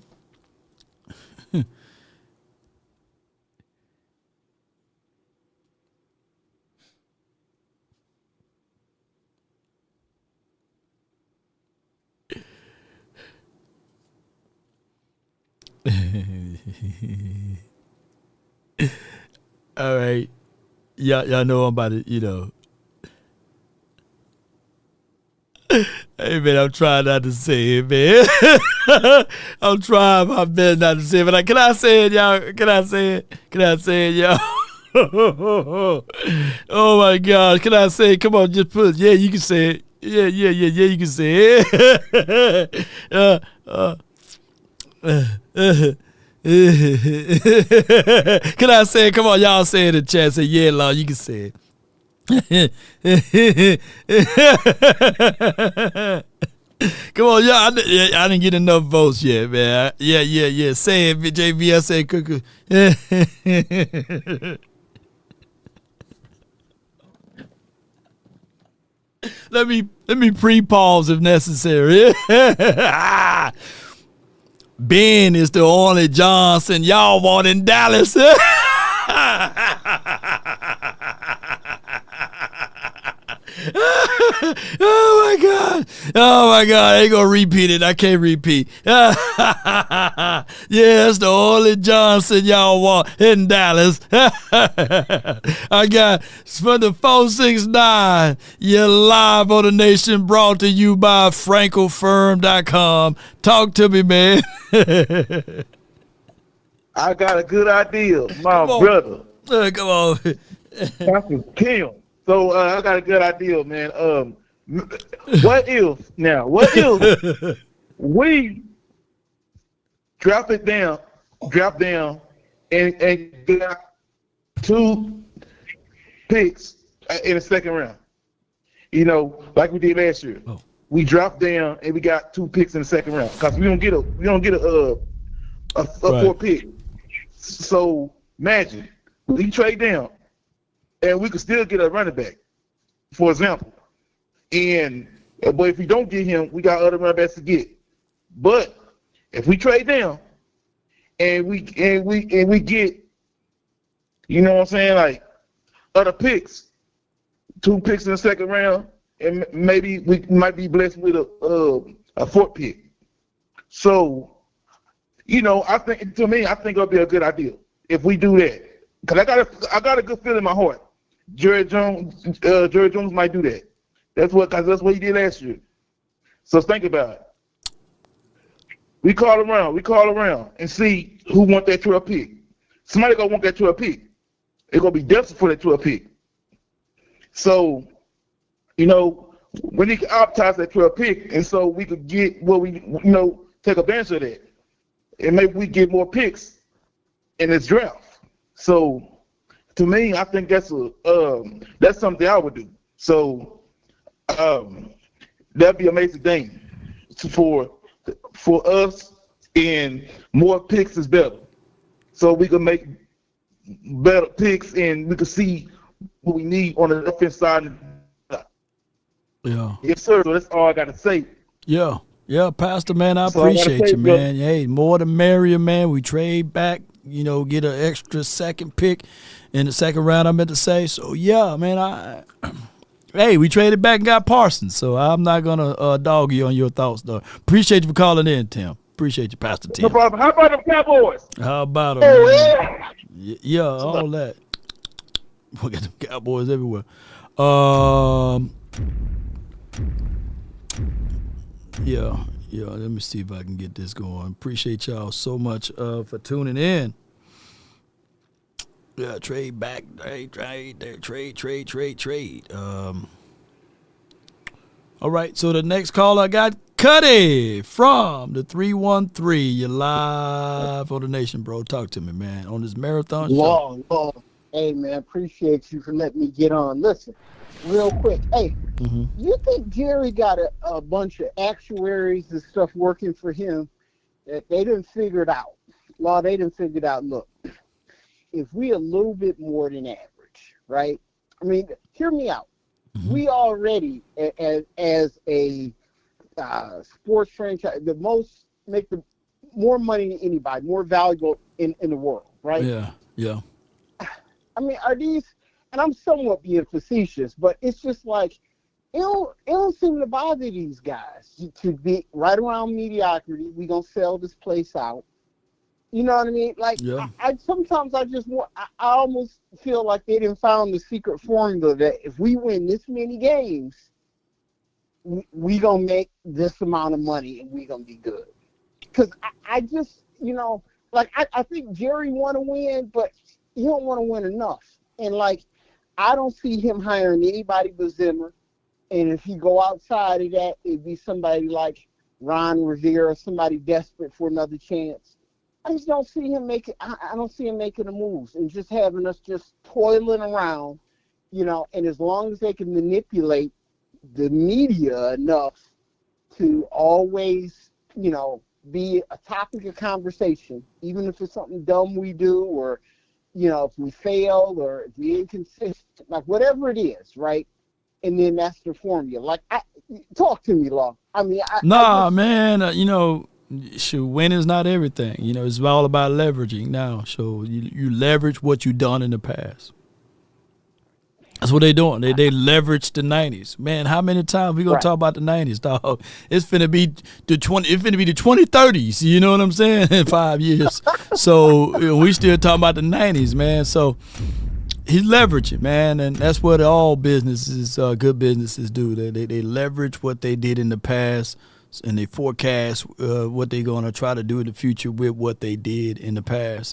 right. Y'all know I'm about to, you know. Hey, man, I'm trying not to say it, man. I'm trying my best not to say it, but can I say it, y'all? Can I say it? Can I say it, y'all? Oh, my gosh. Can I say it? Come on, just put it. Yeah, you can say it. Yeah, you can say it. Can I say it? Come on, y'all say it in the chat. Say, yeah, Law, you can say it. Come on, y'all. I didn't get enough votes yet, man. Yeah. Say it, JV. I say cuckoo. Let me pre-pause if necessary. Ben is the only Johnson y'all want in Dallas. Oh my God, I ain't gonna repeat it. I can't repeat. Yeah, it's the only Johnson y'all want in Dallas. I got for the 469. You're live on the Nation, brought to you by FrenkelFirm.com. Talk to me, man. I got a good idea, my brother. Come on. That's Kim. So I got a good idea, man. What if we drop down, and got 2 picks in the second round? You know, like we did last year. Oh. We dropped down and we got 2 picks in the second round because we don't get a 4th pick. So imagine we trade down and we could still get a running back, for example. But if we don't get him, we got other running backs to get. But if we trade down and we get, you know what I'm saying, like other picks, 2 picks in the second round, and maybe we might be blessed with a 4th pick. So, you know, I think it'll be a good idea if we do that. Cause I got a good feeling in my heart. Jerry Jones might do that. That's what he did last year. So think about it. We call around and see who want that 12 pick. Somebody gonna want that 12 pick. It's gonna be desperate for that 12 pick. So, you know, we need to optimize that 12 pick, and so we could get what we, you know, take advantage of that, and maybe we get more picks in this draft. So, to me, I think that's something I would do. So, that'd be an amazing thing for us, and more picks is better. So we can make better picks, and we can see what we need on the defense side. Yeah. Yes, sir. So that's all I got to say. Yeah. Yeah, Pastor, man, I That's all I gotta appreciate say, you, brother. man. Hey, more the merrier, man. We trade back, get an extra second pick in the second round, I meant to say. So, yeah, man, hey, we traded back and got Parsons, so I'm not going to dog you on your thoughts, though. Appreciate you for calling in, Tim. Appreciate you, Pastor Tim. No problem. How about them Cowboys? How about them? Oh, man? Yeah, all that. We got them Cowboys everywhere. Yeah. Let me see if I can get this going. Appreciate y'all so much for tuning in. Yeah, trade back, trade. All right, so the next call I got Cuddy from the 313. You're live on the nation, bro. Talk to me, man, on this marathon show. Long. Hey, man, appreciate you for letting me get on. Listen, real quick. Hey, you think Jerry got a bunch of actuaries and stuff working for him that they didn't figure it out? Well, they didn't figure it out. Look, if we a little bit more than average, right? I mean, hear me out. We already, as a sports franchise, make the more money than anybody, more valuable in the world, right? Yeah. I mean, are these, and I'm somewhat being facetious, but it's just like, it don't seem to bother these guys to be right around mediocrity. We gonna sell this place out. You know what I mean? Like, I sometimes I just want, I almost feel like they didn't found the secret formula that if we win this many games, we gonna make this amount of money and we gonna be good. Because I just, I think Jerry want to win, but he don't want to win enough. And like, I don't see him hiring anybody but Zimmer. And if he go outside of that, it'd be somebody like Ron Rivera, somebody desperate for another chance. I just don't see him making. I don't see him making the moves and just having us just toiling around, And as long as they can manipulate the media enough to always, be a topic of conversation, even if it's something dumb we do, or if we fail or if we inconsistent, like whatever it is, right? And then that's the formula. Like, talk to me, Law. I mean, man. Winning is not everything. It's all about leveraging now. So you leverage what you've done in the past. That's what they're doing. They leverage the 90s. Man, how many times we gonna talk about the 90s, dog? It's finna be the 2030s. You know what I'm saying? In 5 years. So we still talking about the 90s, man. So he's leveraging, man, and that's what all businesses, good businesses do. They leverage what they did in the past, and they forecast what they're going to try to do in the future with what they did in the past.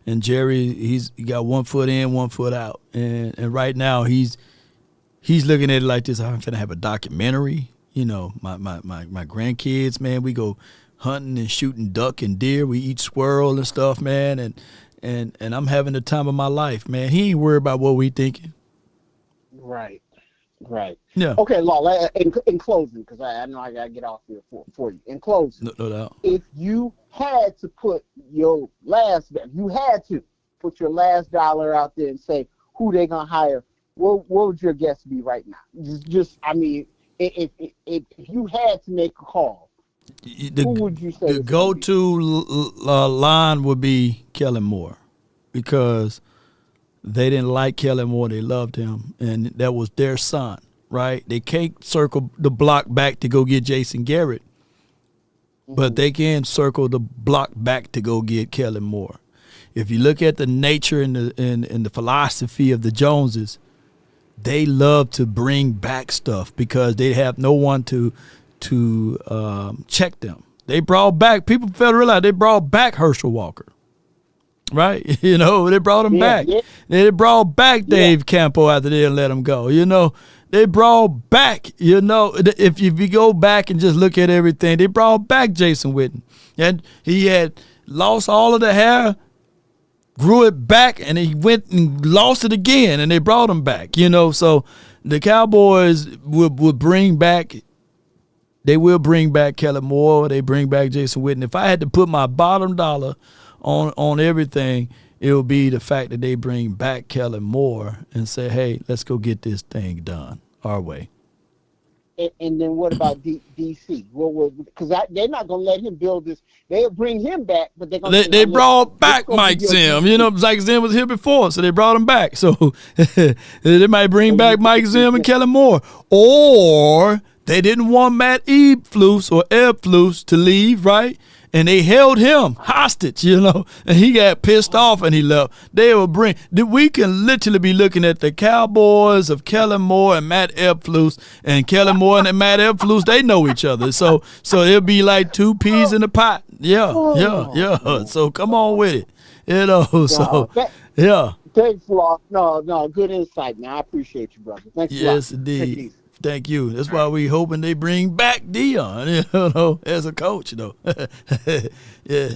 And Jerry, he got 1 foot in, 1 foot out. And right now he's looking at it like this. I'm finna have a documentary. My grandkids, man, we go hunting and shooting duck and deer. We eat squirrel and stuff, man. And I'm having the time of my life, man. He ain't worried about what we thinking. Right. Yeah. Okay, Law, in closing, because I know I got to get off here for you. In closing, no doubt. If you had to put your last dollar out there and say who they going to hire, what would your guess be right now? I mean, if you had to make a call, who would you say? The go-to line would be Kellen Moore, because they didn't like Kellen Moore. They loved him, and that was their son, right? They can't circle the block back to go get Jason Garrett, but they can circle the block back to go get Kellen Moore. If you look at the nature and the philosophy of the Joneses, they love to bring back stuff because they have no one to check them. They brought back, people fail to realize they brought back Herschel Walker. Right? They brought him back. Yeah. They brought back Dave Campo after they didn't let him go. They brought back, if you go back and just look at everything, they brought back Jason Witten. And he had lost all of the hair, grew it back, and he went and lost it again, and they brought him back. So the Cowboys would bring back, they will bring back Kellen Moore, they bring back Jason Witten. If I had to put my bottom dollar on everything, it will be the fact that they bring back Kellen Moore and say, hey, let's go get this thing done our way. And then what about DC? Well, because they're not going to let him build this. They'll bring him back, but they're going to. They brought back Mike Zim. You know, Mike Zim was here before, so they brought him back. So they might bring back Mike Zim and Kellen Moore. Or they didn't want Matt Eberflus to leave, right? And they held him hostage, you know, and he got pissed off and he left. We can literally be looking at the Cowboys of Kellen Moore and Matt Eberflus, and Kellen Moore and Matt Eberflus, they know each other. So it'll be like two peas in a pot. Yeah. So come on with it, you know. Yeah. Thanks a lot. No, good insight, man. I appreciate you, brother. Thanks a lot. Yes, indeed. Thank you. That's why we hoping they bring back Deion, you know, as a coach, though. Yeah.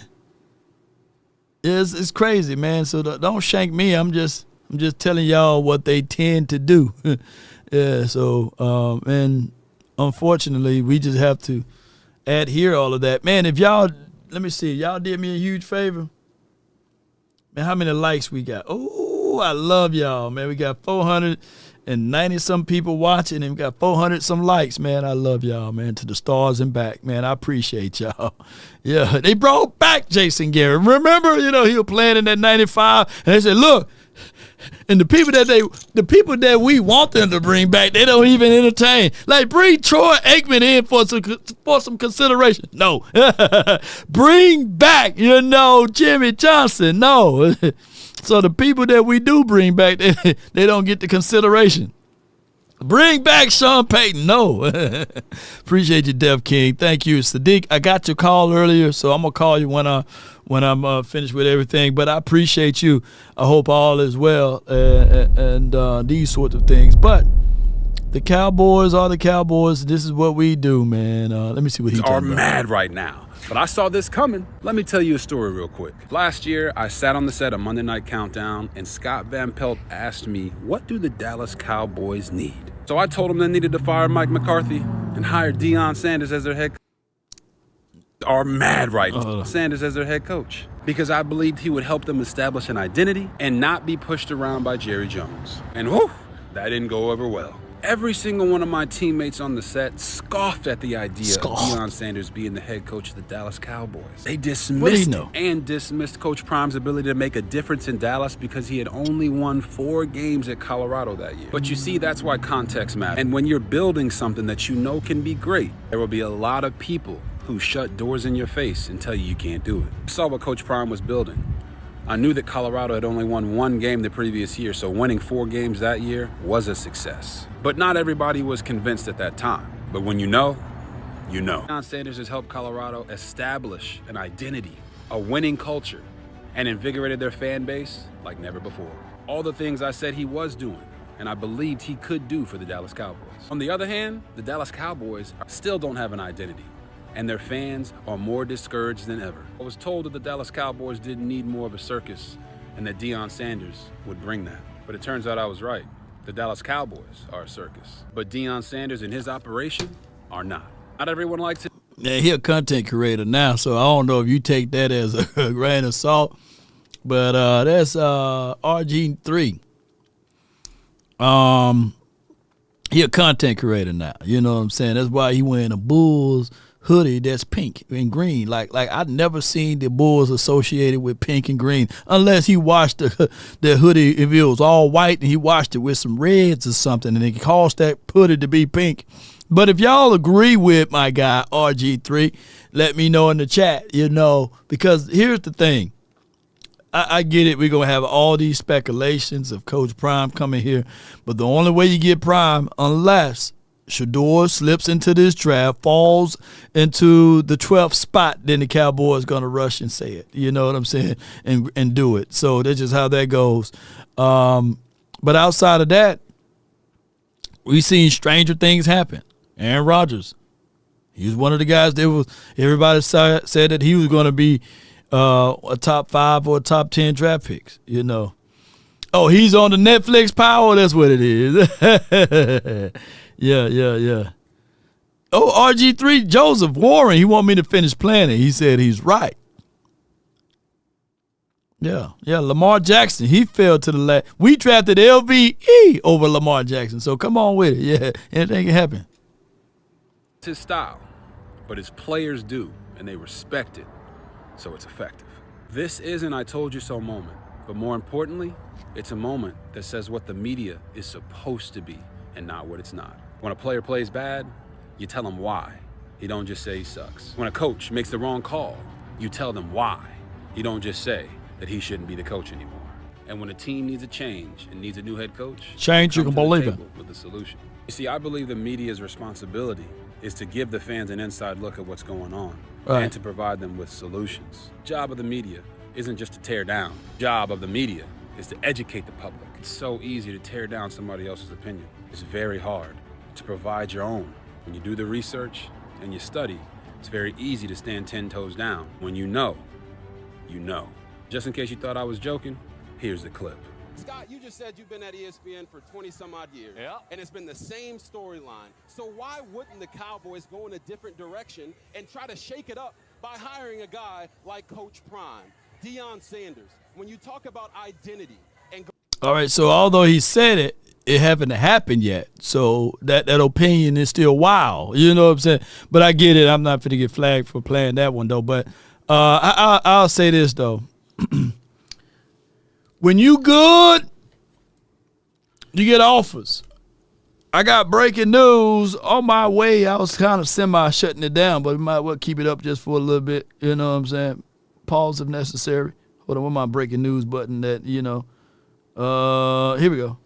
It's crazy, man. So don't shank me. I'm just telling y'all what they tend to do. Yeah. So and unfortunately, we just have to adhere all of that, man. If y'all, let me see, y'all did me a huge favor. Man, how many likes we got? Oh, I love y'all, man. We got 490 some people watching, and we got 400 some likes, man. I love y'all, man, to the stars and back, man. I appreciate y'all. Yeah, they brought back Jason Garrett. Remember, you know, he was playing in that 95, and they said, look, and the people that we want them to bring back, they don't even entertain. Like, bring Troy Aikman in for some consideration. No. Bring back, you know, Jimmy Johnson. No. So the people that we do bring back, they don't get the consideration. Bring back Sean Payton. No. Appreciate you, Dev King. Thank you, Sadiq. I got your call earlier, so I'm going to call you when I'm finished with everything. But I appreciate you. I hope all is well and these sorts of things. But the Cowboys are the Cowboys. This is what we do, man. Let me see what he talking about. Are mad right now. But I saw this coming. Let me tell you a story real quick. Last year, I sat on the set of Monday Night Countdown, and Scott Van Pelt asked me, what do the Dallas Cowboys need? So I told him they needed to fire Mike McCarthy and hire Deion Sanders as their head coach. Are mad right now. Sanders as their head coach. Because I believed he would help them establish an identity and not be pushed around by Jerry Jones. And whew, that didn't go over well. Every single one of my teammates on the set scoffed at the idea of Deion Sanders being the head coach of the Dallas Cowboys. They dismissed Coach Prime's ability to make a difference in Dallas because he had only won 4 games at Colorado that year. But you see, that's why context matters. And when you're building something that you know can be great, there will be a lot of people who shut doors in your face and tell you can't do it. I saw what Coach Prime was building. I knew that Colorado had only won 1 game the previous year, so winning 4 games that year was a success. But not everybody was convinced at that time. But when you know, you know. Deion Sanders has helped Colorado establish an identity, a winning culture, and invigorated their fan base like never before. All the things I said he was doing, and I believed he could do for the Dallas Cowboys. On the other hand, the Dallas Cowboys still don't have an identity, and their fans are more discouraged than ever. I was told that the Dallas Cowboys didn't need more of a circus and that Deion Sanders would bring that. But it turns out I was right. The Dallas Cowboys are a circus, but Deion Sanders and his operation are not. Not everyone likes it. Yeah, he's a content creator now, so I don't know if you take that as a grain of salt, but that's RG3. He's a content creator now. You know what I'm saying? That's why he wearing a Bulls hoodie that's pink and green. Like I've never seen the Bulls associated with pink and green unless he washed the hoodie, if it was all white and he washed it with some reds or something and it caused that hoodie to be pink. But if y'all agree with my guy RG3, let me know in the chat, you know, because here's the thing. I get it. We're going to have all these speculations of Coach Prime coming here, but the only way you get Prime, unless Shador slips into this draft, falls into the 12th spot, then the Cowboys going to rush and say it. You know what I'm saying? And do it. So that's just how that goes. But outside of that, we've seen stranger things happen. Aaron Rodgers, he was one of the guys that everybody said that he was going to be a top 5 or a top 10 draft picks, you know. Oh, he's on the Netflix Power? That's what it is. Yeah. Oh, RG3, Joseph Warren, he want me to finish planning. He said he's right. Yeah, Lamar Jackson, he fell to the last. We drafted LVE over Lamar Jackson, so come on with it. Yeah, anything can happen. It's his style, but his players do, and they respect it, so it's effective. This is an I told you so moment, but more importantly, it's a moment that says what the media is supposed to be and not what it's not. When a player plays bad, you tell him why. You don't just say he sucks. When a coach makes the wrong call, you tell them why. You don't just say that he shouldn't be the coach anymore. And when a team needs a change and needs a new head coach, change, you can believe it. With the solution. You see, I believe the media's responsibility is to give the fans an inside look at what's going on and to provide them with solutions. Job of the media isn't just to tear down. Job of the media is to educate the public. It's so easy to tear down somebody else's opinion. It's very hard to provide your own. When you do the research and you study, it's very easy to stand 10 toes down. When you know, you know. Just in case you thought I was joking, here's the clip. Scott, you just said you've been at ESPN for 20-some-odd years, and it's been the same storyline. So why wouldn't the Cowboys go in a different direction and try to shake it up by hiring a guy like Coach Prime, Deion Sanders? When you talk about identity and all right, so although he said it, it haven't happened yet. So that opinion is still wild. You know what I'm saying? But I get it. I'm not going to get flagged for playing that one, though. But I'll say this, though. When you good, you get offers. I got breaking news on my way. I was kind of semi-shutting it down, but we might well keep it up just for a little bit. You know what I'm saying? Pause if necessary. Hold on, with my breaking news button that, you know. Here we go.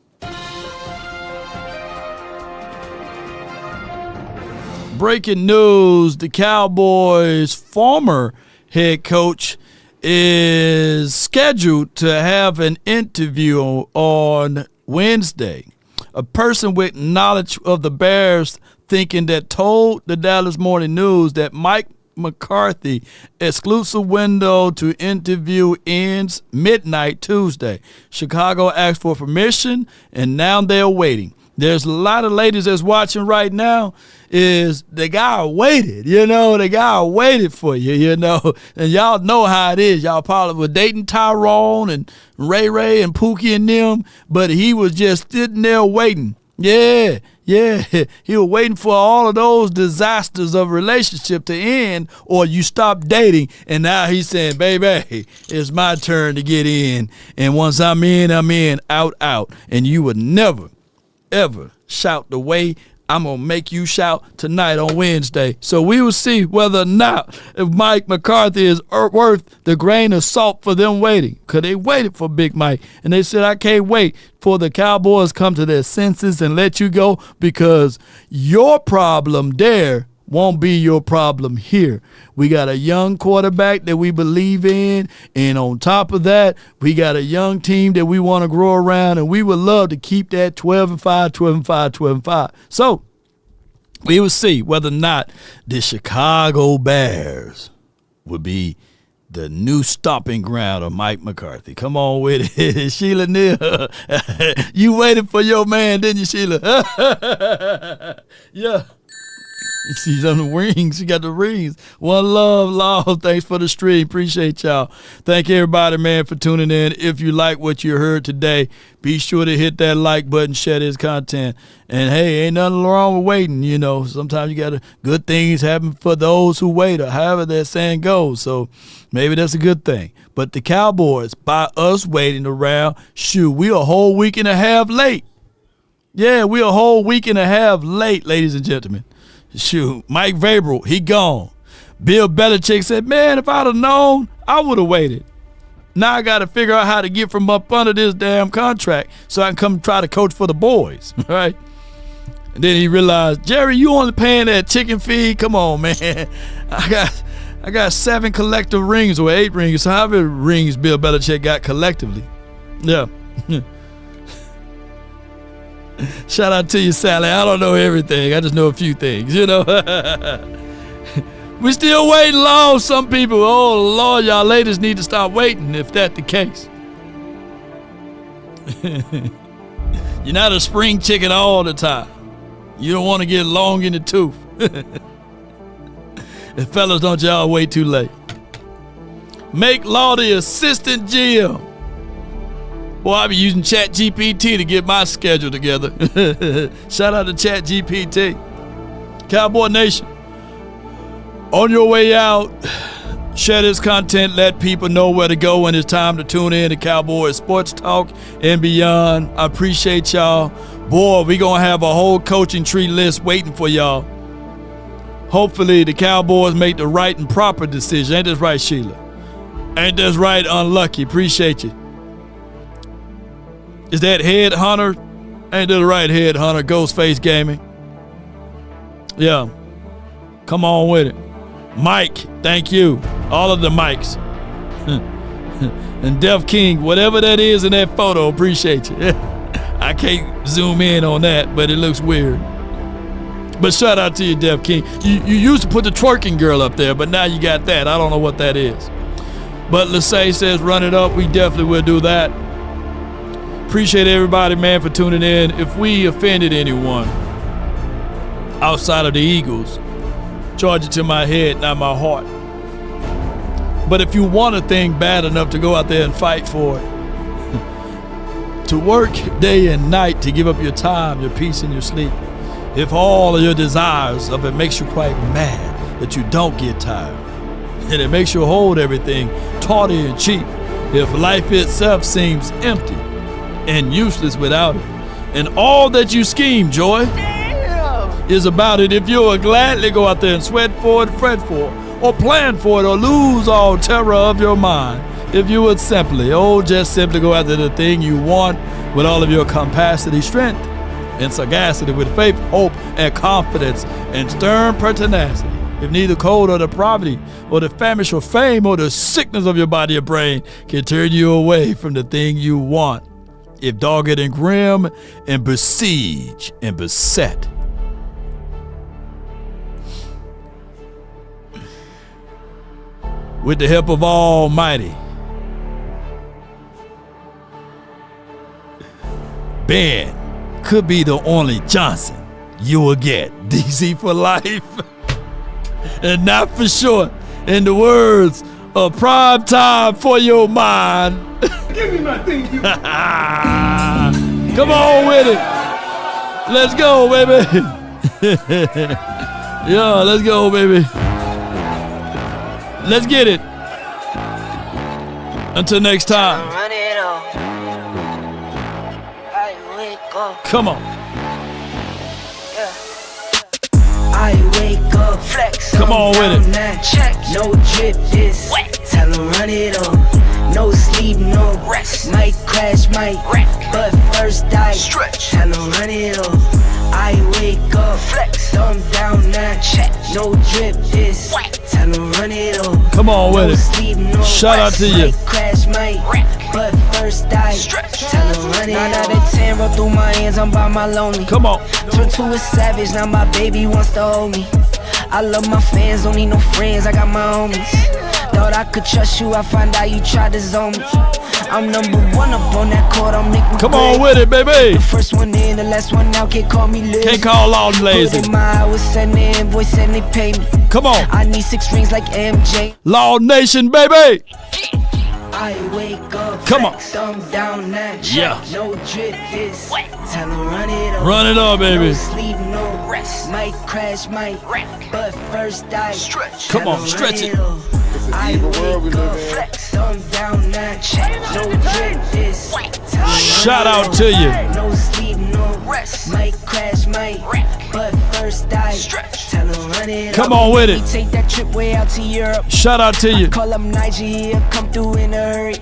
Breaking news, the Cowboys' former head coach is scheduled to have an interview on Wednesday. A person with knowledge of the Bears thinking that told the Dallas Morning News that Mike McCarthy exclusive window to interview ends midnight Tuesday. Chicago asked for permission, and now they're waiting. There's a lot of ladies that's watching right now is the guy waited, you know, the guy waited for you, you know, and y'all know how it is. Y'all probably were dating Tyrone and Ray and Pookie and them, but he was just sitting there waiting. Yeah, he was waiting for all of those disasters of relationship to end or you stop dating, and now he's saying, baby, it's my turn to get in, and once I'm in, out, and you would never, ever shout the way I'm going to make you shout tonight on Wednesday. So we will see whether or not if Mike McCarthy is worth the grain of salt for them waiting. Because they waited for Big Mike. And they said, I can't wait for the Cowboys come to their senses and let you go because your problem there won't be your problem here. We got a young quarterback that we believe in, and on top of that, we got a young team that we want to grow around, and we would love to keep that 12-5. So we will see whether or not the Chicago Bears would be the new stomping ground of Mike McCarthy. Come on with it. Sheila Neal, you waited for your man, didn't you, Sheila? Yeah. She's on the rings. She got the rings. One love, Law. Thanks for the stream. Appreciate y'all. Thank everybody, man, for tuning in. If you like what you heard today, be sure to hit that like button, share this content. And, hey, ain't nothing wrong with waiting. You know, sometimes you got to, good things happen for those who wait, or however that saying goes. So maybe that's a good thing. But the Cowboys, by us waiting around, shoot, we a whole week and a half late. Yeah, we a whole week and a half late, ladies and gentlemen. Shoot, Mike Vrabel, he gone. Bill Belichick said, man, if I'd have known, I would have waited. Now I got to figure out how to get from up under this damn contract so I can come try to coach for the boys, right? And then he realized, Jerry, you only paying that chicken feed? Come on, man. I got 7 collective rings or 8 rings, so however many rings Bill Belichick got collectively. Yeah. Shout out to you, Sally. I don't know everything. I just know a few things, you know. We still waiting long. Some people, oh, Lord, y'all ladies need to stop waiting if that's the case. You're not a spring chicken all the time. You don't want to get long in the tooth. And fellas, don't y'all wait too late. Make Law the assistant GM. Boy, I be using ChatGPT to get my schedule together. Shout out to ChatGPT. Cowboy Nation, on your way out, share this content, let people know where to go when it's time to tune in to Cowboys Sports Talk and beyond. I appreciate y'all. Boy, we going to have a whole coaching tree list waiting for y'all. Hopefully the Cowboys make the right and proper decision. Ain't this right, Sheila? Ain't this right, Unlucky? Appreciate you. Is that Headhunter? Ain't that right, Headhunter? Ghostface Gaming. Yeah. Come on with it. Mike, thank you. All of the mics. And Def King, whatever that is in that photo, appreciate you. I can't zoom in on that, but it looks weird. But shout out to you, Def King. You used to put the twerking girl up there, but now you got that. I don't know what that is. But Lasay says run it up. We definitely will do that. Appreciate everybody, man, for tuning in. If we offended anyone outside of the Eagles, charge it to my head, not my heart. But if you want a thing bad enough to go out there and fight for it, to work day and night, to give up your time, your peace, and your sleep, if all of your desires of it makes you quite mad that you don't get tired, and it makes you hold everything tawdry and cheap, if life itself seems empty and useless without it, and all that you scheme, Joy, is about it, if you will gladly go out there and sweat for it, fret for it, or plan for it, or lose all terror of your mind, if you would simply, just simply go after the thing you want with all of your capacity, strength, and sagacity, with faith, hope, and confidence, and stern pertinacity. If neither cold or the poverty, or the famish or fame, or the sickness of your body or brain can turn you away from the thing you want, if dogged and grim and besiege and beset, with the help of Almighty, Ben could be the only Johnson you will get. DC for life. And not for short. In the words of Prime Time for Your Mind. Give me my thing. Come on with it. Let's go, baby. Yeah, let's go, baby. Let's get it. Until next time. Come on. I wake up, flex. Come on with it. Check. No drip, this wet. Tell them run it up. No sleep, no rest. Might crash, might wreck. But first I stretch. Tell them run it up. I wake up, flex. Thumb down now. Check. No drip, this wet. Tell them run it up. Come on with it. Shout out to you. Might crash, might wreck. But first I stretch. Tell them run it up. 9 out of 10 roll through my hands. I'm by my lonely. Come on. Turn to a savage. Now my baby wants to hold me. I love my fans, don't need no friends, I got my homies. Thought I could trust you, I find out you tried to zone me. I'm number one up on that court, I'm Nick. Come on with it, baby. The first one in, the last one out, can't call me lazy. Can't call all lazy. Put in my hours, send the invoice and they pay me. Come on. I need 6 rings like MJ. Law Nation, baby. I wake up, come on, thumb down now. Yeah. No drip, this wet. Tell them run it up. Run it up, baby. No sleep, no rest. Might crash, might wreck. But first I stretch. Come on, stretch it. I wake up, flex, thumb down now. Check. No drip, this wet. Shout out to you. No sleep, no rest. Might crash, might wreck. But first I stretch. Tell them run it up. Come on with it. Take that trip way out to Europe. Shout out to you. Call up Nigeria, come through in a hurry.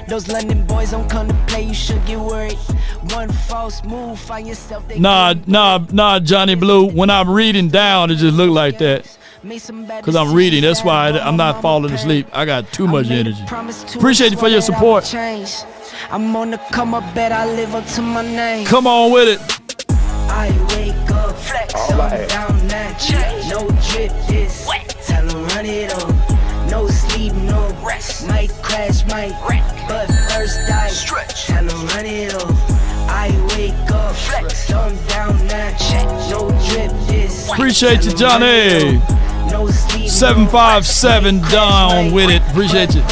Those London boys don't come to play, you should get worried. One false move, find yourself. Nah, Johnny Blue. When I'm reading down, it just look like that. Because I'm reading. That's why I'm not falling asleep. I got too much energy. Appreciate you for your support. I'm on the come up, bet I live up to my name. Come on with it. I wake up, flex, down now. No drip, this wet. Tell them run it up. No sleep, no rest. Might crash, might wreck. But first I stretch. Tell them run it up. I wake up, flex, thumb down now. Check. No drip, this. Appreciate you, Johnny. No sleep, 757 down with it. Appreciate you.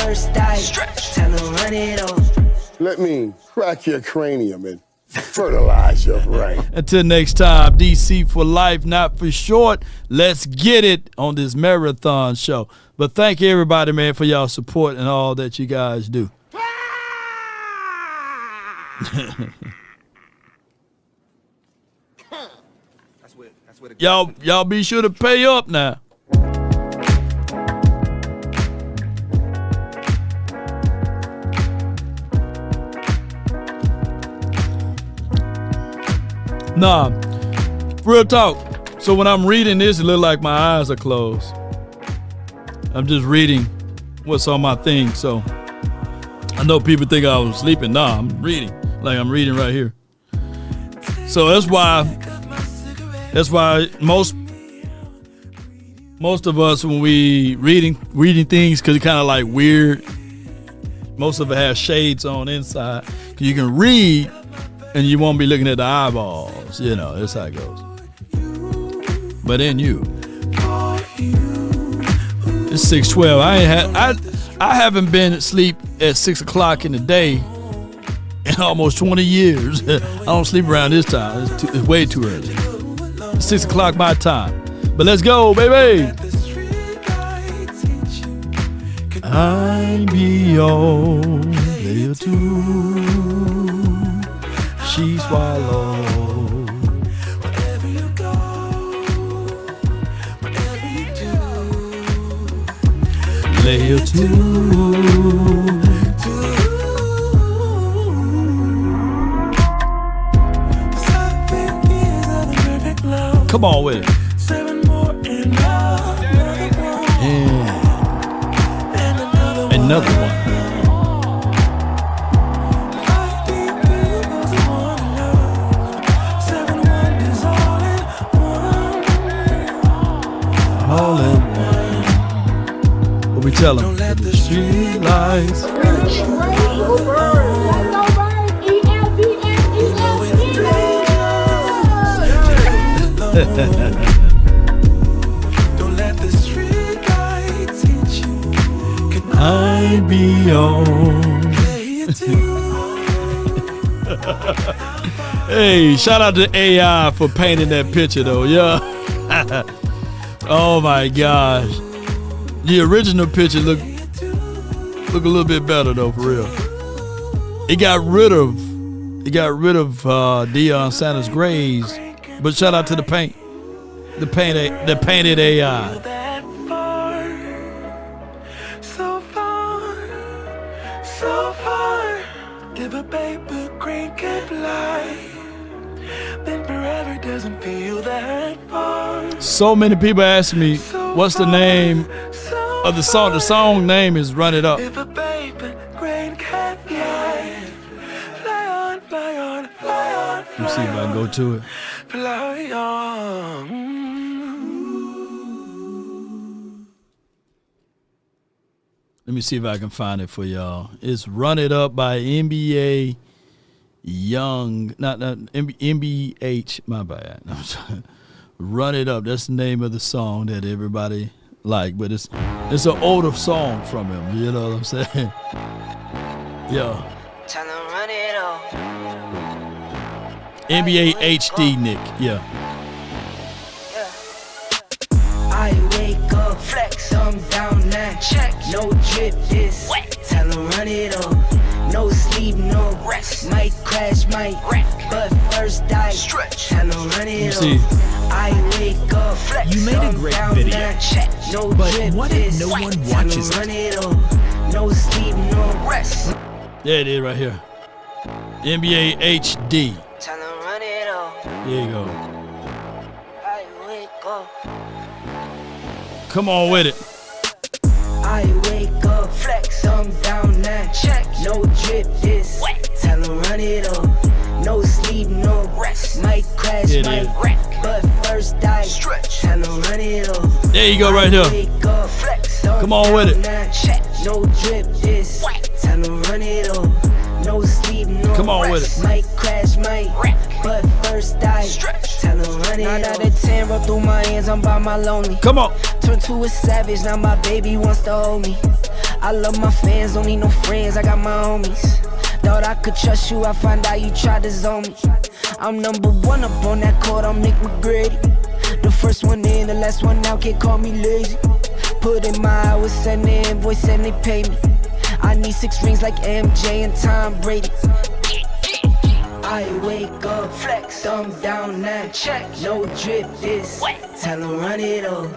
Let me crack your cranium and fertilize your brain. Until next time, DC for life, not for short. Let's get it on this marathon show. But thank you, everybody, man, for y'all support and all that you guys do. Y'all be sure to pay up now. Nah, real talk. So when I'm reading this, it look like my eyes are closed. I'm just reading what's on my thing. So I know people think I was sleeping. Nah, I'm reading. Like I'm reading right here. So that's why most of us, when we reading things, because it's kind of like weird. Most of it has shades on inside. You can read and you won't be looking at the eyeballs. You know, that's how it goes. But then it's 6:12. I haven't been asleep at 6 o'clock in the day in almost 20 years. I don't sleep around this time. It's way too early. It's 6 o'clock my time. But let's go, baby. I be on layer 2. She swallowed. Wherever you go, whatever you do, layer 2. Come on with it. 7 more and another one. All in one. What we tell them? The street lights. Don't let the street lights hit you. Can I be on? Hey, shout out to AI for painting that picture though, yeah. Oh my gosh. The original picture look a little bit better though, for real. It got rid of Deion Sanders' grays, but shout out to the painted AI. So far, if a paper crane can fly, then forever doesn't feel that far. So many people ask me, what's the name of the song? The song name is Run It Up. If a paper crane can fly, fly on, fly on, fly on. Let me see if I can go to it. Fly on. Let me see if I can find it for y'all. It's Run It Up by NBA Young, not MBH, my bad. Run It Up, that's the name of the song that everybody like, but it's an older song from him, you know what I'm saying? Yeah. Tell him run it up. NBA HD Nick, yeah. I wake up, flex, I'm down now. Check, no drip, this wet. Tell him run it up. No sleep, no rest. Might crash, might wreck, but first I stretch. Tell him run it up. I wake up, flex, you made a great video, now. Check, no but drip, what if no one watches run it up. No sleep, no rest. There it is right here. NBA HD. Tell him run it up. There you go. I wake up. Come on with it. I wake up, flex, I'm down now. Check, no drip, this wet. Tell him run it up. No sleep, no rest. Might crash, might wreck, but first I stretch. Tell him run it up. There you go, right here. Up, flex, come on with it. Check, no drip, this wet. Tell him run it up. No sleep, no Come on with it. Might crash, might wreck, but first I tell him run it. 9 out of 10 roll through my hands, I'm by my lonely. Come on. Turn to a savage, now my baby wants to hold me. I love my fans, don't need no friends, I got my homies. Thought I could trust you, I find out you tried to zone me. I'm number 1 up on that court, I'm Nick McGrady. The first one in, the last one out, can't call me lazy. Put in my hours, send the invoice and they pay me. I need 6 rings like MJ and Tom Brady. I wake up, flex, thumb down now, check, no drip this, tell him run it up,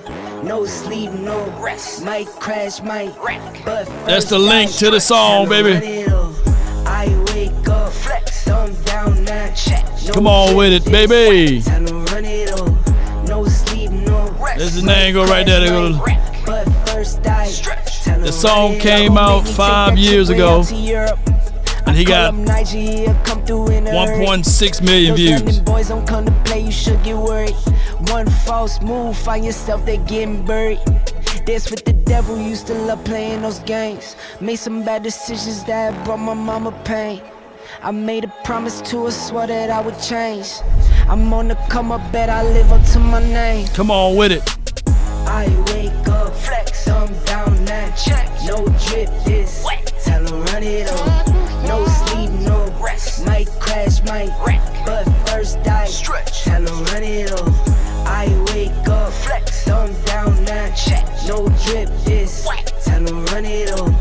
no sleep, no rest, might crash, might wreck, but that's the link to the song, baby. I wake up, flex, thumb down now, check, no come on with it, baby. Tell him run it up, no sleep, no rest, there's the name go right there. But first I the song came out 5 years ago. And he got 1.6 million views. Boys don't come to play, you should get worried. One false move, find yourself there getting buried. Dance with the devil, used to love playing those games. Made some bad decisions that brought my mama pain. I made a promise to her, swore that I would change. I'm on the come up, bet I live up to my name. Come on with it. I wake up, flex, thumb down now, check, no drip this, tell him run it up. No sleep, no rest, might crash, might wreck, but first I tell him run it up. I wake up, flex, thumb down now, check, no drip this, tell him run it up.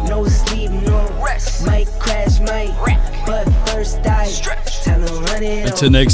No sleep, no rest, might crash, might wreck, but first I tell him run it up. Until next time.